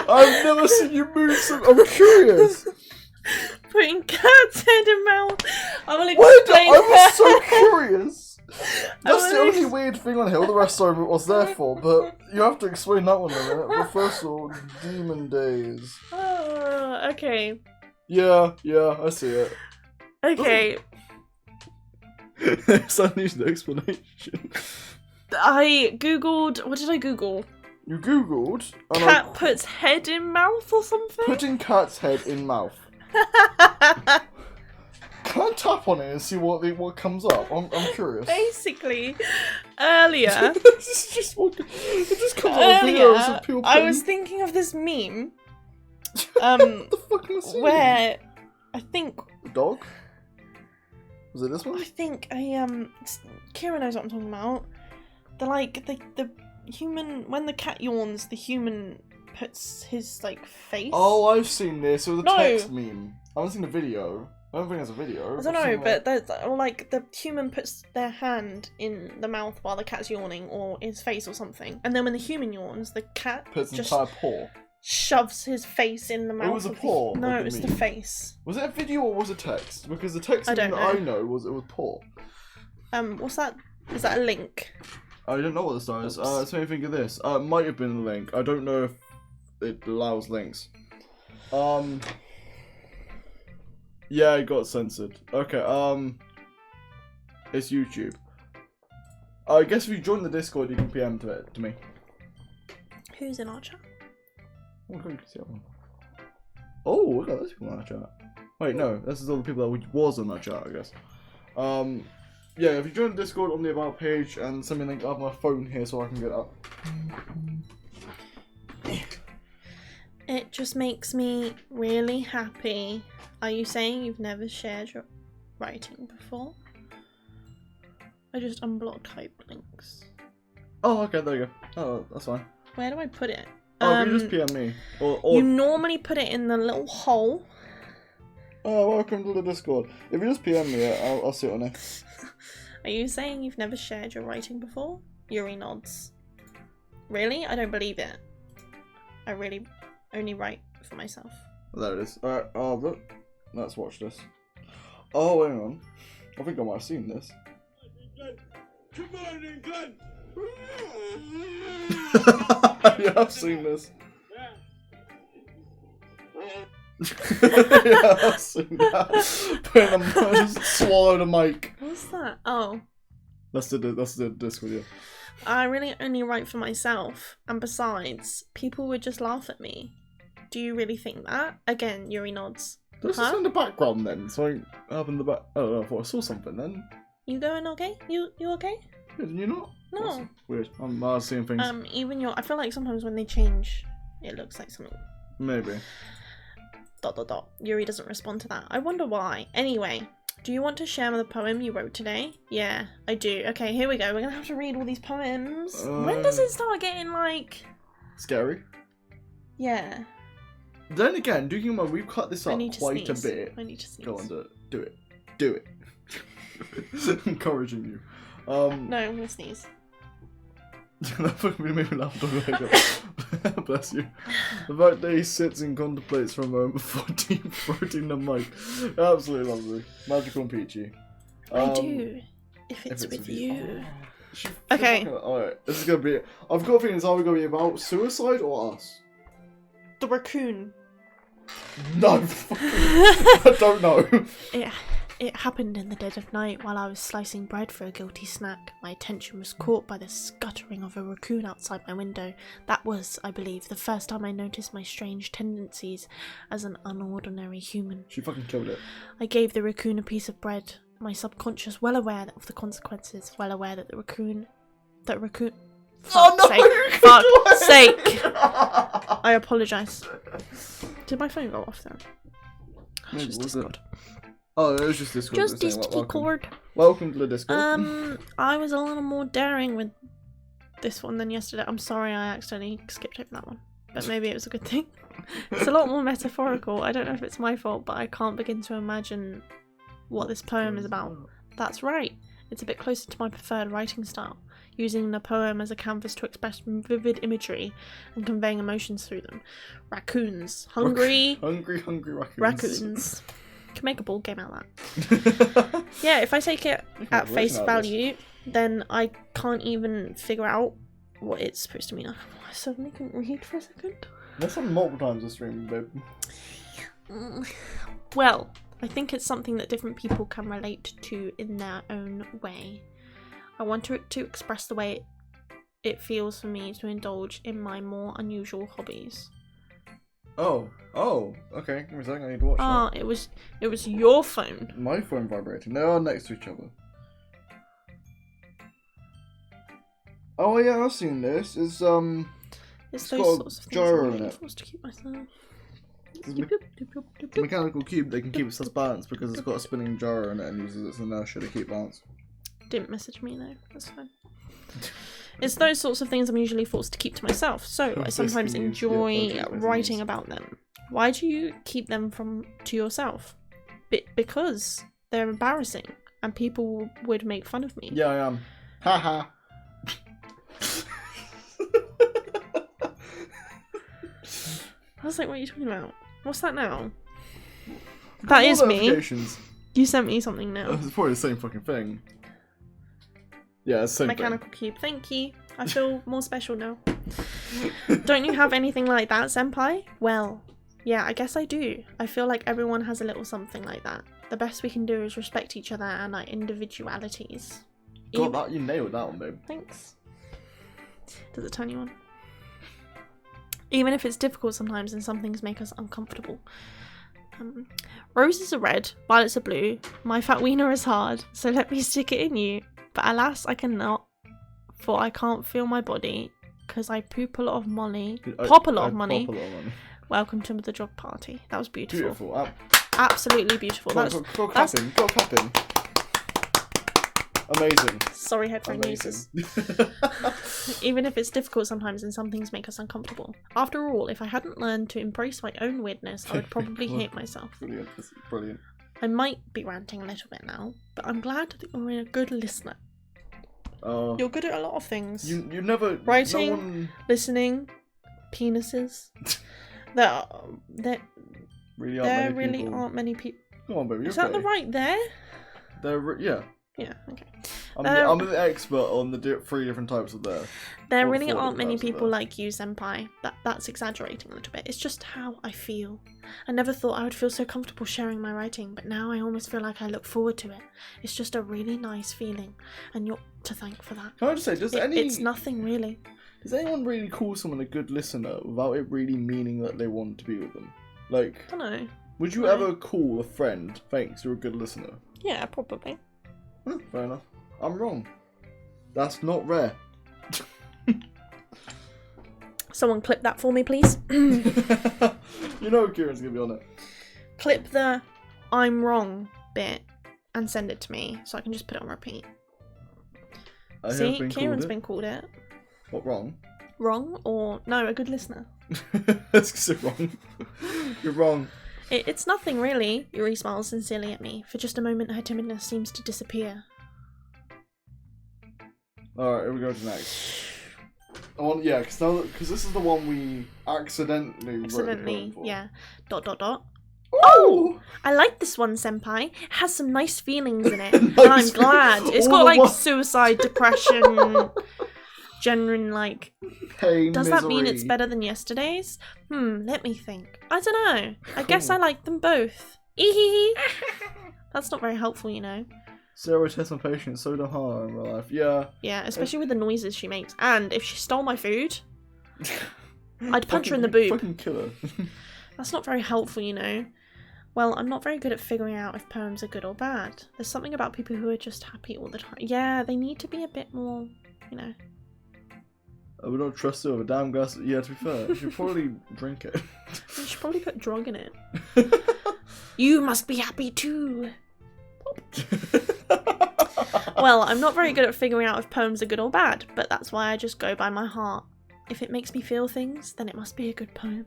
A: I've never seen you move so. I'm curious.
B: Putting cat's head in mouth. I will
A: Wait,
B: explain.
A: I was so curious. That's
B: I
A: the
B: will
A: only weird thing on here. All the rest of it was there for, but you have to explain that one a minute. But first of all, Demon Days.
B: Oh, okay.
A: Yeah, I see it.
B: Okay.
A: So I need an explanation.
B: I googled. What did I Google?
A: You googled and
B: Cat puts head in mouth or something?
A: putting cat's head in mouth. Can I tap on it and see what comes up? I'm curious.
B: Basically, earlier.
A: This is just what it just comes up with videos of people
B: I
A: playing.
B: was thinking of this meme.
A: What the fuck am I seeing?
B: Where I think
A: The dog? Was it this one?
B: I think Kira knows what I'm talking about. The human, when the cat yawns, the human puts his like face.
A: Oh, I've seen this. It was a
B: No.
A: text meme. I haven't seen the video. I don't think it's a video.
B: I don't know, but there's like the human puts their hand in the mouth while the cat's yawning, or his face or something, and then when the human yawns, the cat
A: puts an
B: just
A: entire paw.
B: shoves his face in the mouth.
A: was a
B: of the-
A: paw
B: No,
A: of
B: it
A: the
B: was the
A: meme.
B: face.
A: Was it a video or was it text? Because the text
B: I
A: meme
B: don't
A: that I
B: know.
A: know was paw.
B: What's that? Is that a link?
A: I don't know what this does.
B: Oops.
A: It's made me think of this. It might have been a link. I don't know if it allows links. Yeah, it got censored. Okay, it's YouTube. I guess if you join the Discord, you can PM to me.
B: Who's in our chat?
A: Oh, God, you can see that one. Oh, look at this people in our chat. Wait, no, this is all the people that was in our chat, I guess. Yeah, if you join the Discord on the About page and send me a link, I have my phone here so I can get up.
B: It just makes me really happy. Are you saying you've never shared your writing before? I just unblocked hyperlinks.
A: Oh, okay, there you go. Oh, that's fine.
B: Where do I put it?
A: Oh, you just PM me. Or
B: You normally put it in the little hole.
A: Oh, welcome to the Discord. If you just PM me, I'll sit on it.
B: Are you saying you've never shared your writing before? Yuri nods. Really? I don't believe it. I really only write for myself.
A: There it is. Alright, look. Let's watch this. Oh, hang on. I think I might have seen this.
C: Good morning, Glenn.
A: Yeah, I've seen this. Yeah, I've seen that. Putting just swallowed a mic.
B: What's that? Oh.
A: That's the Discord, yeah.
B: I really only write for myself. And besides, people would just laugh at me. Do you really think that? Again, Yuri nods.
A: There's
B: Huh?
A: this in the background then, so I up in the back. I don't know, I thought I saw something then.
B: You going okay? You okay?
A: Yeah, did you not?
B: No.
A: That's weird. I'm seeing things.
B: Even I feel like sometimes when they change, it looks like something.
A: Maybe. ...
B: Yuri doesn't respond to that. I wonder why. Anyway, do you want to share the poem you wrote today? Yeah, I do. Okay, here we go. We're gonna have to read all these poems. When does it start getting like...
A: Scary.
B: Yeah.
A: Then again, do you remember we've cut this
B: I
A: up
B: need to
A: quite
B: sneeze.
A: a bit.
B: I need to sneeze.
A: Go on, do it. Do it. Encouraging you.
B: No, I'm gonna sneeze.
A: That fucking made me laugh. Bless you. The fact that he sits and contemplates for a moment before deep throating the mic. Absolutely lovely. Magical and peachy.
B: I do. If it's with you.
A: Okay. Alright, this is gonna be. I've got a feeling it's either gonna be about suicide or us.
B: The raccoon.
A: No, I don't know.
B: It happened in the dead of night while I was slicing bread for a guilty snack. My attention was caught by the scuttering of a raccoon outside my window. That was, I believe, the first time I noticed my strange tendencies as an unordinary human.
A: She fucking killed it.
B: I gave the raccoon a piece of bread, my subconscious well aware of the consequences, well aware that raccoon... Fuck's sake! I apologise. Did my phone go off then?
A: Maybe,
B: It's just
A: was it?
B: Discord.
A: Oh, it was just Discord.
B: Just
A: saying,
B: Discord.
A: Welcome to the Discord.
B: I was a little more daring with this one than yesterday. I'm sorry I accidentally skipped over that one. But maybe it was a good thing. It's a lot more metaphorical. I don't know if it's my fault, but I can't begin to imagine what this poem is about. That's right. It's a bit closer to my preferred writing style, using the poem as a canvas to express vivid imagery and conveying emotions through them. Raccoons. Hungry.
A: Hungry raccoons.
B: Raccoons. Can make a ball game out of that. Yeah, if I take it at face value, then I can't even figure out what it's supposed to mean. I suddenly couldn't read for a second.
A: That's happened multiple times this stream, babe.
B: Well, I think it's something that different people can relate to in their own way. I want it to express the way it feels for me to indulge in my more unusual hobbies.
A: Oh, okay. Give me a second, I need to watch that.
B: It was your phone.
A: My phone vibrating. They are next to each other. Oh yeah, I've seen this. It's
B: those
A: got a
B: sorts of things
A: gyro
B: I'm
A: in
B: really
A: it.
B: forced to keep myself.
A: It's a mechanical cube that can keep itself balanced because it's got a spinning gyro in it and uses its inertia to keep balance.
B: Didn't message me though, that's fine. It's those sorts of things I'm usually forced to keep to myself, so I sometimes enjoy writing about them. Why do you keep them to yourself? Because they're embarrassing and people would make fun of me.
A: Yeah, I am. Haha.
B: I was like, what are you talking about? What's that now? That is me. You sent me something now.
A: It's probably the same fucking thing. Yeah, it's the same
B: Mechanical cube. Thank you. I feel more special now. Don't you have anything like that, senpai? Well, yeah, I guess I do. I feel like everyone has a little something like that. The best we can do is respect each other and our individualities.
A: God, that, you nailed that one, babe.
B: Thanks. Does it turn you on? Even if it's difficult sometimes and some things make us uncomfortable. Roses are red, violets are blue. My fat wiener is hard, so let me stick it in you. But alas, I cannot, for I can't feel my body, because I poop a lot of money. Pop a lot of money. Welcome to the drug party. That was beautiful.
A: Beautiful.
B: Absolutely beautiful.
A: Go clapping. Amazing.
B: Sorry, headphone users. Even if it's difficult sometimes and some things make us uncomfortable. After all, if I hadn't learned to embrace my own weirdness, I would probably hate myself.
A: Brilliant. This is brilliant.
B: I might be ranting a little bit now, but I'm glad that you're a good listener. You're good at a lot of things.
A: You never...
B: Writing, listening, penises. There really aren't many people.
A: Come on, baby.
B: Is that the right there?
A: Yeah.
B: Yeah, okay.
A: I'm an expert on the 3 different types of there.
B: There really aren't many people like you, senpai. That's exaggerating a little bit. It's just how I feel. I never thought I would feel so comfortable sharing my writing, but now I almost feel like I look forward to it. It's just a really nice feeling, and you're to thank for that.
A: Can I just say,
B: it's nothing really.
A: Does anyone really call someone a good listener without it really meaning that they want to be with them? Like,
B: I don't know.
A: Would you ever call a friend, thanks, you're a good listener?
B: Yeah, probably.
A: Fair enough. I'm wrong. That's not rare.
B: Someone clip that for me, please.
A: You know Kieran's gonna be on it.
B: Clip the I'm wrong bit and send it to me so I can just put it on repeat. See, Kieran's been called it.
A: What, wrong?
B: Wrong or no, a good listener.
A: That's so wrong. You're wrong.
B: It's nothing really. Yuri smiles sincerely at me. For just a moment her timidness seems to disappear.
A: Alright, here we go to next. Because this is the one we accidentally wrote.
B: Yeah. ...
A: Oh!
B: I like this one, senpai. It has some nice feelings in it. And I'm glad. It's got like suicide, depression, genuine, like,
A: Pain,
B: does that mean it's
A: misery.
B: better than yesterday's? Let me think. I don't know. I guess I like them both. That's not very helpful, you know.
A: Sarah tests my patience so damn hard in real life. Yeah.
B: Yeah, especially with the noises she makes. And if she stole my food, I'd punch her in the boob.
A: Fucking kill her.
B: That's not very helpful, you know. Well, I'm not very good at figuring out if poems are good or bad. There's something about people who are just happy all the time. Yeah, they need to be a bit more, you know.
A: I would not trust her with a damn glass. Yeah, to be fair, you should probably drink it.
B: You should probably put drug in it. You must be happy too. Well, I'm not very good at figuring out if poems are good or bad, but that's why I just go by my heart. If it makes me feel things, then it must be a good poem.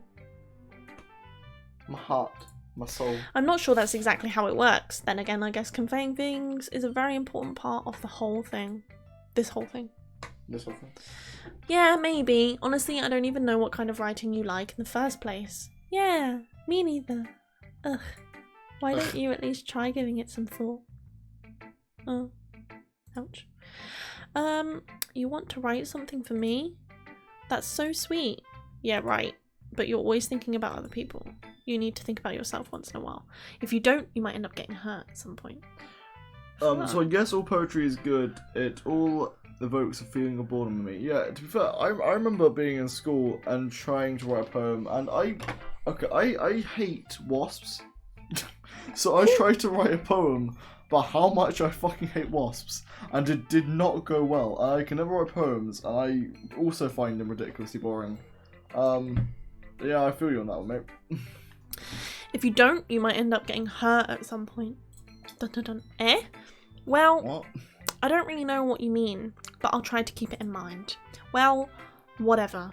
A: My heart, my soul.
B: I'm not sure that's exactly how it works. Then again, I guess conveying things is a very important part of the whole thing. This whole thing.
A: This whole thing.
B: Yeah, maybe. Honestly, I don't even know what kind of writing you like in the first place. Yeah, me neither. Ugh. Why don't you at least try giving it some thought? Oh. Ouch. You want to write something for me? That's so sweet. Yeah, right. But you're always thinking about other people. You need to think about yourself once in a while. If you don't, you might end up getting hurt at some point.
A: So I guess all poetry is good. It all evokes a feeling of boredom in me. Yeah, to be fair, I remember being in school and trying to write a poem, and I hate wasps. So I tried to write a poem about how much I fucking hate wasps, and it did not go well. I can never write poems, and I also find them ridiculously boring. Yeah, I feel you on that one, mate.
B: If you don't, you might end up getting hurt at some point. Dun dun dun. Eh? Well,
A: What?
B: I don't really know what you mean, but I'll try to keep it in mind. Well, whatever.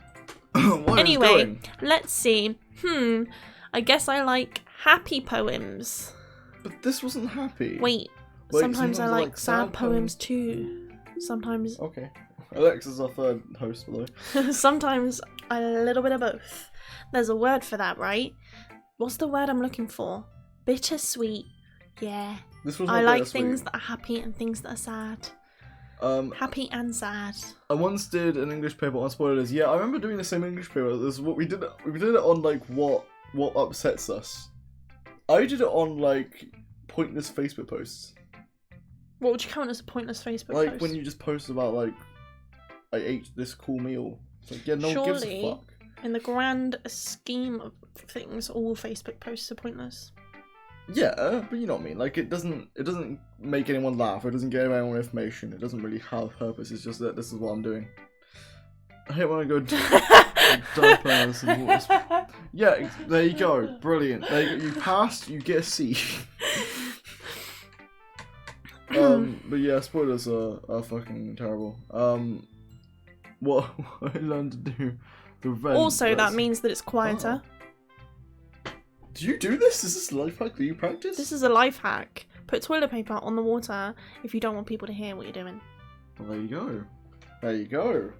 A: What is
B: Anyway,
A: going?
B: let's see. I guess I like happy poems.
A: But this wasn't happy.
B: Wait, sometimes I like sad poems too. Sometimes
A: Okay. Alexa's our third host, by the way.
B: sometimes a little bit of both. There's a word for that, right? What's the word I'm looking for? Bittersweet. Yeah.
A: This was
B: I
A: not
B: like
A: bittersweet.
B: things that are happy and things that are sad. Happy and sad.
A: I once did an English paper on spoilers. Yeah, I remember doing the same English paper. This is what we did. We did it on like what upsets us. I did it on like pointless Facebook posts.
B: What would you count as a pointless Facebook
A: Like
B: post?
A: when you just post about like, I ate this cool meal. It's like, yeah, no one gives a
B: Surely,
A: fuck.
B: in the grand scheme of things, all Facebook posts are pointless.
A: Yeah, but you know what I mean. Like it doesn't make anyone laugh. It doesn't get anyone information. It doesn't really have a purpose. It's just that this is what I'm doing. I hate when I go diapers and water. Yeah, there you go. Brilliant. There you go. You passed. You get a C. But yeah, spoilers are fucking terrible. What I learned to do. The revenge.
B: Also, that means that it's quieter.
A: Do you do this? Is this a life hack that you practice?
B: This is a life hack. Put toilet paper on the water if you don't want people to hear what you're doing.
A: Well, there you go. There you go.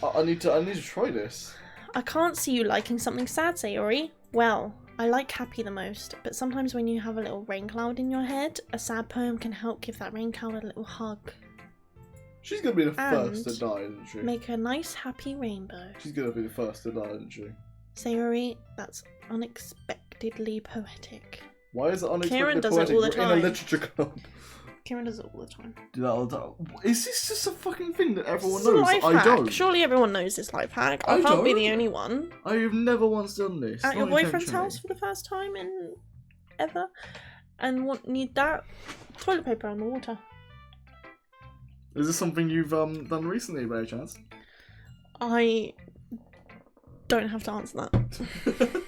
A: I need to try this.
B: I can't see you liking something sad, Sayori. Well, I like happy the most, but sometimes when you have a little rain cloud in your head, a sad poem can help give that rain cloud a little hug.
A: She's gonna be the
B: And
A: first to die, isn't she?
B: Make a nice happy rainbow.
A: She's gonna be the first to die, isn't she?
B: Sayori, that's unexpectedly poetic.
A: Why is it unexpectedly
B: Kieran does it
A: poetic?
B: all the
A: You're in
B: time.
A: a literature club.
B: Kieran does it all the time.
A: Do that all the time. Is this just a fucking thing that everyone
B: This is a
A: knows?
B: life
A: I
B: hack.
A: don't.
B: Surely everyone knows this life hack. I
A: I
B: can't be
A: don't.
B: the only one.
A: I have never once done this.
B: At your
A: not
B: boyfriend's
A: intentionally.
B: house for the first time in ever, and need that toilet paper on the water.
A: Is this something you've done recently, by any chance?
B: I don't have to answer that.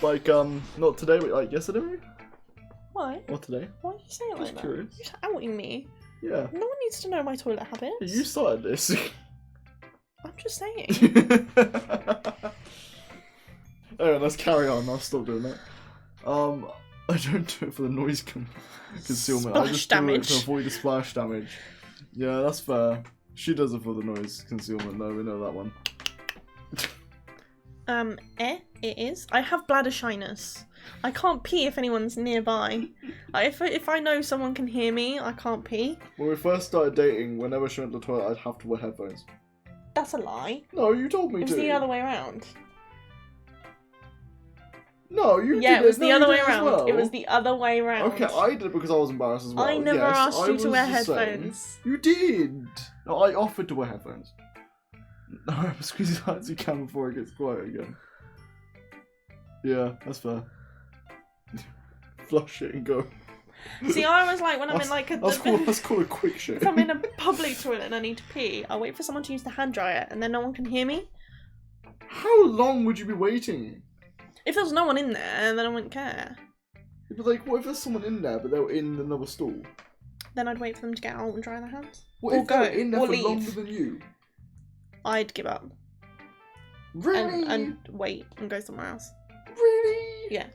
A: Like not today, but like yesterday, maybe?
B: Why?
A: Or today?
B: Why are you saying it like
A: Just
B: that?
A: curious.
B: You're outing me.
A: Yeah.
B: No one needs to know my toilet habits.
A: You started this.
B: I'm just saying.
A: Alright, let's carry on. I'll stop doing that. I don't do it for the noise concealment. I
B: Splash
A: just
B: damage.
A: do it to avoid the splash damage. Yeah, that's fair. She does it for the noise concealment. No, we know that one.
B: It is. I have bladder shyness. I can't pee if anyone's nearby. If I know someone can hear me, I can't pee.
A: When we first started dating, whenever she went to the toilet, I'd have to wear headphones.
B: That's a lie.
A: No, you told me
B: It
A: to.
B: was the other way around.
A: No, you did.
B: Yeah, it was the
A: No,
B: other
A: you
B: way
A: did as
B: around.
A: well.
B: It was the other way round.
A: Okay, I did it because I was embarrassed as well.
B: I never
A: Yes,
B: asked
A: I
B: you to
A: was
B: wear
A: the same.
B: headphones.
A: You did. No, I offered to wear headphones. No, I'm squeezing as hard as you can before it gets quiet again. Yeah, that's fair. Flush it and go.
B: See, I was like, when I'm in like a...
A: That's called a quick shit.
B: If I'm in a public toilet and I need to pee, I'll wait for someone to use the hand dryer and then no one can hear me.
A: How long would you be waiting?
B: If there's no one in there, then I wouldn't care.
A: But like, what if there's someone in there but they're in another stall?
B: Then I'd wait for them to get out and dry their hands.
A: What
B: Or
A: if they're
B: go,
A: in there
B: or
A: for
B: leave.
A: longer than you?
B: I'd give up.
A: Really?
B: And wait and go somewhere else.
A: Really?
B: Yeah.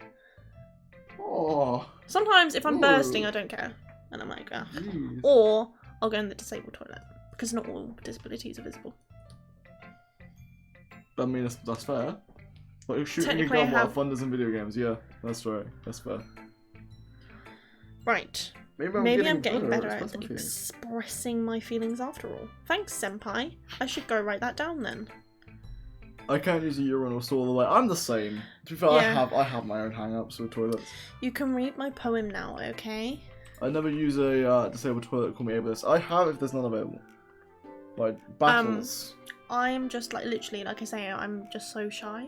A: Oh.
B: Sometimes if I'm
A: Ooh.
B: bursting, I don't care. And I'm like, ah.
A: Jeez.
B: Or I'll go in the disabled toilet. Because not all disabilities are visible.
A: I mean, that's fair. Like shooting a
B: Technically, I
A: gun while
B: have-
A: fun does in video games, yeah, that's right. That's fair.
B: Right.
A: Maybe
B: I'm getting better at
A: expressing my feelings.
B: expressing my feelings after all. Thanks, senpai. I should go write that down then.
A: I can't use a urinal stall all the way. I'm the same. To be fair,
B: Yeah.
A: I have my own hang-ups with toilets.
B: You can read my poem now, okay?
A: I never use a disabled toilet. Call me ableist. I have if there's none available. Like battles.
B: I'm just like, literally, like I say, I'm just so shy.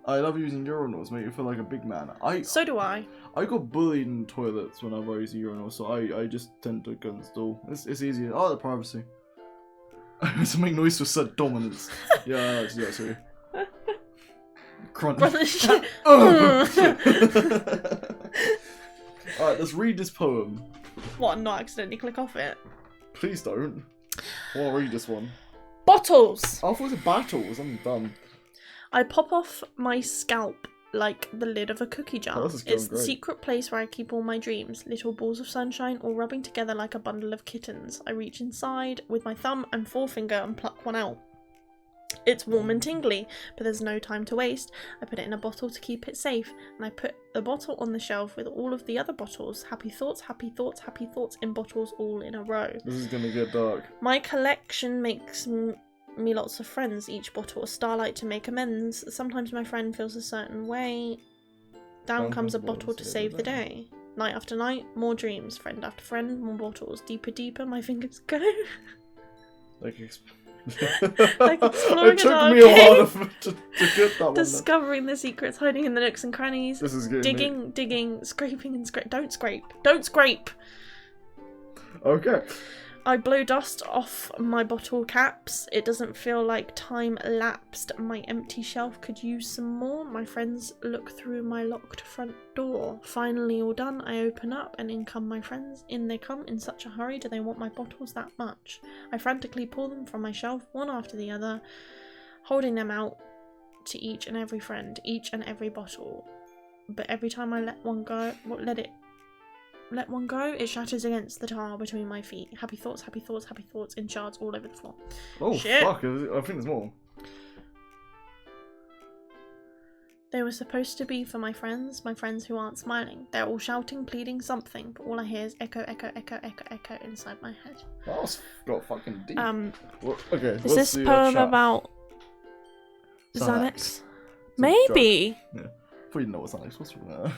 A: I love using urinals. Make you feel like a big man.
B: So do I.
A: I got bullied in toilets whenever I use a urinal, so I just tend to go in the stall. It's easier. Oh, the privacy. To make noise to assert dominance. Yeah, sorry. Crunch. Alright, let's read this poem.
B: What, and not accidentally click off it?
A: Please don't. I want to read this one.
B: Bottles!
A: I thought it was battles. I'm done.
B: I pop off my scalp like the lid of a cookie jar.
A: Oh, this is going
B: It's the
A: great.
B: secret place where I keep all my dreams, little balls of sunshine all rubbing together like a bundle of kittens. I reach inside with my thumb and forefinger and pluck one out. It's warm and tingly, but there's no time to waste. I put it in a bottle to keep it safe, and I put the bottle on the shelf with all of the other bottles. Happy thoughts, happy thoughts, happy thoughts in bottles all in a row.
A: This is gonna get dark.
B: My collection makes me lots of friends, each bottle a starlight to make amends. Sometimes my friend feels a certain way. Down comes a bottle to save the day. Night after night, more dreams. Friend after friend, more bottles. Deeper, deeper, my fingers go.
A: Like
B: exploring
A: it took
B: a
A: me
B: dark
A: a while to get that one.
B: Discovering the secrets hiding in the nooks and crannies.
A: This is getting
B: Digging, scraping and scrape. Don't scrape. Don't scrape!
A: Okay.
B: I blow dust off my bottle caps. It doesn't feel like time lapsed. My empty shelf could use some more. My friends look through my locked front door. Finally all done, I open up and in come my friends. In they come in such a hurry. Do they want my bottles that much? I frantically pull them from my shelf, one after the other, holding them out to each and every friend, each and every bottle. But every time I let one go, let one go, it shatters against the tar between my feet. Happy thoughts, happy thoughts, happy thoughts in shards all over the floor.
A: Oh,
B: Shit.
A: fuck. I think there's more.
B: They were supposed to be for my friends who aren't smiling. They're all shouting, pleading something, but all I hear is echo, echo, echo, echo, echo inside my head.
A: That's got fucking deep.
B: Is
A: Okay,
B: this poem about Xanax? Maybe.
A: Yeah. I thought you know what Xanax was from there.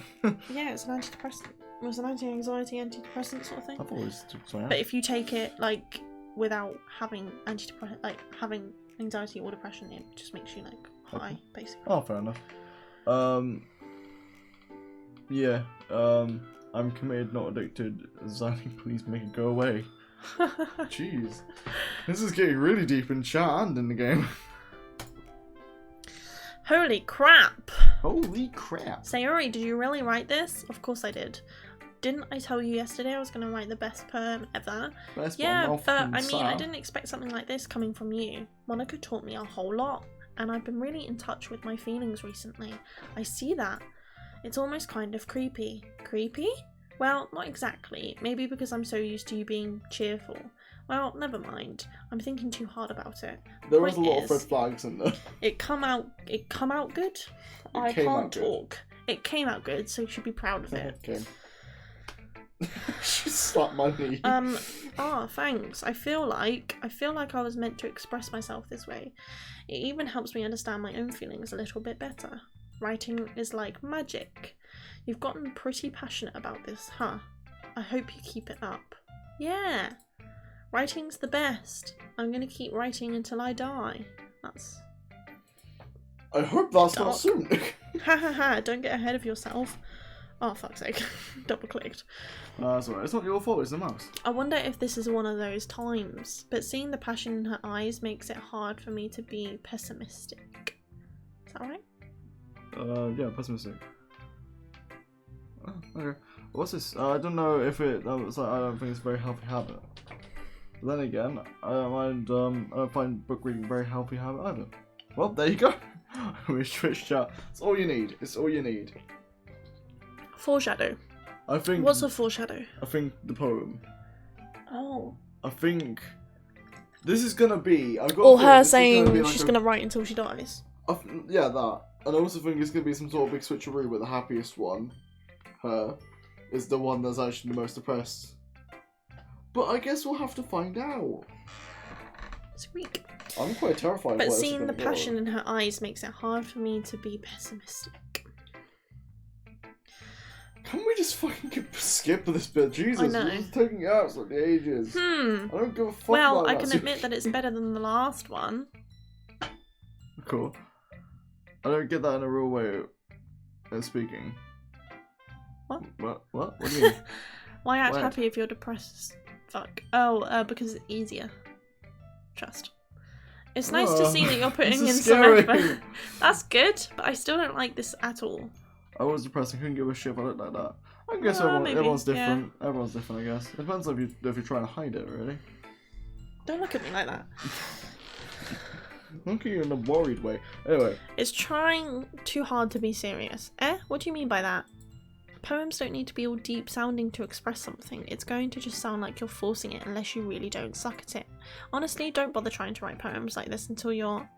B: Yeah, it's an antidepressant. It was an anti-anxiety, antidepressant sort of thing.
A: I've always took Xanax.
B: But if you take it like without having antidepressant, like having anxiety or depression, it just makes you like high, basically.
A: Oh, fair enough. Yeah. I'm committed, not addicted. Xanax, please make it go away. Jeez. This is getting really deep in chat and in the game.
B: Holy crap!
A: Holy crap.
B: Sayori, did you really write this? Of course I did. Didn't I tell you yesterday I was going to write the best poem ever? Yeah, but I mean, I didn't expect something like this coming from you. Monica taught me a whole lot, and I've been really in touch with my feelings recently. I see that. It's almost kind of creepy. Creepy? Well, not exactly. Maybe because I'm so used to you being cheerful. Well, never mind. I'm thinking too hard about it.
A: There was a
B: Point
A: lot of
B: is,
A: red flags in there.
B: It come out good? I
A: came
B: can't
A: out good.
B: talk. It came out good, so you should be proud of it.
A: Okay. She slapped my knee.
B: Thanks. I feel like I was meant to express myself this way. It even helps me understand my own feelings a little bit better. Writing is like magic. You've gotten pretty passionate about this, huh? I hope you keep it up. Yeah. Writing's the best. I'm gonna keep writing until I die. That's...
A: I hope that's not
B: dark.
A: soon.
B: Ha ha ha, don't get ahead of yourself. Oh, fuck's sake. Double clicked.
A: That's alright. It's not your fault, it's the mouse.
B: I wonder if this is one of those times, but seeing the passion in her eyes makes it hard for me to be pessimistic. Is that right?
A: Yeah, pessimistic. Oh, okay. What's this? I don't know if it. I don't think it's a very healthy habit. But then again, I don't mind. I don't find book reading a very healthy habit either. Well, there you go. We switched out. It's all you need. It's all you need.
B: Foreshadow.
A: I think.
B: What's a foreshadow?
A: I think the poem.
B: Oh.
A: I think this is gonna be. I've got.
B: Or
A: a feeling
B: her
A: this is
B: saying
A: gonna be like
B: she's
A: a-
B: gonna write until she dies.
A: Yeah, that. And I also think it's gonna be some sort of big switcheroo, but the happiest one, her, is the one that's actually the most depressed. But I guess we'll have to find out.
B: Squeak.
A: I'm quite terrified.
B: But
A: of where
B: seeing the
A: this is gonna
B: passion in her eyes makes it hard for me to be pessimistic.
A: Can we just fucking skip this bit? Jesus,
B: I know.
A: this is taking absolutely ages. I don't give a fuck
B: Well,
A: about
B: I
A: that.
B: can admit that it's better than the last one.
A: Cool. I don't get that in a real way of speaking.
B: What?
A: What do you mean?
B: Why act
A: What?
B: happy if you're depressed? Fuck. Oh, because it's easier. Trust. It's nice to see that you're putting in
A: this is
B: some
A: scary.
B: effort. That's good, but I still don't like this at all.
A: I was depressed. I couldn't give a shit. I looked like that. I guess
B: Maybe,
A: everyone's
B: yeah.
A: different. Everyone's different, I guess. It depends if you're trying to hide it, really.
B: Don't look at me like that.
A: Look at you in a worried way. Anyway,
B: It's trying too hard to be serious. Eh? What do you mean by that? Poems don't need to be all deep sounding to express something. It's going to just sound like you're forcing it unless you really don't suck at it. Honestly, don't bother trying to write poems like this until you're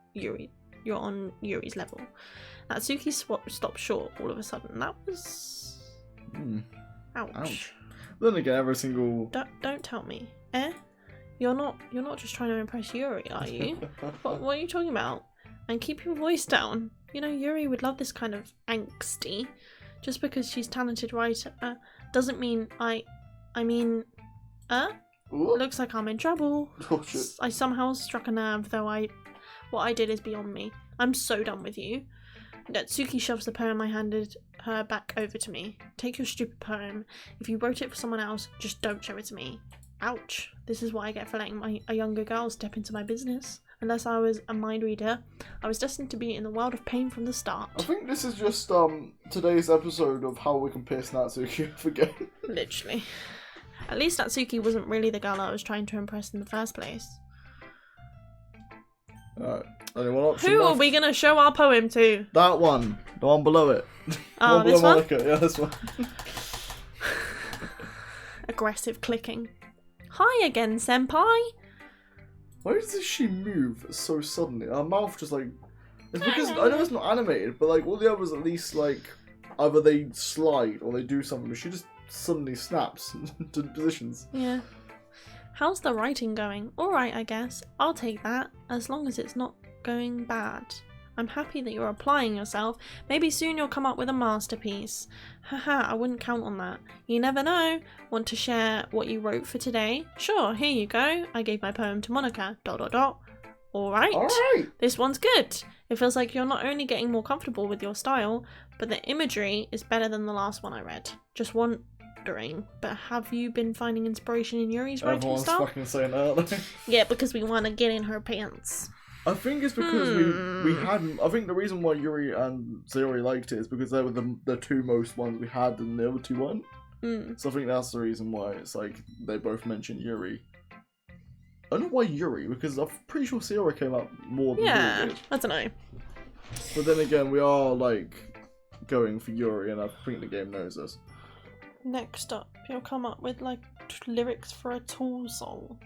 B: on Yuri's level. Natsuki stopped short all of a sudden. That was... Ouch.
A: then again, every single.
B: Don't tell me. Eh? You're not just trying to impress Yuri, are you? What are you talking about? And keep your voice down. You know, Yuri would love this kind of angsty. Just because she's a talented writer doesn't mean I mean...
A: Ooh.
B: Looks like I'm in trouble.
A: Oh shit.
B: I somehow struck a nerve, though what I did is beyond me. I'm so done with you. Natsuki shoves the poem I handed her back over to me. Take your stupid poem. If you wrote it for someone else, just don't show it to me. Ouch. This is what I get for letting a younger girl step into my business. Unless I was a mind reader, I was destined to be in the world of pain from the start.
A: I think this is just today's episode of how we can piss Natsuki off again.
B: Literally. At least Natsuki wasn't really the girl I was trying to impress in the first place.
A: Alright. Only one option
B: Who are
A: left.
B: we gonna show our poem to?
A: That one. The one below it.
B: Oh,
A: One
B: this
A: below
B: one?
A: Monica. Yeah, this one.
B: Aggressive clicking. Hi again, senpai!
A: Why does she move so suddenly? Her mouth just like... It's because, I know it's not animated, but like all the others at least like, either they slide or they do something, but she just suddenly snaps into positions.
B: Yeah. How's the writing going? Alright, I guess. I'll take that, as long as it's not going bad. I'm happy that you're applying yourself. Maybe soon you'll come up with a masterpiece. Haha, I wouldn't count on that. You never know. Want to share what you wrote for today? Sure, here you go. I gave my poem to Monica. ... Alright.
A: Alright!
B: This one's good. It feels like you're not only getting more comfortable with your style, but the imagery is better than the last one I read. Just wondering, but have you been finding inspiration in Yuri's writing
A: Everyone's
B: style?
A: fucking saying that, aren't they?
B: Yeah, because we want to get in her pants.
A: I think it's because we hadn't. I think the reason why Yuri and Sayori liked it is because they were the two most ones we had and the other two weren't. So I think that's the reason why it's like they both mentioned Yuri. I don't know why Yuri, because I'm pretty sure Sayori came up more than
B: Yeah,
A: Yuri did.
B: I don't know.
A: But then again, we are like going for Yuri, and I think the game knows this.
B: Next up, you'll come up with like lyrics for a Tool song.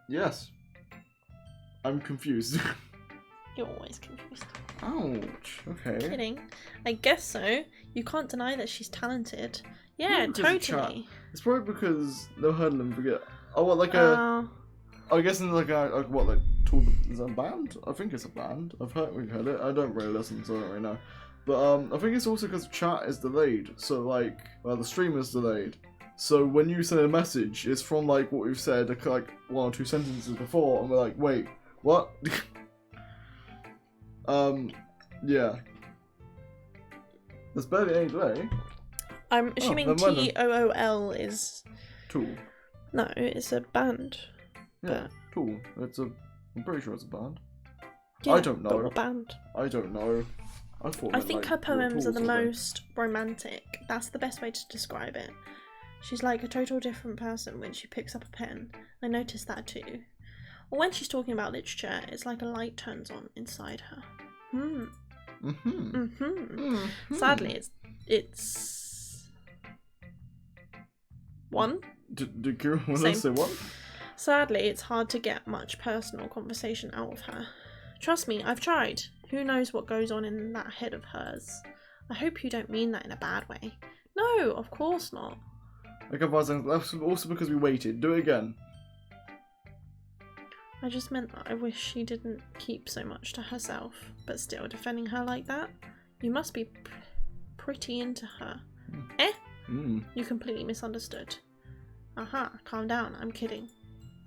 A: Yes. I'm confused.
B: You're always confused.
A: Ouch. Okay.
B: Kidding. I guess so. You can't deny that she's talented. Yeah,
A: Because of chat.
B: totally.
A: It's probably because they'll hurdle and forget. Oh, what, like a... I guess in like a, like what, like, tool, is that a band? I think it's a band. We've heard it. I don't really listen, so I don't really know. But I think it's also because chat is delayed. So like, well, the stream is delayed. So when you send a message, it's from like what we've said like 1 or 2 sentences before, and we're like, wait, what? Yeah. There's barely any delay.
B: I'm assuming
A: never mind then.
B: TOOL is...
A: Tool.
B: No, it's a band.
A: Yeah, Tool. I'm pretty sure it's a band.
B: Yeah,
A: I don't know.
B: But what band?
A: I don't know.
B: I think her poems are the most romantic. That's the best way to describe it. She's like a total different person when she picks up a pen. I noticed that too. Or when she's talking about literature, it's like a light turns on inside her. Sadly, it's 1.
A: Do you want to say 1?
B: Sadly, it's hard to get much personal conversation out of her. Trust me, I've tried. Who knows what goes on in that head of hers? I hope you don't mean that in a bad way. No, of course not.
A: Okay, that's also because we waited. Do it again.
B: I just meant that I wish she didn't keep so much to herself, but still defending her like that? You must be pretty into her. You completely misunderstood. Aha, calm down, I'm kidding.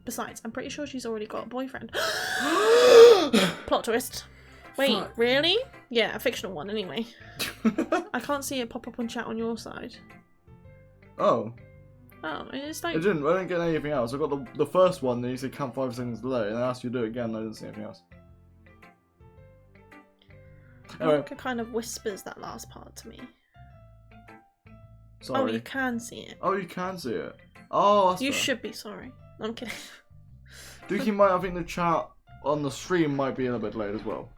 B: Besides, I'm pretty sure she's already got a boyfriend. Plot twist. Wait,
A: Fuck.
B: really? Yeah, a fictional one anyway. I can't see it pop up on chat on your side.
A: Oh.
B: Oh, it's like...
A: I didn't get anything else. I got the first one, then you said count 5 seconds delay, and I asked you to do it again, and I didn't see anything else. Anyway.
B: It kind of whispers that last part to me.
A: Sorry.
B: Oh, you can see it.
A: Oh, you can see it. Oh, that's
B: You
A: fair.
B: should be sorry. I'm kidding.
A: Doki might, I think the chat on the stream might be a little bit late as well.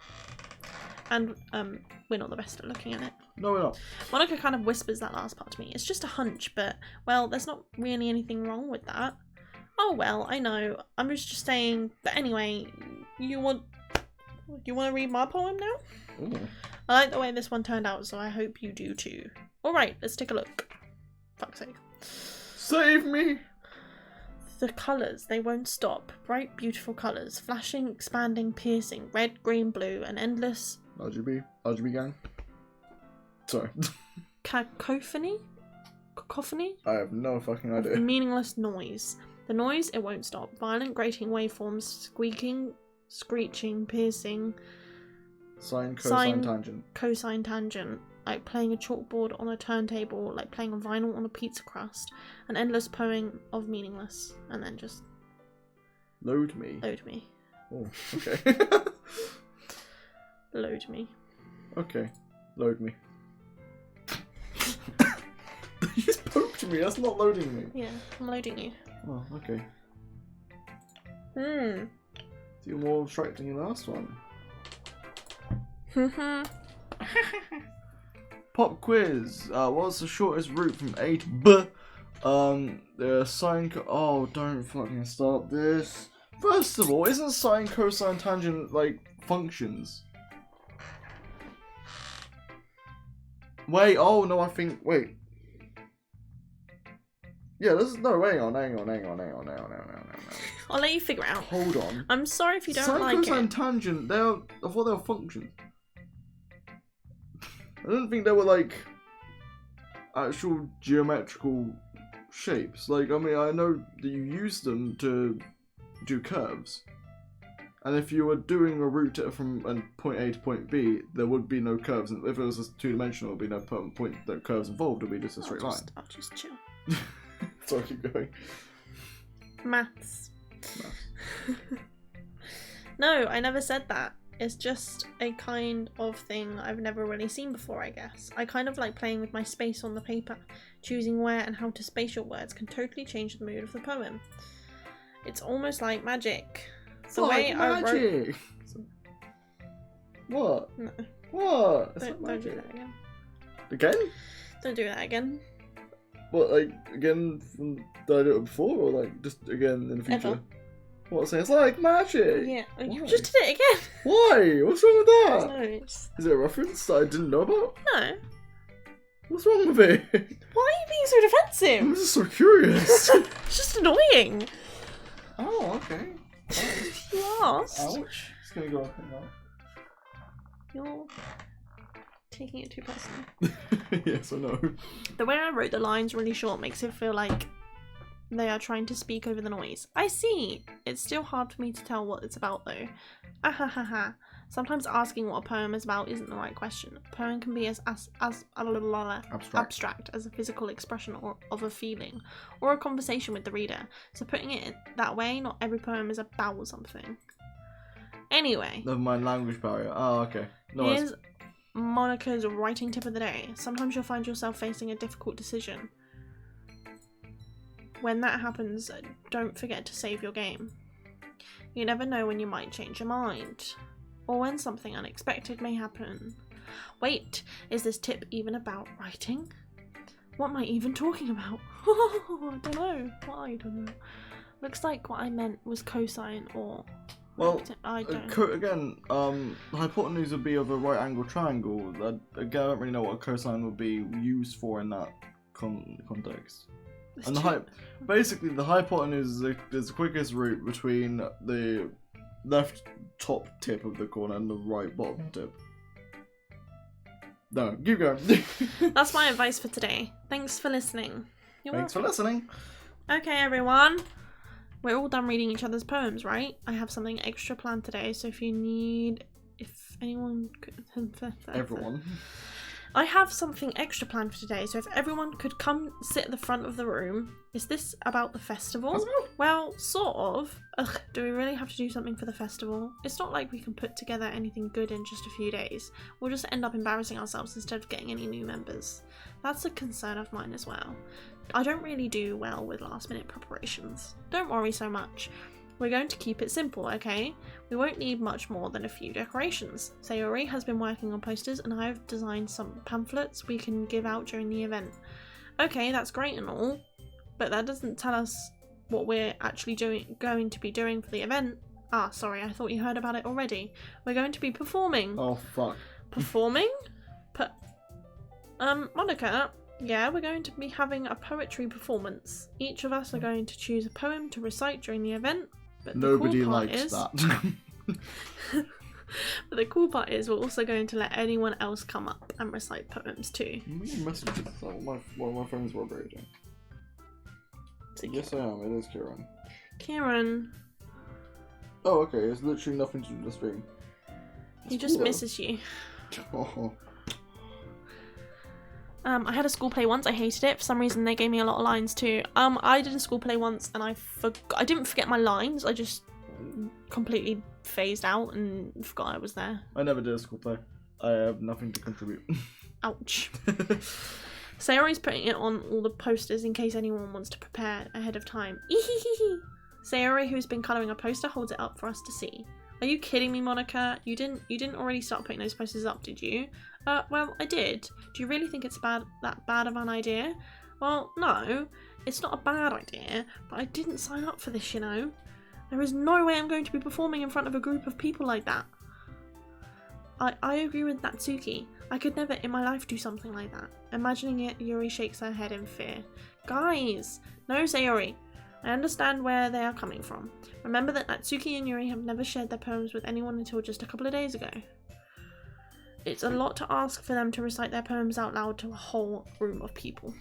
B: And we're not the best at looking at it.
A: No, we're not.
B: Monica kind of whispers that last part to me. It's just a hunch, but, well, there's not really anything wrong with that. Oh, well, I know. I'm just saying. But anyway, you want to read my poem now?
A: Ooh.
B: I like the way this one turned out, so I hope you do too. Alright, let's take a look. Fuck's sake.
A: Save me!
B: The colours, they won't stop. Bright, beautiful colours. Flashing, expanding, piercing. Red, green, blue, and endless...
A: RGB gang. Sorry.
B: Cacophony? Cacophony?
A: I have no fucking idea.
B: Meaningless noise. The noise, it won't stop. Violent, grating waveforms, squeaking, screeching, piercing.
A: Sine, cosine, tangent.
B: Cosine, tangent. Like playing a chalkboard on a turntable, like playing a vinyl on a pizza crust. An endless poem of meaningless. And then just...
A: Load me.
B: Load me.
A: Oh, okay.
B: Load me.
A: Okay. Load me. You just poked me, that's not loading me.
B: Yeah, I'm loading you.
A: Oh, okay.
B: Hmm.
A: So you're more abstracting than the last one. Pop quiz. What's the shortest route from A to B? The sine. Oh, don't fucking start this. First of all, isn't sine, cosine, tangent like functions? Wait. Oh no, I think. Wait. Yeah, this is no. Hang on.
B: I'll let you figure it out.
A: Hold on.
B: I'm sorry if you don't
A: Sine,
B: like
A: cosine,
B: it.
A: tangent. I thought they were functions. I didn't think they were like actual geometrical shapes. Like, I mean, I know that you use them to do curves. And if you were doing a route from point A to point B, there would be no curves. And if it was just two-dimensional, there would be no point that curves involved. It would be just a straight line.
B: I'll just chill.
A: So I keep going.
B: Maths. No, I never said that. It's just a kind of thing I've never really seen before, I guess. I kind of like playing with my space on the paper. Choosing where and how to space your words can totally change the mood of the poem. It's almost like magic. The way I wrote...
A: What?
B: No.
A: What?
B: Don't do that again.
A: Again?
B: Don't do that again.
A: What, like, again from did I do it before, or like just again in the future?
B: Ever.
A: What, say it's like magic?
B: Yeah, you
A: Why?
B: just did it again.
A: Why? What's wrong with that?
B: No, it's...
A: Is it a reference that I didn't know about?
B: No.
A: What's wrong with it?
B: Why are you being so defensive?
A: I'm just so curious.
B: It's just annoying.
A: Oh, okay.
B: You lost.
A: Ouch. It's gonna go up now.
B: You're taking it too personally.
A: Yes, I know.
B: The way I wrote the lines really short makes it feel like they are trying to speak over the noise. I see. It's still hard for me to tell what it's about though. Ahahaha. Sometimes asking what a poem is about isn't the right question. A poem can be as abstract as a physical expression of a feeling, or a conversation with the reader. So putting it that way, not every poem is about something. Anyway.
A: Never mind, language barrier. Oh, okay. No,
B: Here's Monica's writing tip of the day. Sometimes you'll find yourself facing a difficult decision. When that happens, don't forget to save your game. You never know when you might change your mind, or when something unexpected may happen. Wait, is this tip even about writing? What am I even talking about? I don't know. I don't know. Looks like what I meant was cosine or...
A: well,
B: I don't.
A: Again, the hypotenuse would be of a right angle triangle. I don't really know what a cosine would be used for in that context. And basically, the hypotenuse is the quickest route between the left top tip of the corner and the right bottom tip. No, keep going.
B: That's my advice for today. Thanks for listening.
A: Thanks for listening.
B: Okay, everyone. We're all done reading each other's poems, right? I have something extra planned today, so if anyone could...
A: Everyone.
B: I have something extra planned for today, so if everyone could come sit at the front of the room. Is this about the festival? Well, sort of. Ugh, do we really have to do something for the festival? It's not like we can put together anything good in just a few days. We'll just end up embarrassing ourselves instead of getting any new members. That's a concern of mine as well. I don't really do well with last minute preparations. Don't worry so much. We're going to keep it simple, okay? We won't need much more than a few decorations. Sayori has been working on posters and I have designed some pamphlets we can give out during the event. Okay, that's great and all, but that doesn't tell us what we're actually going to be doing for the event. Ah, sorry, I thought you heard about it already. We're going to be performing.
A: Oh, fuck.
B: Performing? Monica, yeah, we're going to be having a poetry performance. Each of us are going to choose a poem to recite during the event. But
A: nobody likes that.
B: But the cool part is we're also going to let anyone else come up and recite poems too.
A: Messages. One of my friends were reading. Yes, I am. It is Kieran.
B: Kieran.
A: Oh, okay. It's literally nothing to do with the stream.
B: He just misses you.
A: Oh.
B: I had a school play once. I hated it. For some reason, they gave me a lot of lines too. I did a school play once, and I didn't forget my lines. I just completely phased out and forgot I was there.
A: I never did a school play. I have nothing to contribute.
B: Ouch. Sayori's putting it on all the posters in case anyone wants to prepare ahead of time. Sayori, who's been colouring a poster, holds it up for us to see. Are you kidding me, Monica? You didn't already start putting those posters up, did you? Well, I did. Do you really think it's that bad of an idea? Well, no, it's not a bad idea, but I didn't sign up for this, you know. There is no way I'm going to be performing in front of a group of people like that. I agree with Natsuki. I could never in my life do something like that. Imagining it, Yuri shakes her head in fear. Guys! No, Sayori. I understand where they are coming from. Remember that Natsuki and Yuri have never shared their poems with anyone until just a couple of days ago. It's a lot to ask for them to recite their poems out loud to a whole room of people.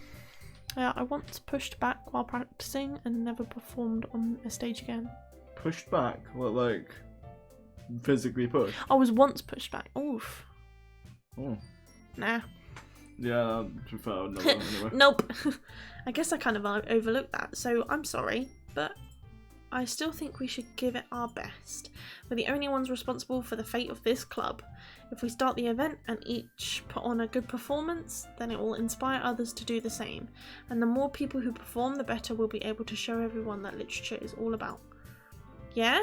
B: I once pushed back while practicing and never performed on a stage again.
A: Pushed back? What, like, physically pushed?
B: I was once pushed back. Oof.
A: Oh.
B: Nah.
A: Yeah, to be fair, I would never anyway.
B: Nope. I guess I kind of overlooked that, so I'm sorry, but I still think we should give it our best. We're the only ones responsible for the fate of this club. If we start the event and each put on a good performance, then it will inspire others to do the same. And the more people who perform, the better we'll be able to show everyone that literature is all about. Yeah?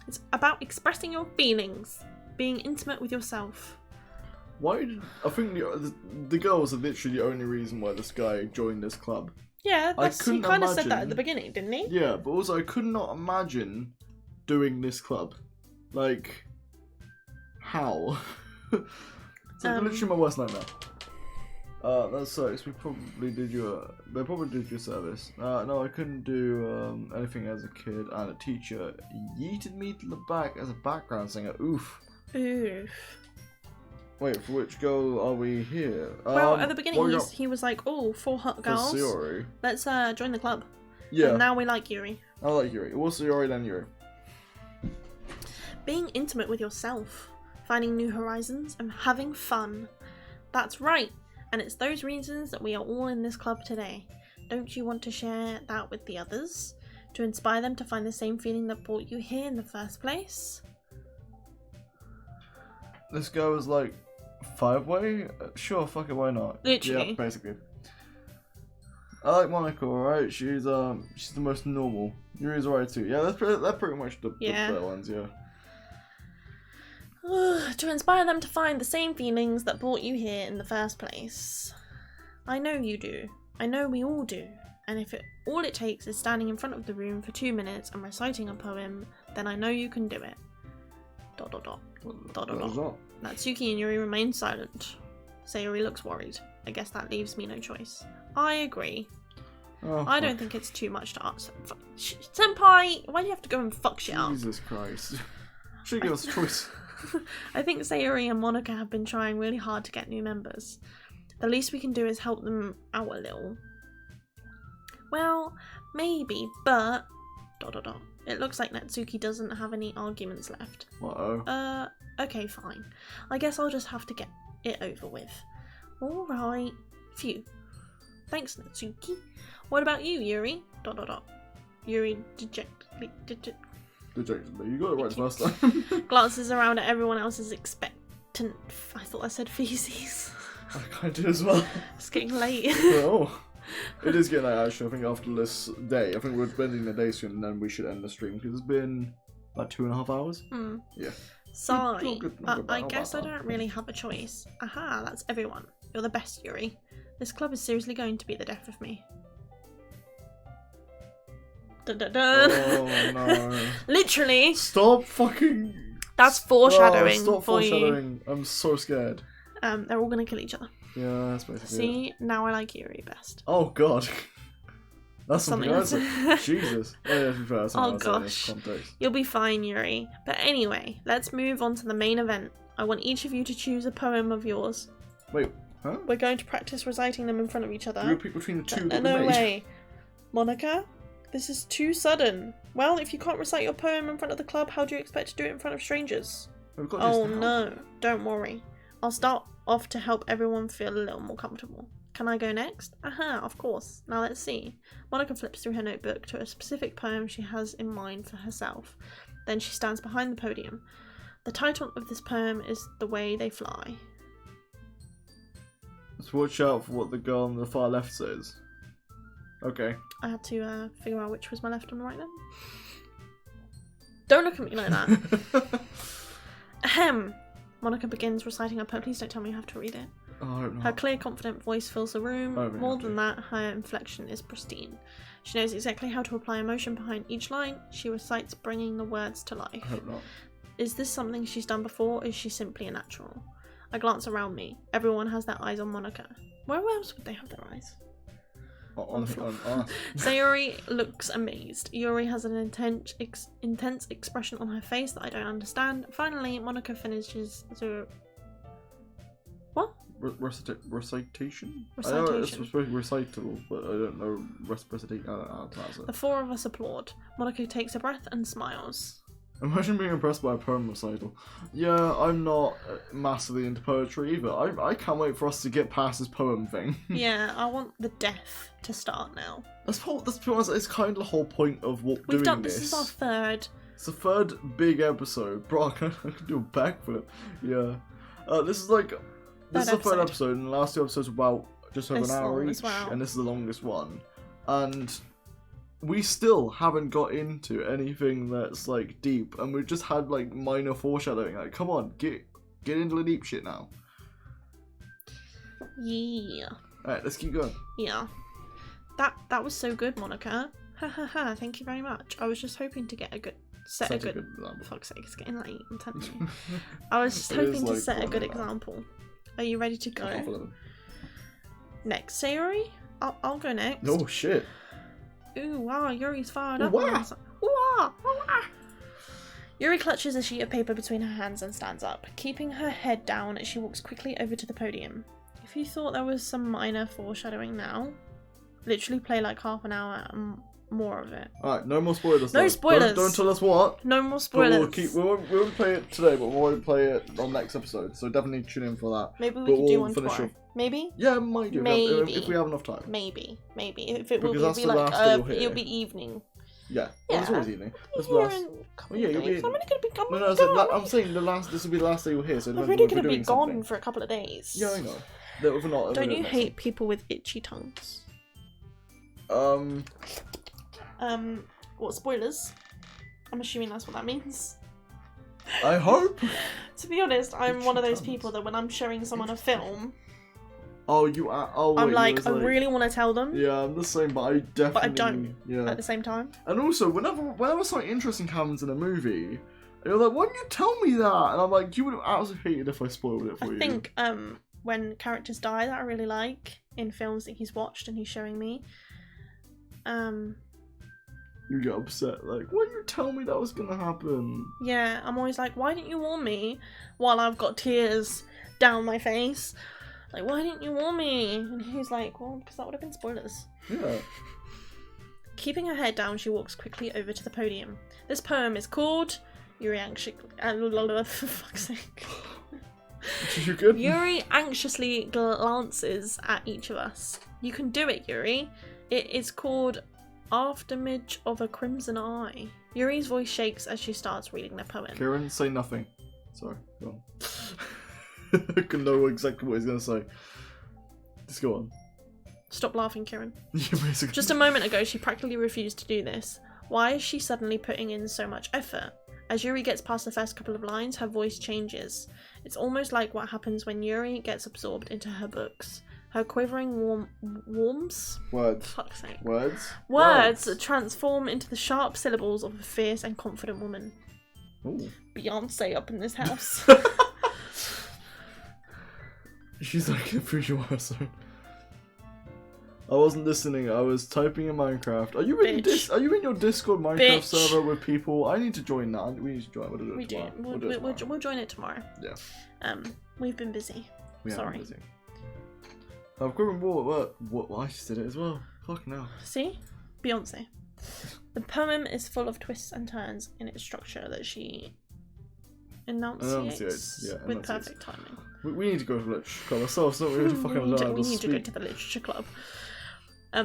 B: It's about expressing your feelings, being intimate with yourself.
A: I think the girls are literally the only reason why this guy joined this club.
B: Yeah, he kind of said that at the beginning, didn't he?
A: Yeah, but also I could not imagine doing this club? Like, how? It's literally my worst nightmare. That sucks. They probably did you a service. No, I couldn't do anything as a kid, and a teacher yeeted me to the back as a background singer. Oof.
B: Oof.
A: Wait, for which girl are we here?
B: Well, at the beginning, he was like, "Oh, 4 hot girls.
A: For Sayori.
B: Let's join the club."
A: Yeah.
B: And now we like Yuri.
A: I like Yuri. What's Sayori then Yuri?
B: Being intimate with yourself, finding new horizons, and having fun. That's right. And it's those reasons that we are all in this club today. Don't you want to share that with the others? To inspire them to find the same feeling that brought you here in the first place?
A: This girl was like 5-way? Sure, fuck it, why not?
B: Literally.
A: Yeah, basically. I like Monica, alright? She's the most normal. Yuri's alright too. Yeah, that's pretty much the better ones, yeah.
B: To inspire them to find the same feelings that brought you here in the first place. I know you do. I know we all do. And if all it takes is standing in front of the room for 2 minutes and reciting a poem, then I know you can do it. ... Natsuki and Yuri remain silent. Sayori looks worried. I guess that leaves me no choice. I agree.
A: Oh,
B: I don't think it's too much to ask. Senpai, why do you have to go and fuck shit up?
A: Jesus Christ. Should give us a choice.
B: I think Sayori and Monica have been trying really hard to get new members. The least we can do is help them out a little. Well, maybe, but... ... It looks like Natsuki doesn't have any arguments left.
A: Uh-oh.
B: Okay, fine. I guess I'll just have to get it over with. Alright. Phew. Thanks, Natsuki. What about you, Yuri? ... Yuri dejectedly...
A: Dejectedly. You got it right the first time.
B: Glances around at everyone else's expectant... I thought I said feces.
A: I kind of do as well.
B: It's getting late.
A: Oh. It is getting late, actually. I think after this day, I think we're spending the day soon, and then we should end the stream, because it's been about 2.5 hours. Yeah.
B: Sorry, I guess I don't really have a choice. Aha, that's everyone. You're the best, Yuri. This club is seriously going to be the death of me. Dun, dun, dun.
A: Oh no.
B: Literally.
A: Stop fucking...
B: That's foreshadowing
A: stop
B: for
A: foreshadowing. I'm so scared.
B: They're all gonna kill each other.
A: Yeah, that's basically
B: See,
A: it.
B: now I like Yuri best.
A: Oh god. That's something else.
B: else.
A: Jesus. Oh, yeah, to be fair,
B: Oh gosh. You'll be fine, Yuri. But anyway, let's move on to the main event. I want each of you to choose a poem of yours.
A: Wait, huh?
B: We're going to practice reciting them in front of each other.
A: You pick between the two that we
B: No
A: made.
B: way. Monica, this is too sudden. Well, if you can't recite your poem in front of the club, how do you expect to do it in front of strangers?
A: We've got
B: Oh
A: this now.
B: no, don't worry. I'll start off to help everyone feel a little more comfortable. Can I go next? Aha, of course. Now let's see. Monica flips through her notebook to a specific poem she has in mind for herself. Then she stands behind the podium. The title of this poem is The Way They Fly.
A: Let's watch out for what the girl on the far left says. Okay.
B: I had to figure out which was my left and right then. Don't look at me like that. Ahem. Monica begins reciting her poem. Please don't tell me you have to read it.
A: Oh, I hope not.
B: Her clear, confident voice fills the room.
A: Oh,
B: More than that, her inflection is pristine. She knows exactly how to apply emotion behind each line. She recites, bringing the words to life.
A: I hope not.
B: Is this something she's done before, or is she simply a natural? I glance around me. Everyone has their eyes on Monica. Where else would they have their eyes?
A: On the floor.
B: Sayori looks amazed. Yuri has an intense expression on her face that I don't understand. Finally, Monica finishes the... What?
A: Recitation? I know it's
B: Recitation.
A: supposed to be recital, but I don't know recitation. I don't know how to pronounce it.
B: The four of us applaud. Monica takes a breath and smiles.
A: Imagine being impressed by a poem recital. Yeah, I'm not massively into poetry either. I can't wait for us to get past this poem thing.
B: Yeah, I want the death to start now.
A: That's it's kind of the whole point of what
B: We've
A: doing
B: done
A: this.
B: this is our third.
A: It's the third big episode. Bro, I can do a backflip. Yeah. This is the third episode, and the last 2 episodes were about just over
B: This
A: an hour
B: long
A: each,
B: as well.
A: and this is the longest one. And we still haven't got into anything that's like deep, and we've just had like minor foreshadowing. Like, come on, get into the deep shit now.
B: Yeah.
A: Alright, let's keep going.
B: Yeah. That was so good, Monica. Ha ha ha, thank you very much. I was just hoping to get a good set
A: Such
B: a good.
A: example.
B: Fuck's sake, it's getting late. I'm telling you. I was just
A: It is
B: hoping to
A: like
B: set a
A: one
B: good
A: and a half.
B: example. Are you ready to go?
A: Half 11.
B: Next, Sayori? I'll go next.
A: Oh shit.
B: Ooh, wow, Yuri's fired
A: Ooh,
B: up.
A: wah.
B: Ooh, wah, ooh, wah. Yuri clutches a sheet of paper between her hands and stands up. Keeping her head down, she walks quickly over to the podium. If you thought there was some minor foreshadowing now, literally play like half an hour and more of it.
A: Alright, no more spoilers.
B: No
A: though.
B: spoilers.
A: Don't tell us what.
B: No more
A: But
B: spoilers.
A: we won't play it today, but we won't play it on next episode. So definitely tune in for that.
B: Maybe we
A: But
B: could do
A: we'll
B: one
A: finish
B: tomorrow.
A: off-
B: Maybe?
A: Yeah, might do.
B: Maybe.
A: If we have enough time.
B: Maybe. If it will
A: Because
B: be,
A: that's
B: it'll be
A: the
B: like
A: last that you'll hear.
B: it'll be evening.
A: Yeah. Well, it's
B: Yeah.
A: always evening. That's the
B: Here
A: last.
B: in a couple
A: yeah,
B: of
A: you'll
B: days.
A: be-
B: I'm only gonna be gone.
A: No, no, so I'm saying the last. This will be the last day you'll hear. So
B: I'm
A: we're
B: really gonna be
A: doing
B: gone
A: something.
B: for a couple of days.
A: Yeah, I know. That we're not.
B: Don't
A: we're
B: you
A: not
B: hate people with itchy tongues? What, spoilers? I'm assuming that's what that means.
A: I hope.
B: To be honest, I'm one of those
A: Itchy
B: people
A: tongues.
B: that when I'm showing someone a film,
A: Oh, you are. Oh, wait,
B: I'm
A: you
B: like,
A: was
B: I really want to tell them,
A: Yeah, I'm the same, but I definitely.
B: don't.
A: Yeah.
B: at the same time.
A: And also, whenever something interesting happens in a movie, and you're like, why didn't you tell me that? And I'm like, you would have absolutely hated if I spoiled it for you.
B: I think when characters die that I really like in films that he's watched and he's showing me,
A: You get upset, like, why didn't you tell me that was gonna happen?
B: yeah, I'm always like, why didn't you warn me while I've got tears down my face? Like, why didn't you warn me? And he's like, well, because that would have been spoilers.
A: Yeah.
B: Keeping her head down, she walks quickly over to the podium. This poem is called Yuri for fuck's sake.
A: You good?
B: Yuri anxiously glances at each of us. You can do it, Yuri. It is called Aftermage of a Crimson Eye. Yuri's voice shakes as she starts reading the poem.
A: Kieran, say nothing. Sorry, go on. I can know exactly what he's gonna say. Just go on.
B: Stop laughing, Kieran.
A: You basically.
B: Just a moment ago, she practically refused to do this. Why is she suddenly putting in so much effort? As Yuri gets past the first couple of lines, her voice changes. It's almost like what happens when Yuri gets absorbed into her books. Her quivering words transform into the sharp syllables of a fierce and confident woman.
A: Ooh.
B: Beyonce up in this house.
A: She's like a visual person. I wasn't listening. I was typing in Minecraft. Are you in
B: Bitch.
A: Are you in your Discord Minecraft
B: Bitch.
A: server with people? I need to join that. We need to join. We'll do it
B: We do.
A: tomorrow.
B: We'll,
A: do it
B: we'll,
A: tomorrow.
B: we'll join it tomorrow.
A: Yeah.
B: We've been busy.
A: We have
B: Sorry.
A: been busy. I've got more. What? I just did it as well. Fuck no.
B: See? Beyonce. The poem is full of twists and turns in its structure that she enunciates
A: Yeah,
B: with
A: enunciates.
B: perfect timing.
A: We need to go to the literature club ourselves. So we need to fucking learn
B: We
A: to
B: need to go
A: speak.
B: to the literature club.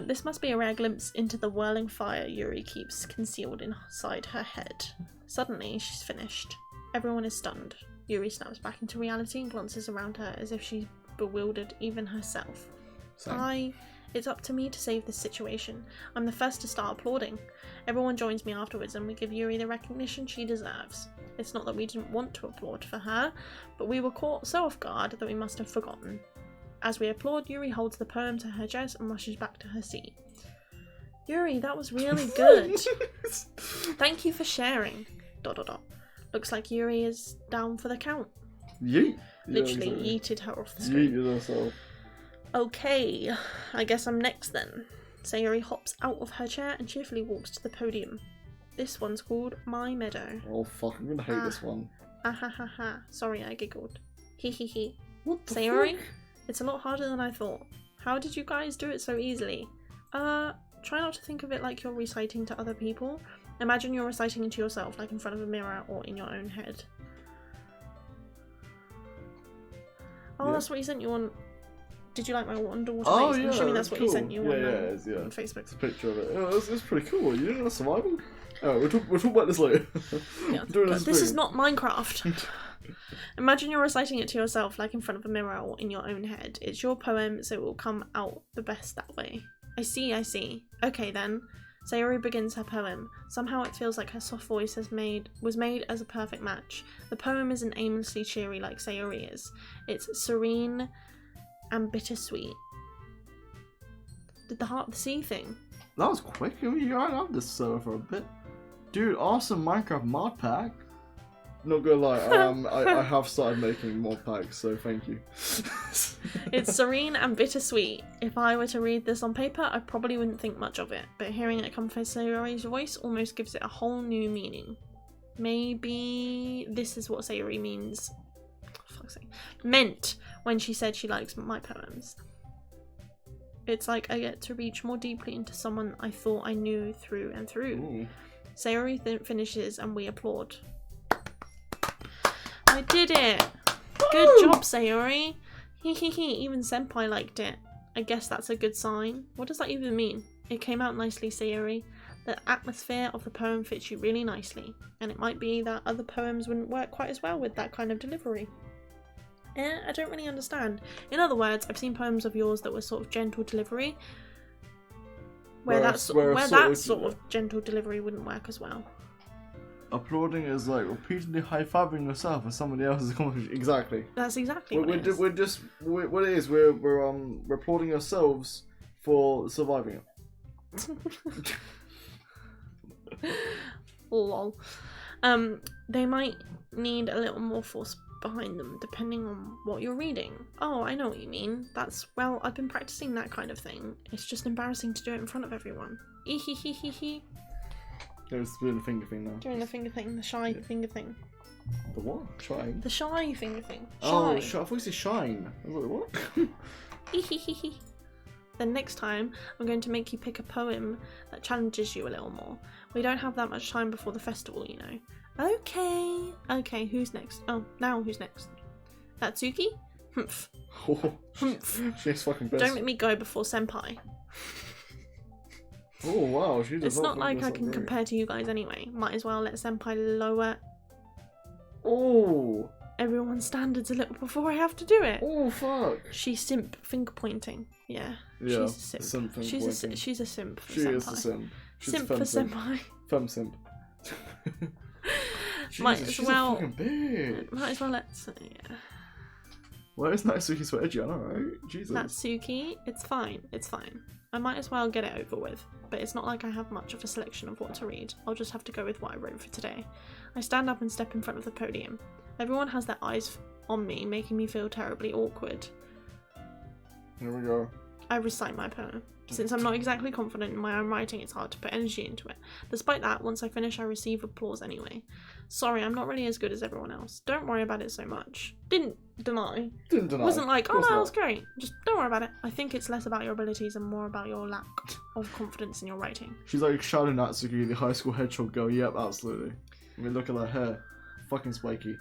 B: This must be a rare glimpse into the whirling fire Yuri keeps concealed inside her head. Suddenly, she's finished. Everyone is stunned. Yuri snaps back into reality and glances around her as if she's bewildered even herself.
A: Same.
B: It's up to me to save this situation. I'm the first to start applauding. Everyone joins me afterwards and we give Yuri the recognition she deserves. It's not that we didn't want to applaud for her, but we were caught so off guard that we must have forgotten. As we applaud, Yuri holds the poem to her chest and rushes back to her seat. Yuri, that was really good. Thank you for sharing. ... Looks like Yuri is down for the count.
A: Yeet.
B: Literally
A: Yeah,
B: yeeted her off the screen.
A: Yeeted herself.
B: Okay, I guess I'm next then. Sayori hops out of her chair and cheerfully walks to the podium. This one's called My Meadow.
A: Oh fuck! I'm gonna hate this one.
B: Ah ha ha ha. Sorry, I giggled. Hee hee hee.
A: What the
B: Sayori?
A: fuck?
B: It's a lot harder than I thought. How did you guys do it so easily? Try not to think of it like you're reciting to other people. Imagine you're reciting to yourself, like in front of a mirror or in your own head. Oh,
A: Yeah.
B: that's what he sent you on... Did you like my underwater
A: Oh
B: face?
A: yeah,
B: I'm assuming that's what he
A: cool.
B: sent you
A: yeah,
B: on,
A: yeah, it is, yeah.
B: on Facebook.
A: It's a picture of it. Oh, it's pretty cool. You doing a survival? Oh, we'll talk about this later.
B: Yeah,
A: Doing
B: but
A: a
B: this is
A: stream.
B: not Minecraft. Imagine you're reciting it to yourself, like in front of a mirror or in your own head. It's your poem, so it will come out the best that way. I see. Okay then. Sayori begins her poem. Somehow it feels like her soft voice was made as a perfect match. The poem isn't aimlessly cheery like Sayori is. It's serene and bittersweet. Did the heart of the sea thing?
A: That was quick. I mean, I had this server for a bit. Dude, awesome Minecraft mod pack. Not gonna lie, I have started making mod packs, so thank you.
B: It's serene and bittersweet. If I were to read this on paper, I probably wouldn't think much of it, but hearing it come from Sayori's voice almost gives it a whole new meaning. Maybe this is what Sayori meant when she said she likes my poems. It's like I get to reach more deeply into someone I thought I knew through and through.
A: Ooh.
B: Sayori finishes and we applaud. I did it! Good job, Sayori! Even Senpai liked it. I guess that's a good sign. What does that even mean? It came out nicely, Sayori. The atmosphere of the poem fits you really nicely, and it might be that other poems wouldn't work quite as well with that kind of delivery. I don't really understand. In other words, I've seen poems of yours that were sort of gentle delivery, where that sort of gentle delivery wouldn't work as well.
A: Applauding is like repeatedly high-fiving yourself as somebody else's accomplishment. Exactly.
B: That's exactly what it is.
A: What it is, we're applauding ourselves for surviving it.
B: Lol. They might need a little more force behind them, depending on what you're reading. Oh, I know what you mean. Well, I've been practicing that kind of thing. It's just embarrassing to do it in front of everyone. Ehehehehe.
A: It's doing the finger thing now.
B: Doing the finger thing, the shy finger thing.
A: The what? Shine?
B: The shy finger thing. Shy.
A: Oh, I thought you said shine. I was like, what?
B: Ehehehe. Then next time, I'm going to make you pick a poem that challenges you a little more. We don't have that much time before the festival, you know. Okay. Okay, who's next? Oh, now who's next? Natsuki? Humph.
A: Oh,
B: Humph.
A: she's fucking best.
B: Don't let me go before Senpai.
A: Oh, wow. She does
B: It's not like I can compare to you guys anyway. Might as well let Senpai lower
A: Oh.
B: everyone's standards a little before I have to do it.
A: Oh, fuck.
B: She's simp finger pointing. Yeah.
A: Yeah.
B: She's a simp. She's a simp for
A: She
B: Senpai.
A: is a simp. She's
B: Simp
A: a
B: for
A: femme simp.
B: Senpai.
A: Femme simp.
B: Might
A: Jesus,
B: as
A: she's
B: well-
A: a fucking bitch.
B: Might as well let's yeah.
A: Why is Natsuki so edgy? I know, right? Jesus.
B: Natsuki, it's fine. It's fine. I might as well get it over with, but it's not like I have much of a selection of what to read. I'll just have to go with what I wrote for today. I stand up and step in front of the podium. Everyone has their eyes on me, making me feel terribly awkward.
A: Here we go.
B: I recite my poem. Since I'm not exactly confident in my own writing, it's hard to put energy into it. Despite that, once I finish, I receive applause anyway. Sorry, I'm not really as good as everyone else. Don't worry about it so much. Didn't deny.
A: Didn't deny.
B: Wasn't like, oh no,
A: Of course
B: that was great. Just don't worry about it. I think it's less about your abilities and more about your lack of confidence in your writing.
A: She's like shouting Natsuki, the high school hedgehog girl. Yep, absolutely. I mean, look at that hair. Fucking spiky.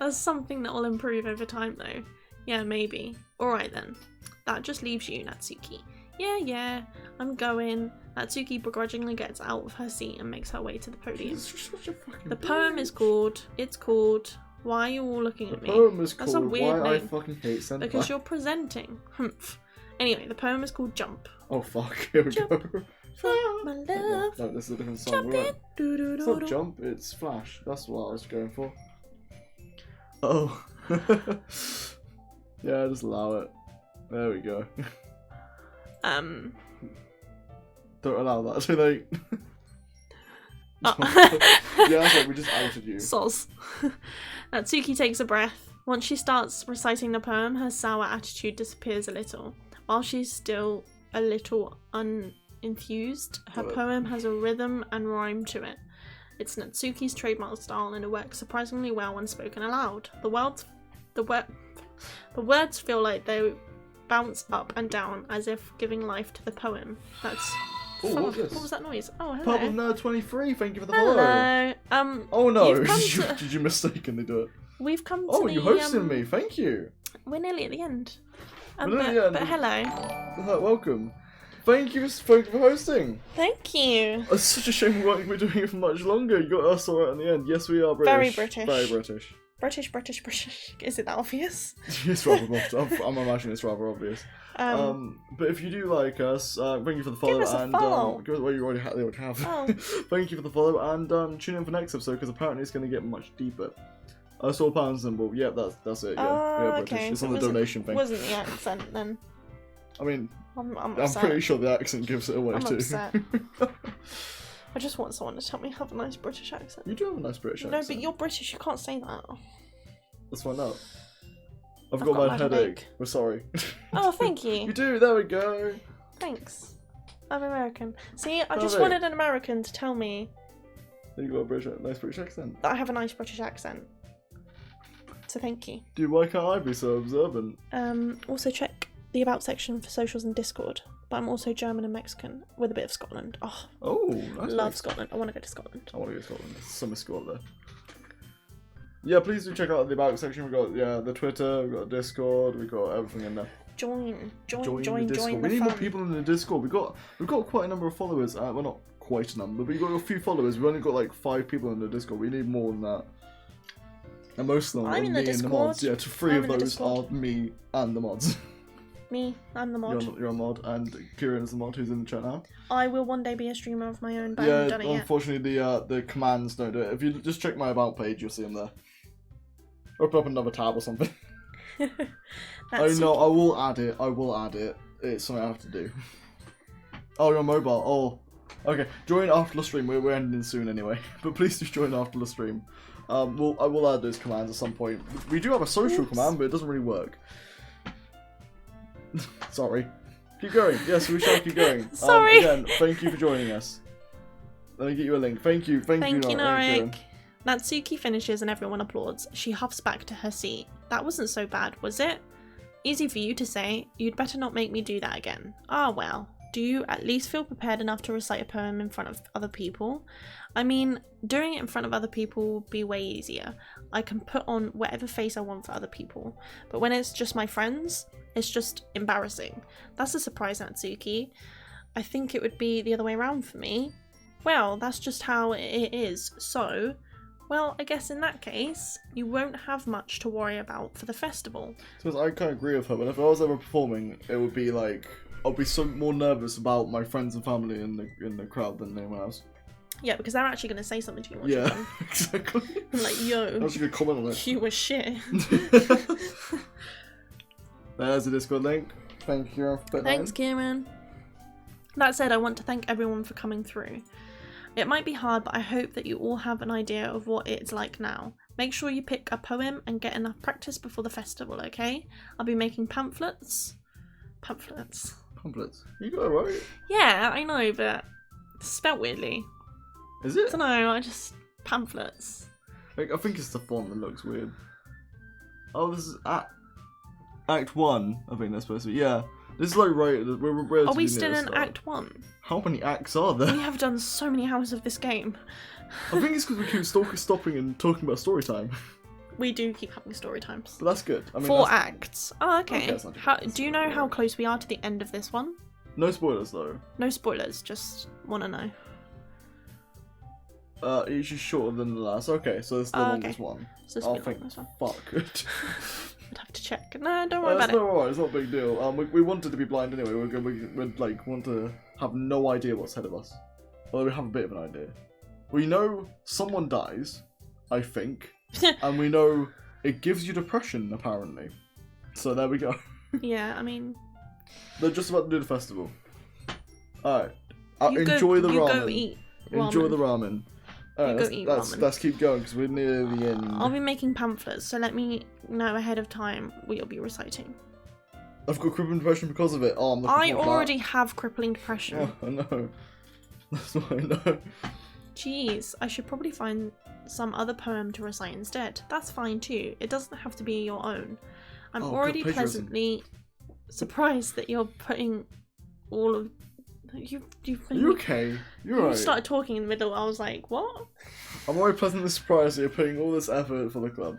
B: That's something that will improve over time though. Yeah, maybe. Alright then. That just leaves you, Natsuki. Yeah, I'm going. Natsuki begrudgingly gets out of her seat and makes her way to the podium.
A: She's such a fucking
B: The poem is called, Why Are You All Looking at Me?
A: The poem is
B: That's
A: called
B: a weird
A: Why I
B: name.
A: Fucking Hate Senpai.
B: Because you're presenting. Humph. Anyway, the poem is called Jump.
A: Oh fuck, here we
B: Jump.
A: go.
B: For my love.
A: No, this is a different song.
B: Jump
A: We're
B: in.
A: right. It's
B: Do-do-do-do.
A: not Jump, it's Flash. That's what I was going for. Oh. Yeah, just allow it. There we go. Don't allow that. So they.
B: Oh.
A: Yeah, that's right. We just outed you.
B: Soz. Natsuki takes a breath. Once she starts reciting the poem, her sour attitude disappears a little. While she's still a little unenthused, her
A: Got it.
B: poem has a rhythm and rhyme to it. It's Natsuki's trademark style and it works surprisingly well when spoken aloud. The words feel like they bounce up and down as if giving life to the poem. That's...
A: Oh, what's this?
B: What was that noise? Oh, hello.
A: Purple Nerd 23, thank you for the follow.
B: Hello.
A: Oh no,
B: You've come to-
A: did you mistakenly do it?
B: We've come to
A: Oh,
B: the...
A: you hosted me, thank you.
B: We're nearly at the end.
A: We're nearly at the
B: But
A: end.
B: hello.
A: Welcome. Thank you for hosting.
B: Thank you.
A: It's such a shame we're doing it for much longer. You got us all right in the end. Yes, we are British.
B: Very British.
A: Very British.
B: British. Is it that obvious?
A: It's rather obvious. I'm imagining it's rather obvious. But if you do like us, thank you for the follow.
B: us a
A: and
B: follow.
A: give us what you already have.
B: Oh.
A: Thank you for the follow and tune in for next episode because apparently it's going to get much deeper. I saw a pound symbol. Yeah, that's it. Yeah,
B: Oh,
A: yeah, British.
B: okay.
A: It's
B: So
A: on the donation thing.
B: Wasn't the accent then?
A: I mean,
B: I'm
A: I'm
B: upset.
A: pretty sure the accent gives it away
B: I'm
A: too.
B: upset. I just want someone to tell me I have a nice British accent.
A: You do have a nice British
B: No,
A: accent.
B: but you're British, you can't say that.
A: Let's find out. I've
B: I've
A: got
B: got
A: my
B: a
A: headache.
B: headache.
A: We're sorry.
B: Oh, thank you.
A: You do, there we go.
B: Thanks. I'm American. See, I just
A: Perfect.
B: wanted an American to tell me
A: You got a nice British accent.
B: that I have a nice British accent. So thank you.
A: Dude, why can't I be so observant?
B: Also check the About section for socials and Discord. But I'm also German and Mexican with a bit of Scotland. Oh,
A: Oh, nice.
B: love Scotland. I want to go to Scotland.
A: I want to go to Scotland. There's summer school up there. Yeah, please do check out the About section. We've got the Twitter, we've got Discord, we've got everything in there.
B: Join
A: the Discord.
B: the
A: We need more
B: fun.
A: people in the Discord. We've got quite a number of followers. Well, not quite a number, but we've got a few followers. We've only got like 5 people in the Discord. We need more than that. And most of them
B: I'm
A: are
B: in
A: me
B: the
A: and the
B: Discord.
A: mods. Yeah, 3
B: I'm
A: of
B: in the
A: those
B: Discord.
A: are me and the mods.
B: Me, I'm the mod.
A: You're a mod, and Kieran is the mod who's in the chat now.
B: I will one day be a streamer of my own, but I
A: Yeah,
B: haven't done it yet.
A: unfortunately the commands don't do it. If you just check my about page, you'll see them there. Open up another tab or something. I
B: That's
A: know, I will add it. It's something I have to do. Oh, you're on mobile. Oh, okay. Join after the stream. We're ending soon anyway, but please do join after the stream. I will add those commands at some point. We do have a social command, but it doesn't really work. Sorry. Keep going. Yes, we shall keep going.
B: Sorry.
A: Again, thank you for joining us. Let me get you a link. Thank you,
B: Thank you,
A: Kieran.
B: Norik. Natsuki finishes and everyone applauds. She huffs back to her seat. That wasn't so bad, was it? Easy for you to say. You'd better not make me do that again. Ah, well. Do you at least feel prepared enough to recite a poem in front of other people? I mean, doing it in front of other people would be way easier. I can put on whatever face I want for other people. But when it's just my friends, it's just embarrassing. That's a surprise, Natsuki. I think it would be the other way around for me. Well, that's just how it is. So, well, I guess in that case, you won't have much to worry about for the festival.
A: So I kind of agree with her, but if I was ever performing, it would be like I'll be so more nervous about my friends and family in the crowd than anyone else.
B: Yeah, because they're actually going to say something to you once
A: Yeah,
B: you're done.
A: exactly.
B: Like, yo,
A: That's a good comment on it.
B: you were shit.
A: There's a Discord link. Thank you for putting that
B: Thanks,
A: in.
B: Kieran. That said, I want to thank everyone for coming through. It might be hard, but I hope that you all have an idea of what it's like now. Make sure you pick a poem and get enough practice before the festival, okay? I'll be making pamphlets. Pamphlets.
A: Pamphlets. You got it right.
B: Yeah, I know, but it's spelled weirdly.
A: Is
B: I
A: it?
B: don't know, I just... pamphlets.
A: Like, I think it's the font that looks weird. Oh, this is Act 1, I think that's supposed to be. Yeah. This is like we're relatively
B: Are we
A: near
B: still
A: the
B: in
A: start.
B: Act 1?
A: How many acts are there?
B: We have done so many hours of this game.
A: I think it's because we keep stopping and talking about story time.
B: We do keep having story times.
A: But that's good. I mean,
B: 4
A: that's...
B: acts. Oh, okay.
A: Okay, that's not too
B: How,
A: bad.
B: do you know how close we are to the end of this one?
A: No spoilers though.
B: No spoilers, just want to know.
A: It's just shorter than the last. Okay, so it's the
B: Oh,
A: longest
B: okay.
A: one.
B: So this
A: Oh,
B: will be
A: thank
B: this one.
A: fuck.
B: I'd have to check. No, don't worry
A: It's
B: about it.
A: not alright. It's not a big deal. We wanted to be blind anyway. We like want to have no idea what's ahead of us. Although we have a bit of an idea. We know someone dies, I think, and we know it gives you depression apparently. So there we go.
B: Yeah, I mean...
A: They're just about to do the festival. Alright.
B: You
A: Enjoy the
B: you
A: ramen.
B: go eat ramen.
A: Enjoy the ramen. Alright,
B: You go eat ramen.
A: let's keep going because we're near the end.
B: I'll be making pamphlets, so let me know ahead of time what you'll be reciting.
A: I've got crippling depression because of it. Oh, I'm looking
B: I
A: forward to
B: already have crippling depression.
A: that. Oh, I know. That's what I know.
B: Jeez, I should probably find some other poem to recite instead. That's fine too. It doesn't have to be your own. I'm
A: Oh, good
B: already
A: plagiarism.
B: pleasantly surprised that you're putting all of... You've
A: Are you okay? You're
B: You
A: right.
B: started talking in the middle, I was like, what?
A: I'm very pleasantly surprised that you're putting all this effort for the club.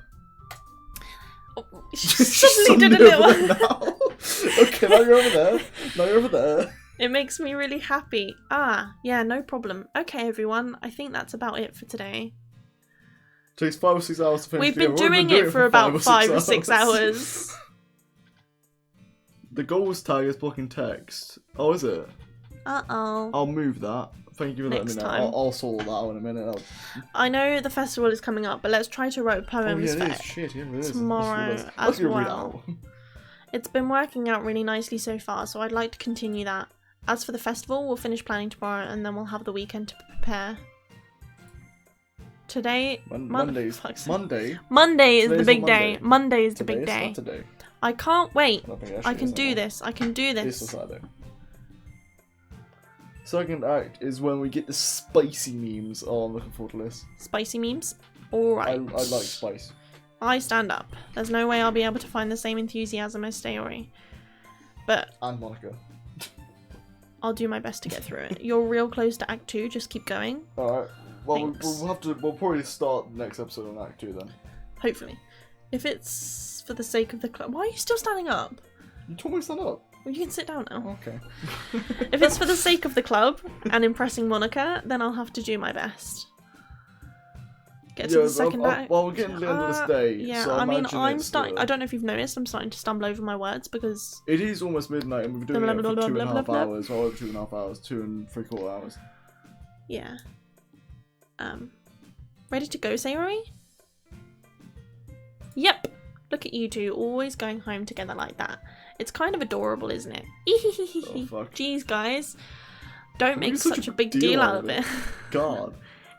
B: Oh, she suddenly did a little...
A: now. Okay, now you're over there. Now you're over there.
B: It makes me really happy. Ah, yeah, no problem. Okay, everyone, I think that's about it for today.
A: Takes 5 or 6 hours to finish.
B: We've
A: the
B: been
A: game.
B: doing it for about 5 or 6 hours.
A: The goals tag is blocking text. Oh, is it?
B: Uh-oh.
A: I'll move that. Thank you for letting me
B: Next
A: know.
B: time.
A: I'll sort that out in a minute.
B: I know the festival is coming up, but let's try to write
A: Oh
B: poems
A: yeah, it
B: for
A: is. Shit, yeah, it is.
B: tomorrow
A: Let's
B: as
A: read it
B: well.
A: out.
B: It's been working out really nicely so far, so I'd like to continue that. as for the festival, we'll finish planning tomorrow and then we'll have the weekend to prepare. Today...
A: Monday.
B: Monday is the
A: Today's
B: big
A: not
B: day.
A: Monday.
B: Monday is the
A: Today
B: big
A: is
B: day.
A: Saturday.
B: I can't wait. I can
A: isn't
B: do
A: it?
B: this. I can do
A: It's a
B: this.
A: Saturday. Second act is when we get the spicy memes. Oh, I'm looking forward to this.
B: Spicy memes? Alright.
A: I like spice.
B: I stand up. There's no way I'll be able to find the same enthusiasm as Sayori. But
A: And Monica.
B: I'll do my best to get through it. You're real close to Act 2, just keep going.
A: Alright. Well,
B: Thanks.
A: we'll probably start the next episode on Act 2 then.
B: Hopefully. If it's for the sake of the club. Why are you still standing up?
A: You told me to stand up.
B: Well, you can sit down now.
A: Okay.
B: If it's for the sake of the club and impressing Monica, then I'll have to do my best. Get to the second act.
A: Well, we're getting to the end of this day.
B: Yeah,
A: so
B: I mean,
A: imagine
B: I'm
A: it's,
B: starting. I don't know if you've noticed, I'm starting to stumble over my words because.
A: It is almost midnight and we've been doing it for 2.5 hours. Or over 2.5 hours. 2 3/4 hours.
B: Yeah. Ready to go, Sayori? Yep. Look at you two, always going home together like that. It's kind of adorable, isn't it?
A: Oh, fuck.
B: Jeez, guys. Don't make
A: Making
B: such a big deal out of it.
A: God.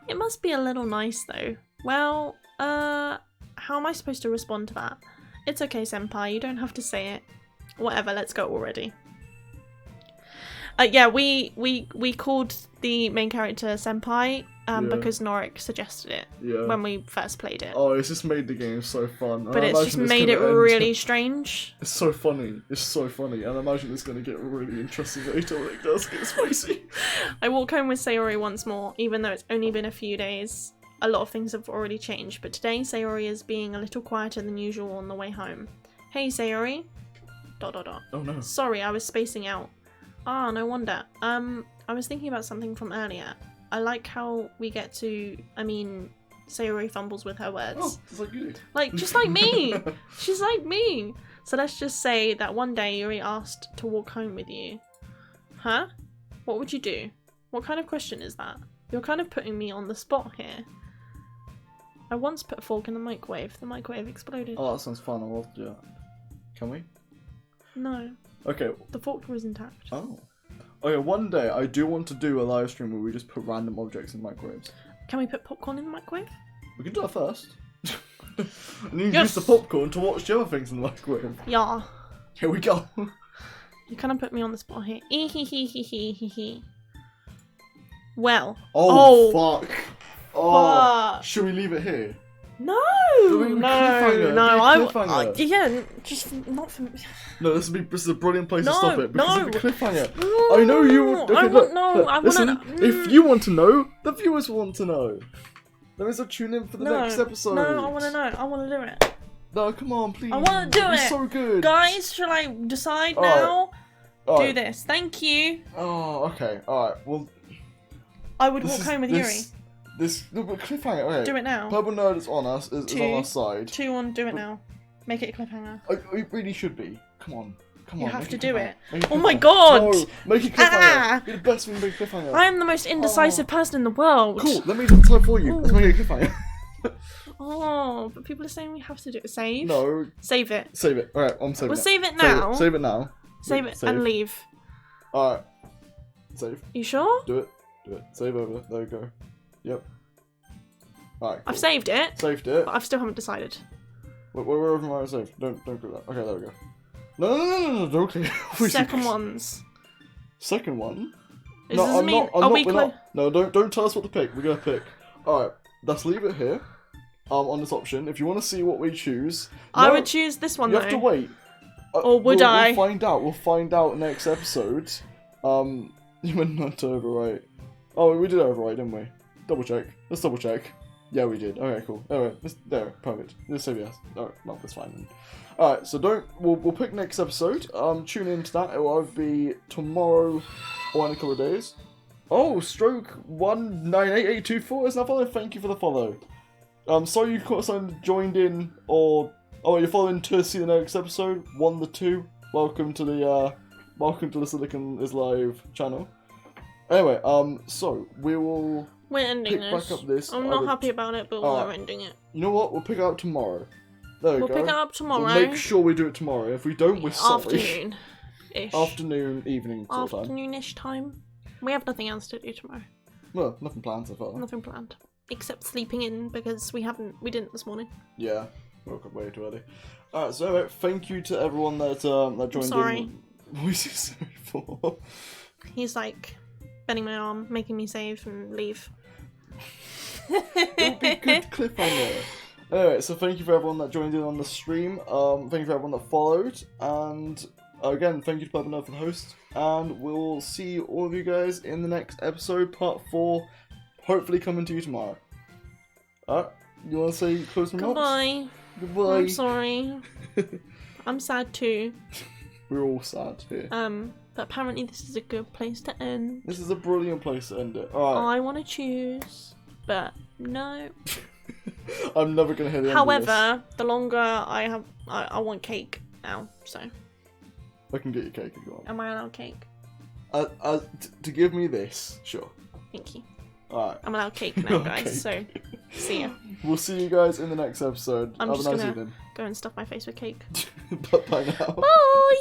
B: It must be a little nice, though. Well, how am I supposed to respond to that? It's okay, senpai, you don't have to say it. Whatever, let's go already. Yeah, we called the main character senpai because Norik suggested it when we first played it.
A: Oh, it's just made the game so fun.
B: But it's just made it really strange.
A: It's so funny. It's so funny. And I imagine it's going to get really interesting later when it does get spicy.
B: I walk home with Sayori once more, even though it's only been a few days. A lot of things have already changed, but today Sayori is being a little quieter than usual on the way home. Hey, Sayori. ...
A: Oh no.
B: Sorry, I was spacing out. Ah, no wonder. I was thinking about something from earlier. I like how we get to... I mean, Sayori fumbles with her words.
A: Oh, just like you.
B: Like, just like me! She's like me! So let's just say that one day Yuri asked to walk home with you. Huh? What would you do? What kind of question is that? You're kind of putting me on the spot here. I once put a fork in the microwave. The microwave exploded.
A: Oh, that sounds fun. I love to do that. Can we?
B: No.
A: Okay.
B: The fork was intact.
A: Oh. Okay, one day I do want to do a live stream where we just put random objects in microwaves.
B: Can we put popcorn in the microwave?
A: We can do that first. And you use the popcorn to watch the other things in the microwave.
B: Yeah.
A: Here we go.
B: You kind of put me on the spot here. Well.
A: Oh, fuck. Oh,
B: Fuck.
A: should we leave it here?
B: No,
A: Do
B: I yeah, just not for me.
A: No, this is a brilliant place to
B: No,
A: stop it because
B: no.
A: of the cliffhanger.
B: No,
A: I know you. Okay,
B: I
A: look,
B: want no.
A: look,
B: I want
A: listen,
B: to.
A: if you want to know, the viewers want to know. That means I'll tune in for the next episode.
B: No, I want to know. I want to do it.
A: No, come on, please.
B: I want to do
A: It'd be
B: it.
A: so good.
B: Guys, shall I decide
A: All right.
B: now?
A: All
B: Do
A: right.
B: this. Thank you.
A: Oh, okay. All right. Well,
B: I would walk home with Yuri.
A: No, but cliffhanger. Okay.
B: Do it now.
A: Purple Nerd is on us. Is on our side.
B: 2 on. Do it now. Make it a cliffhanger.
A: It really should be. Come on.
B: You have
A: make
B: to
A: it
B: do
A: cliffhanger.
B: it.
A: Make it
B: Oh my
A: cliffhanger.
B: god!
A: No, make it cliffhanger.
B: Ah!
A: You're the best when you make cliffhanger.
B: I am the most indecisive person in the world.
A: Cool. Let me decide for you. Let's make it cliffhanger.
B: Oh, but people are saying we have to do it. Save?
A: No.
B: Save it.
A: Save it. Alright, I'm saving it.
B: We'll save it now.
A: Save it now.
B: Save it and leave.
A: Alright. Save.
B: You sure?
A: Do it. Do it. Save over. There we go. Yep. Alright. Cool.
B: I've saved it,
A: Saved it.
B: but I still haven't decided.
A: Where am I saved? Don't do that. Okay, there we go. No, don't click.
B: Second ones.
A: Second one?
B: Does this mean?
A: No, don't tell us what to pick. We're gonna pick. Alright, let's leave it here. On this option. If you want to see what we choose,
B: I would choose this one
A: you
B: though.
A: have to wait.
B: Or would I?
A: We'll find out. We'll find out next episode. You meant not to overwrite. Oh, we did overwrite, didn't we? Double check. Let's double check. Yeah, we did. Okay, cool. Anyway, there, perfect. Just say yes. Alright, no, that's fine then. Alright, so we'll pick next episode. Tune into that. It will either be tomorrow or in a couple of days. Oh, stroke 198824 is now following. Thank you for the follow. Sorry you caught someone joined in, or you're following to see the next episode. 1 to 2. Welcome to the Silicon is Live channel. Anyway, so we're
B: ending
A: pick
B: this.
A: back up this.
B: I'm not happy about it, but we're ending it.
A: You know what? We'll pick it up tomorrow. There we go.
B: We'll pick it up tomorrow.
A: We'll make sure we do it tomorrow. If we don't, we're sorry.
B: Afternoon. Ish.
A: afternoon, evening sort of time.
B: Afternoonish time. We have nothing else to do tomorrow.
A: Well, nothing planned so far.
B: Nothing planned. Except sleeping in because we didn't this morning.
A: Yeah, woke up way too early. Alright, so anyway, thank you to everyone that joined
B: sorry.
A: in. What is he sorry for?
B: He's like bending my arm, making me save and leave.
A: It would be a good cliffhanger. Anyway, so thank you for everyone that joined in on the stream. Thank you for everyone that followed, and again, thank you to Purple Nerd for the host. And we'll see all of you guys in the next episode, part 4, hopefully coming to you tomorrow. Alright, you want to say closing remarks?
B: Goodbye.
A: Goodbye.
B: I'm sorry. I'm sad too.
A: We're all sad here.
B: But apparently this is a good place to end.
A: This is a brilliant place to end it. Alright.
B: I want to choose, but no.
A: I'm never gonna hear the end
B: However, the longer I have, I want cake now. So,
A: of this. I can get you cake if you want.
B: am I allowed cake?
A: To give me this, sure.
B: Thank you.
A: Alright.
B: I'm allowed cake now,
A: Okay.
B: guys. So, see ya.
A: We'll see you guys in the next episode.
B: I'm
A: Have
B: just
A: a nice
B: gonna
A: evening.
B: go and stuff my face with cake.
A: Bye now.
B: Bye.